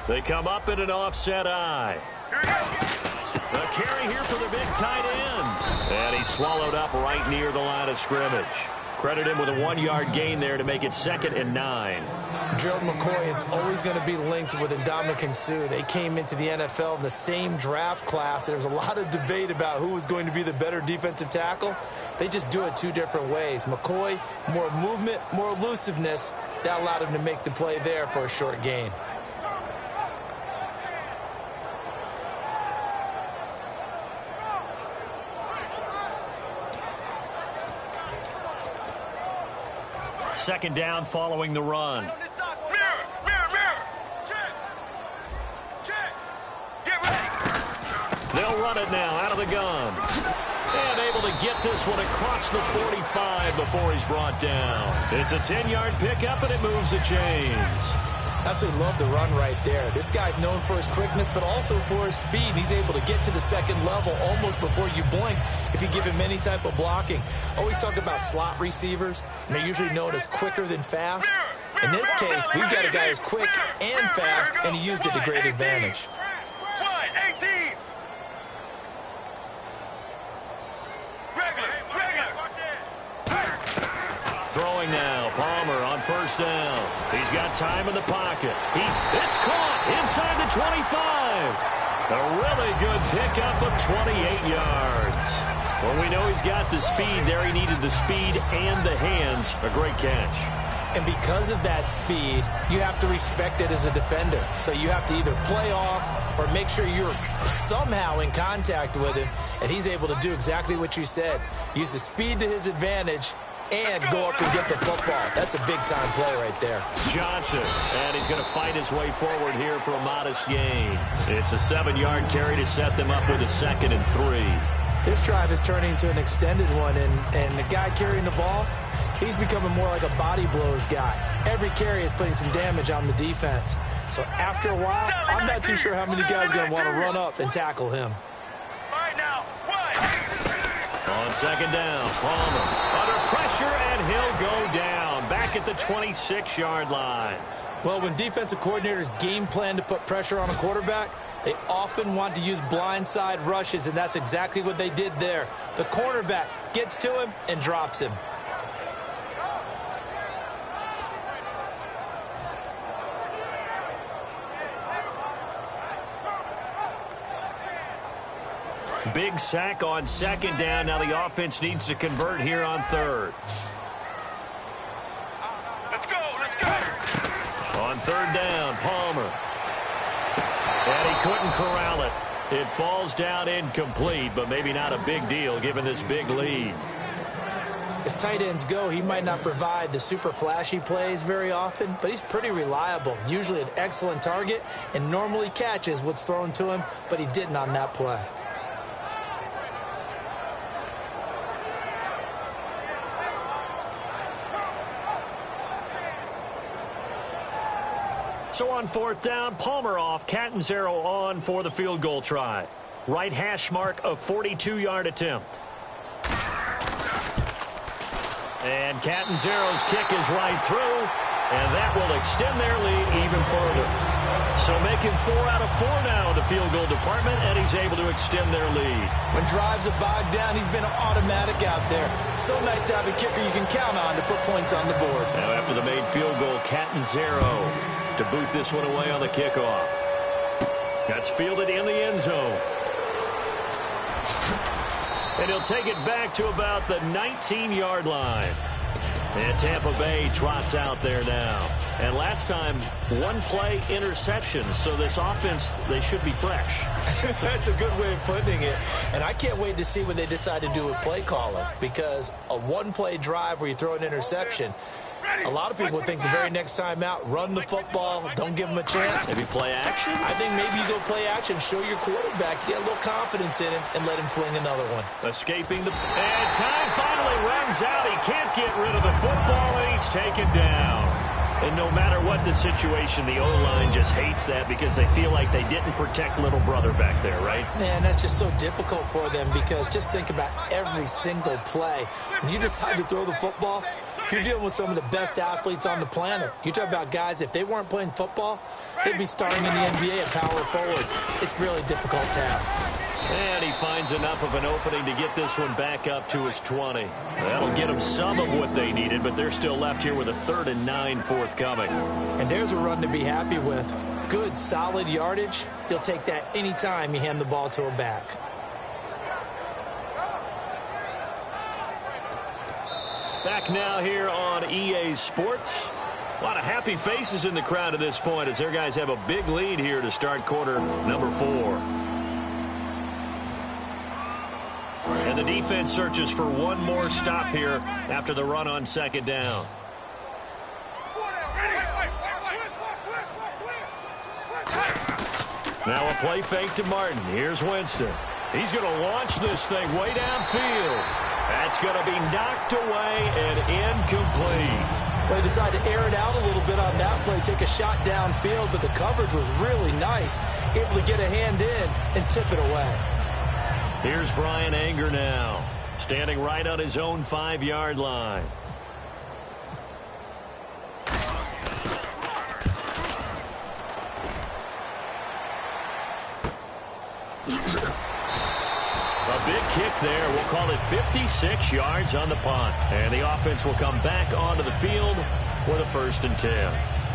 They come up in an offset eye. The carry here for the big tight end. And he's swallowed up right near the line of scrimmage. Credit him with a 1-yard gain there to make it 2nd and 9. Gerald McCoy is always going to be linked with Ndamukong Suh. They came into the NFL in the same draft class. There was a lot of debate about who was going to be the better defensive tackle. They just do it 2 different ways. McCoy, more movement, more elusiveness. That allowed him to make the play there for a short gain. Second down following the run. Mirror, mirror, mirror. Check. Get ready. They'll run it now out of the gun. And able to get this one across the 45 before he's brought down. It's a 10-yard pickup, and it moves the chains. Absolutely love the run right there. This guy's known for his quickness, but also for his speed. He's able to get to the second level almost before you blink if you give him any type of blocking. Always talk about slot receivers, and they're usually known as quicker than fast. In this case, we've got a guy who's quick and fast, and he used it to great advantage. 18. Throwing now, Palmer on first down. He's got time in the pocket. It's caught inside the 25. A really good pickup of 28 yards. Well, we know he's got the speed there. He needed the speed and the hands. A great catch. And because of that speed, you have to respect it as a defender. So you have to either play off or make sure you're somehow in contact with him. And he's able to do exactly what you said. Use the speed to his advantage and go up and get the football. That's a big-time play right there. Johnson, and he's going to fight his way forward here for a modest gain. It's a 7-yard carry to set them up with a 2nd and 3. This drive is turning into an extended one, and the guy carrying the ball, he's becoming more like a body blows guy. Every carry is putting some damage on the defense. So after a while, I'm not too sure how many guys are going to want to run up and tackle him. All right, now, On second down, Palmer under pressure, and he'll go down back at the 26-yard line. Well, when defensive coordinators game plan to put pressure on a quarterback, they often want to use blindside rushes, and that's exactly what they did there. The cornerback gets to him and drops him. Big sack on second down. Now the offense needs to convert here on third. let's go. On third down, Palmer. And he couldn't corral it. It falls down incomplete, but maybe not a big deal given this big lead. As tight ends go, he might not provide the super flashy plays very often, but he's pretty reliable. Usually an excellent target and normally catches what's thrown to him, but he didn't on that play. So on fourth down, Palmer off, Catanzaro on for the field goal try. Right hash mark of 42-yard attempt. And Catanzaro's kick is right through, and that will extend their lead even further. So making 4 out of 4 now in the field goal department, and he's able to extend their lead. When drives are bogged down, he's been automatic out there. So nice to have a kicker you can count on to put points on the board. Now after the made field goal, Catanzaro to boot this one away on the kickoff. That's fielded in the end zone. And he'll take it back to about the 19-yard line. And Tampa Bay trots out there now. And last time, one play interception. So this offense, they should be fresh. That's a good way of putting it. And I can't wait to see what they decide to do with play calling. Because a one-play drive where you throw an interception, a lot of people think the very next time out, run the football, don't give them a chance. Maybe play action? I think maybe you go play action, show your quarterback, get a little confidence in him, and let him fling another one. Escaping the... And time finally runs out. He can't get rid of the football, and he's taken down. And no matter what the situation, the O-line just hates that because they feel like they didn't protect little brother back there, right? Man, that's just so difficult for them because just think about every single play. When you decide to throw the football, you're dealing with some of the best athletes on the planet. You talk about guys, if they weren't playing football, they'd be starting in the NBA at power forward. It's a really difficult task. And he finds enough of an opening to get this one back up to his 20. That'll get them some of what they needed, but they're still left here with a 3rd and 9 forthcoming. And there's a run to be happy with. Good, solid yardage. You'll take that anytime you hand the ball to a back. Back now here on EA Sports. A lot of happy faces in the crowd at this point as their guys have a big lead here to start quarter number 4. And the defense searches for one more stop here after the run on second down. Now a play fake to Martin. Here's Winston. He's going to launch this thing way downfield. That's going to be knocked away and incomplete. They decided to air it out a little bit on that play, take a shot downfield, but the coverage was really nice, able to get a hand in and tip it away. Here's Brian Anger now, standing right on his own 5-yard line. A big kick there. We'll call it 56 yards on the punt. And the offense will come back onto the field with a 1st and 10.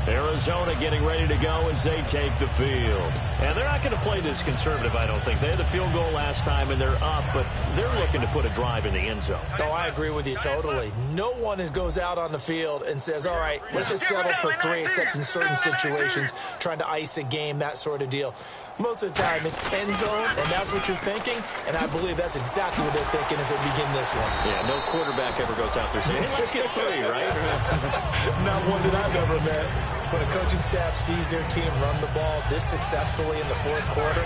Arizona getting ready to go as they take the field. And they're not going to play this conservative, I don't think. They had the field goal last time, and they're up, but they're looking to put a drive in the end zone. Oh, I agree with you totally. No one goes out on the field and says, all right, let's just settle for 3, except in certain situations, trying to ice a game, that sort of deal. Most of the time, it's end zone, and that's what you're thinking, and I believe that's exactly what they're thinking as they begin this one. Yeah, no quarterback ever goes out there saying, hey, let's get 3, right? Not one that I've ever met. When a coaching staff sees their team run the ball this successfully in the 4th quarter,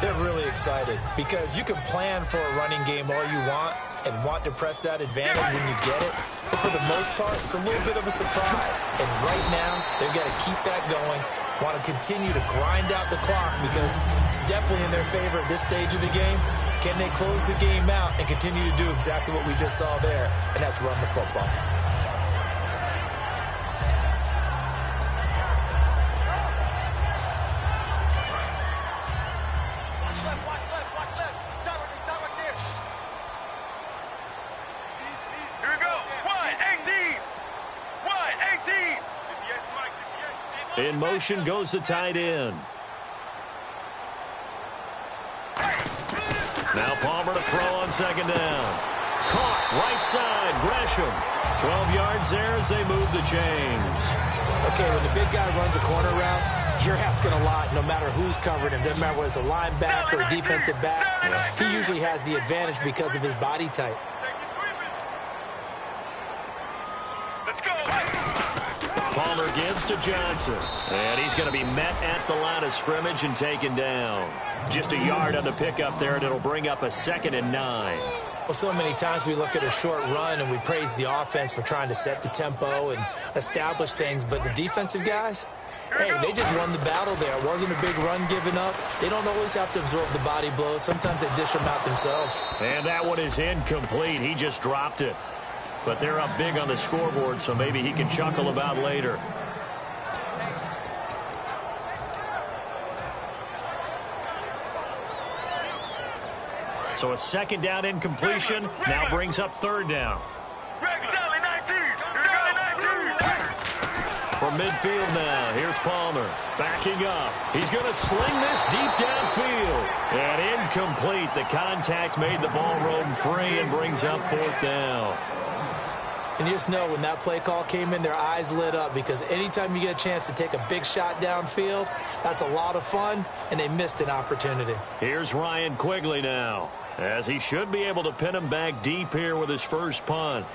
they're really excited because you can plan for a running game all you want and want to press that advantage when you get it, but for the most part, it's a little bit of a surprise. And right now, they've got to keep that going, want to continue to grind out the clock because it's definitely in their favor at this stage of the game. Can they close the game out and continue to do exactly what we just saw there, and that's run the football. In motion goes the tight end. Now Palmer to throw on second down. Caught right side, Gresham. 12 yards there as they move the chains. Okay, when the big guy runs a corner route, you're asking a lot no matter who's covering him. Doesn't matter whether it's a linebacker or a defensive back. He usually has the advantage because of his body type. Palmer gives to Johnson. And he's going to be met at the line of scrimmage and taken down. Just a yard on the pickup there, and it'll bring up a 2nd and 9. Well, so many times we look at a short run and we praise the offense for trying to set the tempo and establish things, but the defensive guys, hey, they just won the battle there. It wasn't a big run given up. They don't always have to absorb the body blows. Sometimes they dish them out themselves. And that one is incomplete. He just dropped it. But they're up big on the scoreboard, so maybe he can chuckle about later. So a 2nd down incompletion now brings up 3rd down. From midfield now, here's Palmer backing up. He's going to sling this deep downfield. And incomplete. The contact made the ball roam free and brings up 4th down. And you just know when that play call came in, their eyes lit up because anytime you get a chance to take a big shot downfield, that's a lot of fun, and they missed an opportunity. Here's Ryan Quigley now, as he should be able to pin him back deep here with his first punt.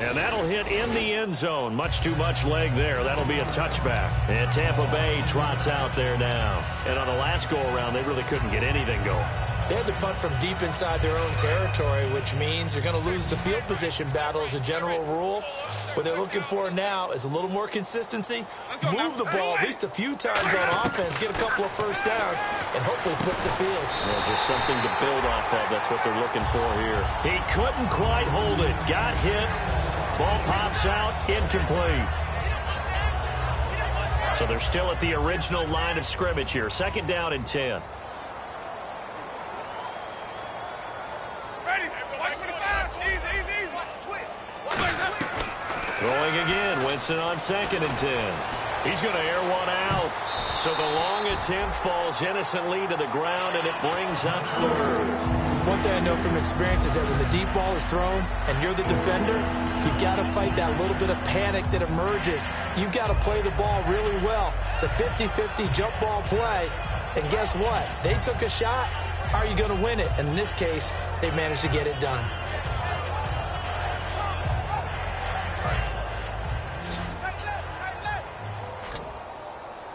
And that'll hit in the end zone. Much too much leg there. That'll be a touchback. And Tampa Bay trots out there now. And on the last go-around, they really couldn't get anything going. They had to punt from deep inside their own territory, which means you're going to lose the field position battle as a general rule. What they're looking for now is a little more consistency, move the ball at least a few times on offense, get a couple of first downs, and hopefully flip the field. Well, just something to build off of. That's what they're looking for here. He couldn't quite hold it. Got hit. Ball pops out. Incomplete. So they're still at the original line of scrimmage here. 2nd down and 10. Throwing again, Winston on 2nd and 10. He's going to air one out. So the long attempt falls innocently to the ground, and it brings up third. One thing I know from experience is that when the deep ball is thrown and you're the defender, you've got to fight that little bit of panic that emerges. You've got to play the ball really well. It's a 50-50 jump ball play. And guess what? They took a shot. How are you going to win it? And in this case, they managed to get it done.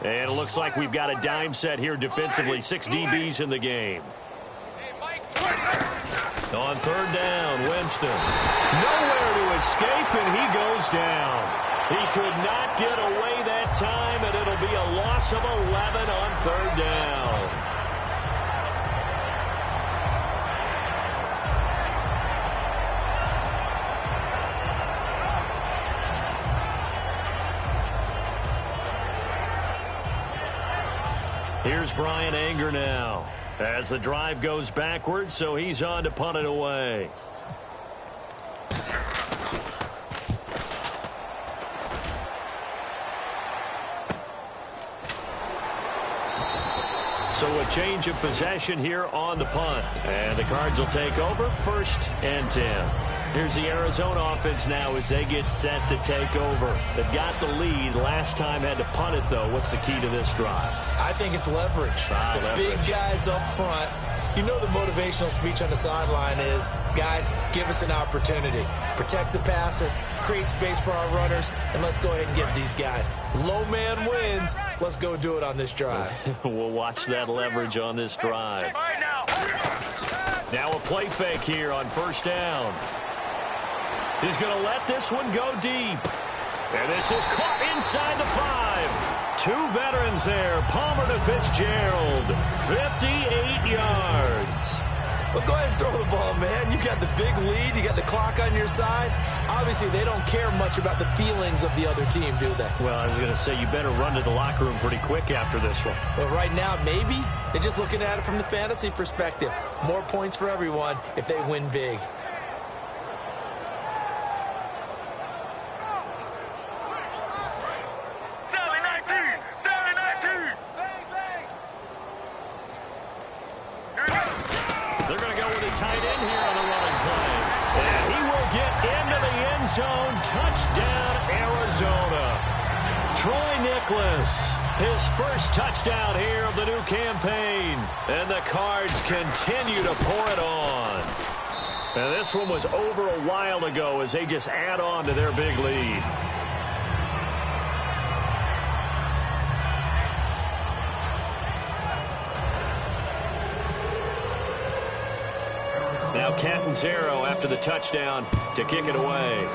And it looks like we've got a dime set here defensively. 6 DBs in the game. On third down, Winston. Nowhere to escape, and he goes down. He could not get away that time, and it'll be a loss of 11 on third down. Here's Brian Anger now as the drive goes backwards, so he's on to punt it away. So a change of possession here on the punt. And the Cards will take over 1st and 10. Here's the Arizona offense now as they get set to take over. They've got the lead. Last time had to punt it, though. What's the key to this drive? I think it's leverage. Big guys up front. You know the motivational speech on the sideline is, guys, give us an opportunity. Protect the passer, create space for our runners, and let's go ahead and give these guys. Low man wins. Let's go do it on this drive. We'll watch that leverage on this drive. Now a play fake here on 1st down. He's going to let this one go deep. And this is caught inside the 5. 2 veterans there. Palmer to Fitzgerald. 58 yards. Well, go ahead and throw the ball, man. You got the big lead. You got the clock on your side. Obviously, they don't care much about the feelings of the other team, do they? Well, I was going to say, you better run to the locker room pretty quick after this one. Well, right now, maybe. They're just looking at it from the fantasy perspective. More points for everyone if they win big. Zone, touchdown, Arizona. Troy Nicholas, his first touchdown here of the new campaign. And the Cards continue to pour it on. And this one was over a while ago as they just add on to their big lead. Now Catanzaro after the touchdown to kick it away.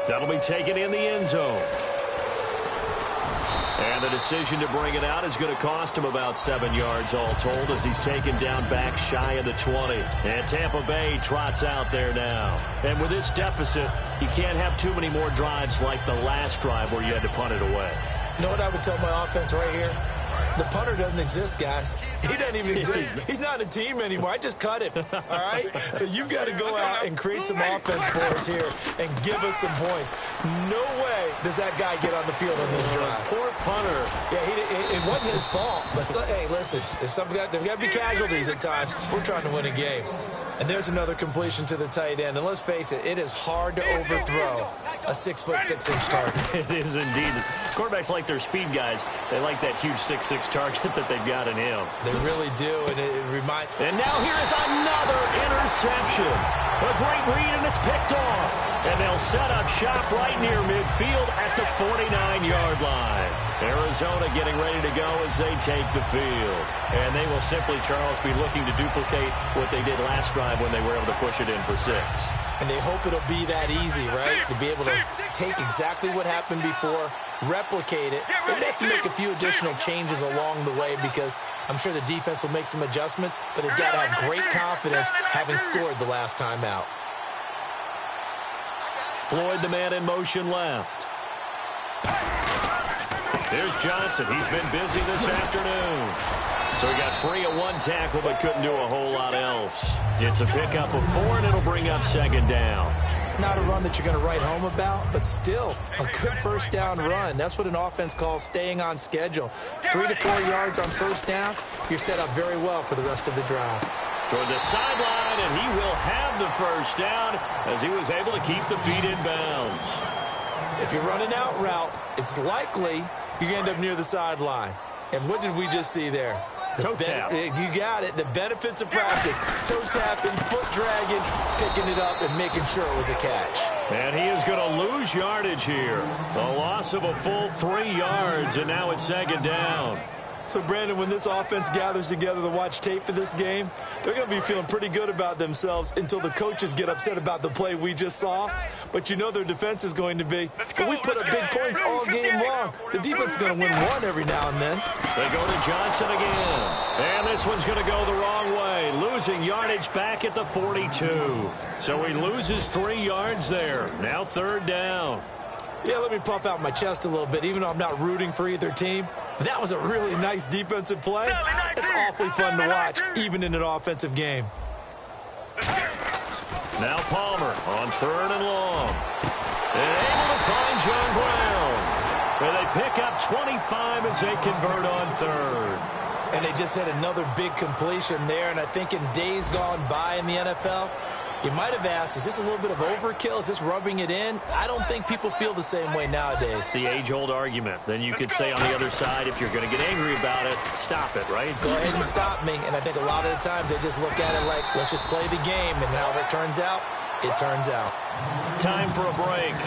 That'll be taken in the end zone. And the decision to bring it out is going to cost him about 7 yards all told as he's taken down back shy of the 20. And Tampa Bay trots out there now. And with this deficit, you can't have too many more drives like the last drive where you had to punt it away. You know what I would tell my offense right here? The punter doesn't exist, guys. He doesn't even exist. He's not a team anymore. I just cut him, all right? So you've got to go out and create some offense for us here and give us some points. No way does that guy get on the field on this drive. Poor punter. Yeah, it wasn't his fault. But, hey, listen, there's got to be casualties at times. We're trying to win a game. And there's another completion to the tight end. And let's face it, it is hard to overthrow a 6'6" target. It is indeed. Quarterbacks like their speed guys. They like that huge 6'6" target that they've got in him. They really do, and it reminds. And now here is another interception. A great read, and it's picked off. And they'll set up shop right near midfield at the 49-yard line. Arizona getting ready to go as they take the field. And they will simply, Charles, be looking to duplicate what they did last drive when they were able to push it in for 6. And they hope it'll be that easy, right? To be able to take exactly what happened before, replicate it. They have to make a few additional changes along the way because I'm sure the defense will make some adjustments, but they've got to have great confidence having scored the last time out. Floyd, the man in motion left. There's Johnson. He's been busy this afternoon. So he got free of 1 tackle but couldn't do a whole lot else. It's a pickup of 4, and it'll bring up 2nd down. Not a run that you're going to write home about, but still a good first down run. That's what an offense calls staying on schedule. 3 to 4 yards on first down, you're set up very well for the rest of the drive. Toward the sideline, and he will have the first down as he was able to keep the feet in bounds. If you're running out route, it's likely you're going to end up near the sideline. And what did we just see there? Toe tap. You got it. The benefits of practice. Toe tapping, foot dragging, picking it up, and making sure it was a catch. And he is going to lose yardage here. A loss of a full 3 yards, and now it's second down. So, Brandon, when this offense gathers together to watch tape for this game, they're going to be feeling pretty good about themselves until the coaches get upset about the play we just saw. But you know their defense is going to be. But we put up big points all game long. The defense is going to win one every now and then. They go to Johnson again. And this one's going to go the wrong way, losing yardage back at the 42. So he loses 3 yards there. Now third down. Yeah, let me puff out my chest a little bit, even though I'm not rooting for either team. That was a really nice defensive play. It's awfully fun to watch, even in an offensive game. Now Palmer on third and long. And able to find John Brown. And they pick up 25 as they convert on third. And they just had another big completion there. And I think in days gone by in the NFL, you might have asked, is this a little bit of overkill? Is this rubbing it in? I don't think people feel the same way nowadays. It's the age-old argument. Then you could say on the other side, if you're going to get angry about it, stop it, right? Go ahead and stop me. And I think a lot of the times they just look at it like, let's just play the game. And however it turns out, it turns out. Time for a break.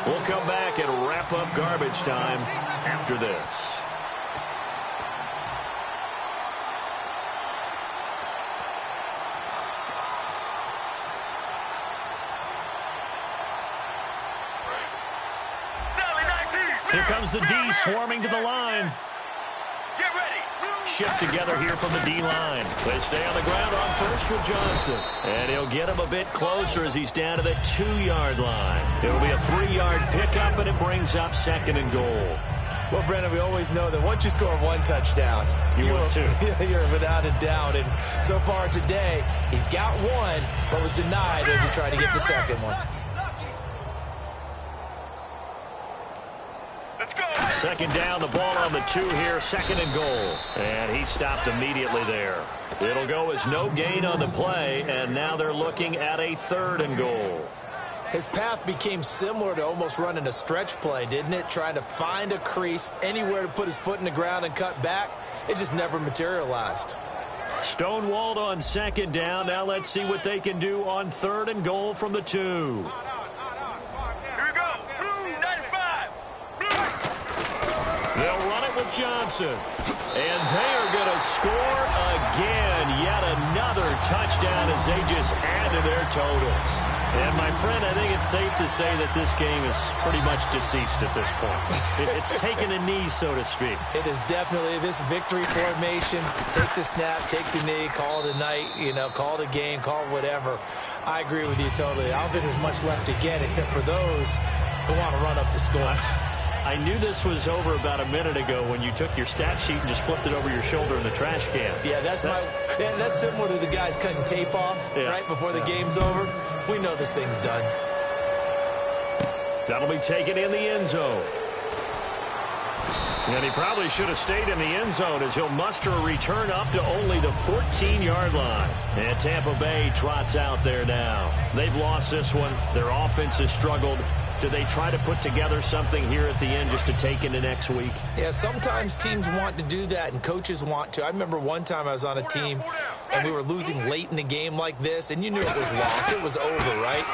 We'll come back and wrap up garbage time after this. Here comes the D swarming to the line. Get ready. Shift together here from the D-line. They stay on the ground on first with Johnson. And he'll get him a bit closer as he's down to the 2-yard line. It'll be a 3-yard pickup, and it brings up second and goal. Well, Brennan, we always know that once you score one touchdown, you're without a doubt. And so far today, he's got one, but was denied as he tried to get the second one. Second down, the ball on the 2 here, second and goal. And he stopped immediately there. It'll go as no gain on the play, and now they're looking at a third and goal. His path became similar to almost running a stretch play, didn't it? Trying to find a crease, anywhere to put his foot in the ground and cut back. It just never materialized. Stonewalled on second down. Now let's see what they can do on third and goal from the 2. They'll run it with Johnson. And they are going to score again. Yet another touchdown as they just add to their totals. And, my friend, I think it's safe to say that this game is pretty much deceased at this point. It's taken a knee, so to speak. It is definitely this victory formation. Take the snap, take the knee, call it a night, call it a game, call it whatever. I agree with you totally. I don't think there's much left to get except for those who want to run up the score. I knew this was over about a minute ago when you took your stat sheet and just flipped it over your shoulder in the trash can. Yeah, that's similar to the guys cutting tape off right before the game's over. We know this thing's done. That'll be taken in the end zone. And he probably should have stayed in the end zone as he'll muster a return up to only the 14-yard line. And Tampa Bay trots out there now. They've lost this one. Their offense has struggled. Do they try to put together something here at the end just to take into next week? Yeah, sometimes teams want to do that and coaches want to. I remember one time I was on a team and we were losing late in the game like this, and you knew it was lost. It was over, right?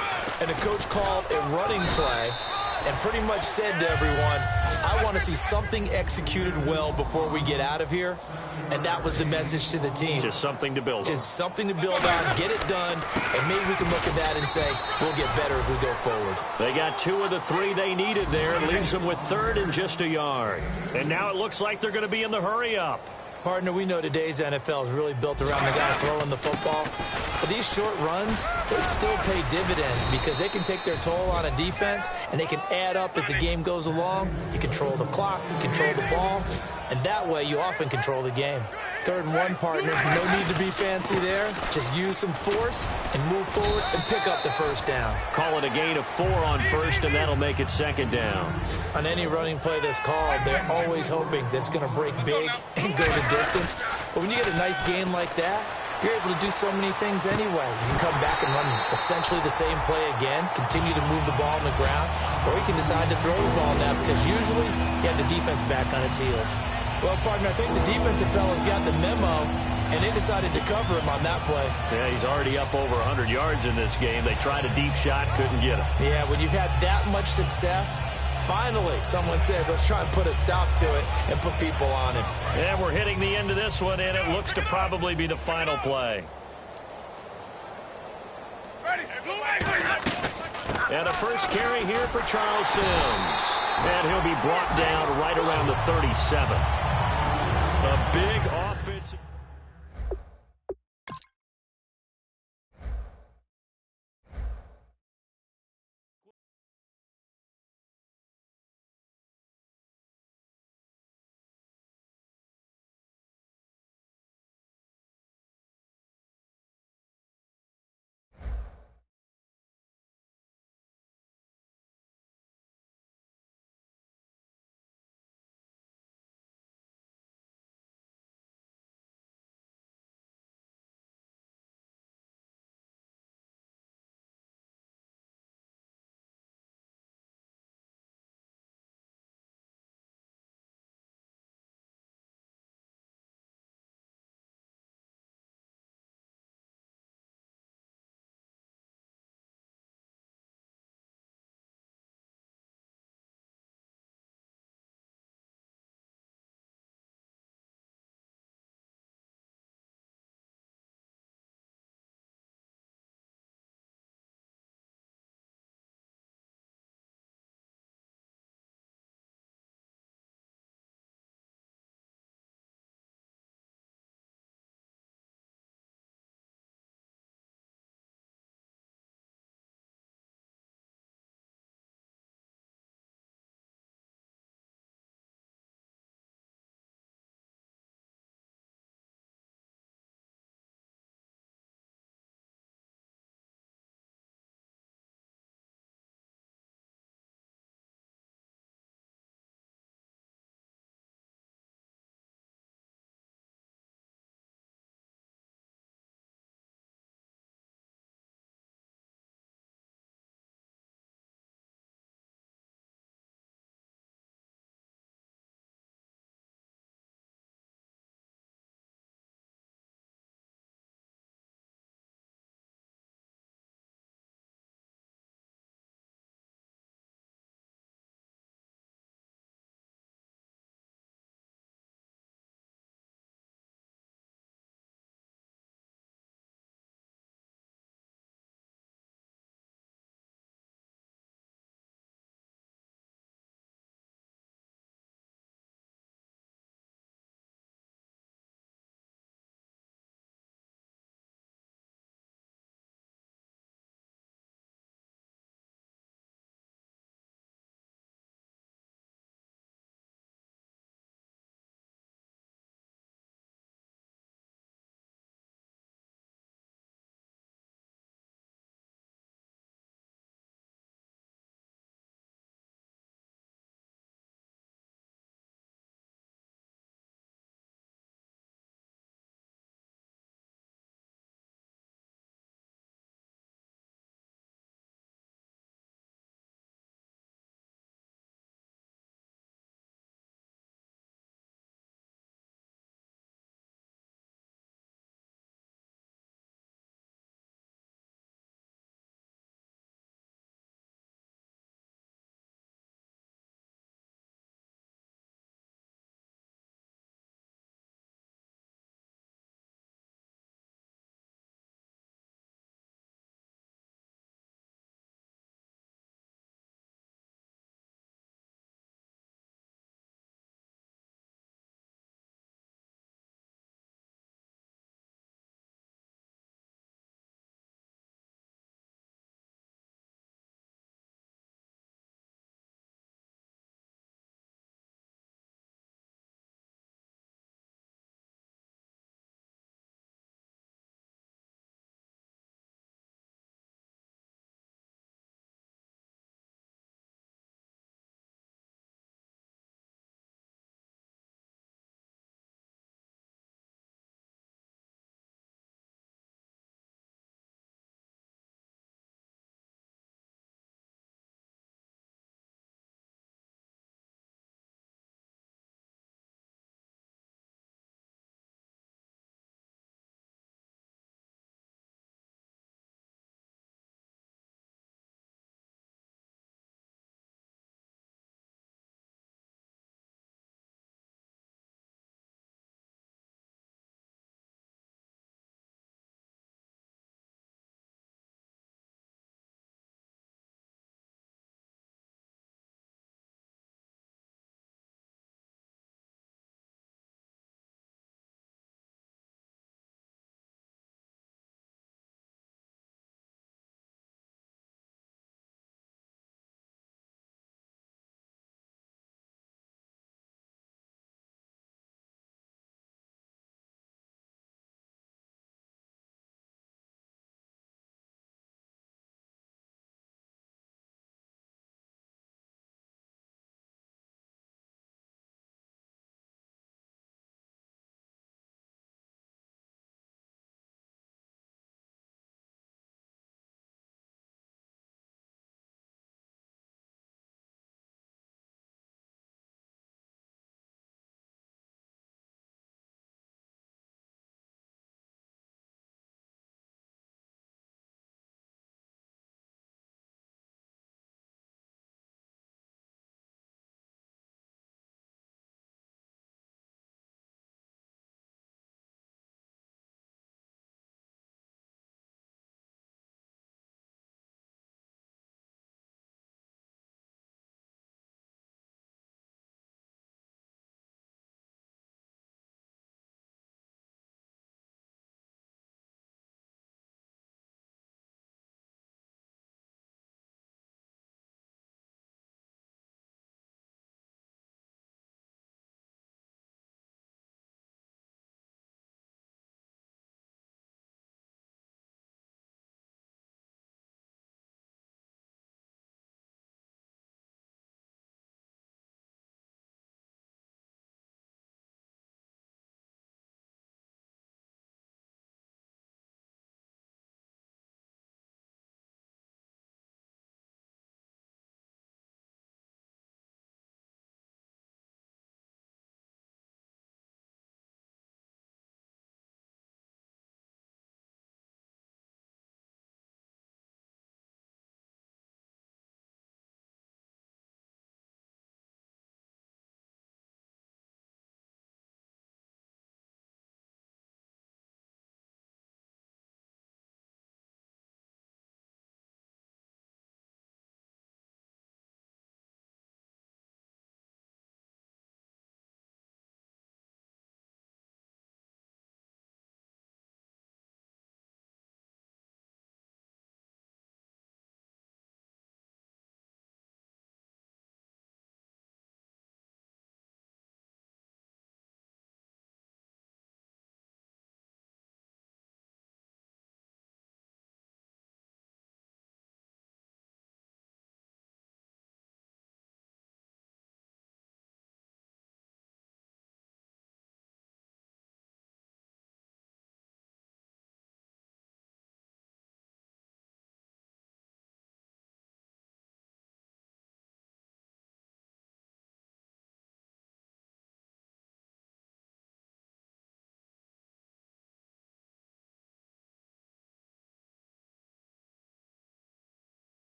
And the coach called a running play and pretty much said to everyone, I want to see something executed well before we get out of here. And that was the message to the team. Just something to build on. Just something to build on, get it done, and maybe we can look at that and say, we'll get better as we go forward. They got 2 of the 3 they needed there. Leaves them with third and just a yard. And now it looks like they're going to be in the hurry-up. Partner, we know today's NFL is really built around the guy throwing the football. But these short runs, they still pay dividends because they can take their toll on a defense and they can add up as the game goes along. You control the clock, you control the ball, and that way you often control the game. 3rd and 1, partner. No need to be fancy there. Just use some force and move forward and pick up the first down. Call it a gain of 4 on first, and that'll make it 2nd down. On any running play that's called, they're always hoping that it's going to break big and go the distance. But when you get a nice gain like that, you're able to do so many things anyway. You can come back and run essentially the same play again, continue to move the ball on the ground, or you can decide to throw the ball now because usually you have the defense back on its heels. Well, partner, I think the defensive fellas got the memo, and they decided to cover him on that play. Yeah, he's already up over 100 yards in this game. They tried a deep shot, couldn't get him. Yeah, when you've had that much success, finally someone said, let's try and put a stop to it and put people on him. And we're hitting the end of this one, and it looks to probably be the final play. And a first carry here for Charles Sims. And he'll be brought down right around the 37.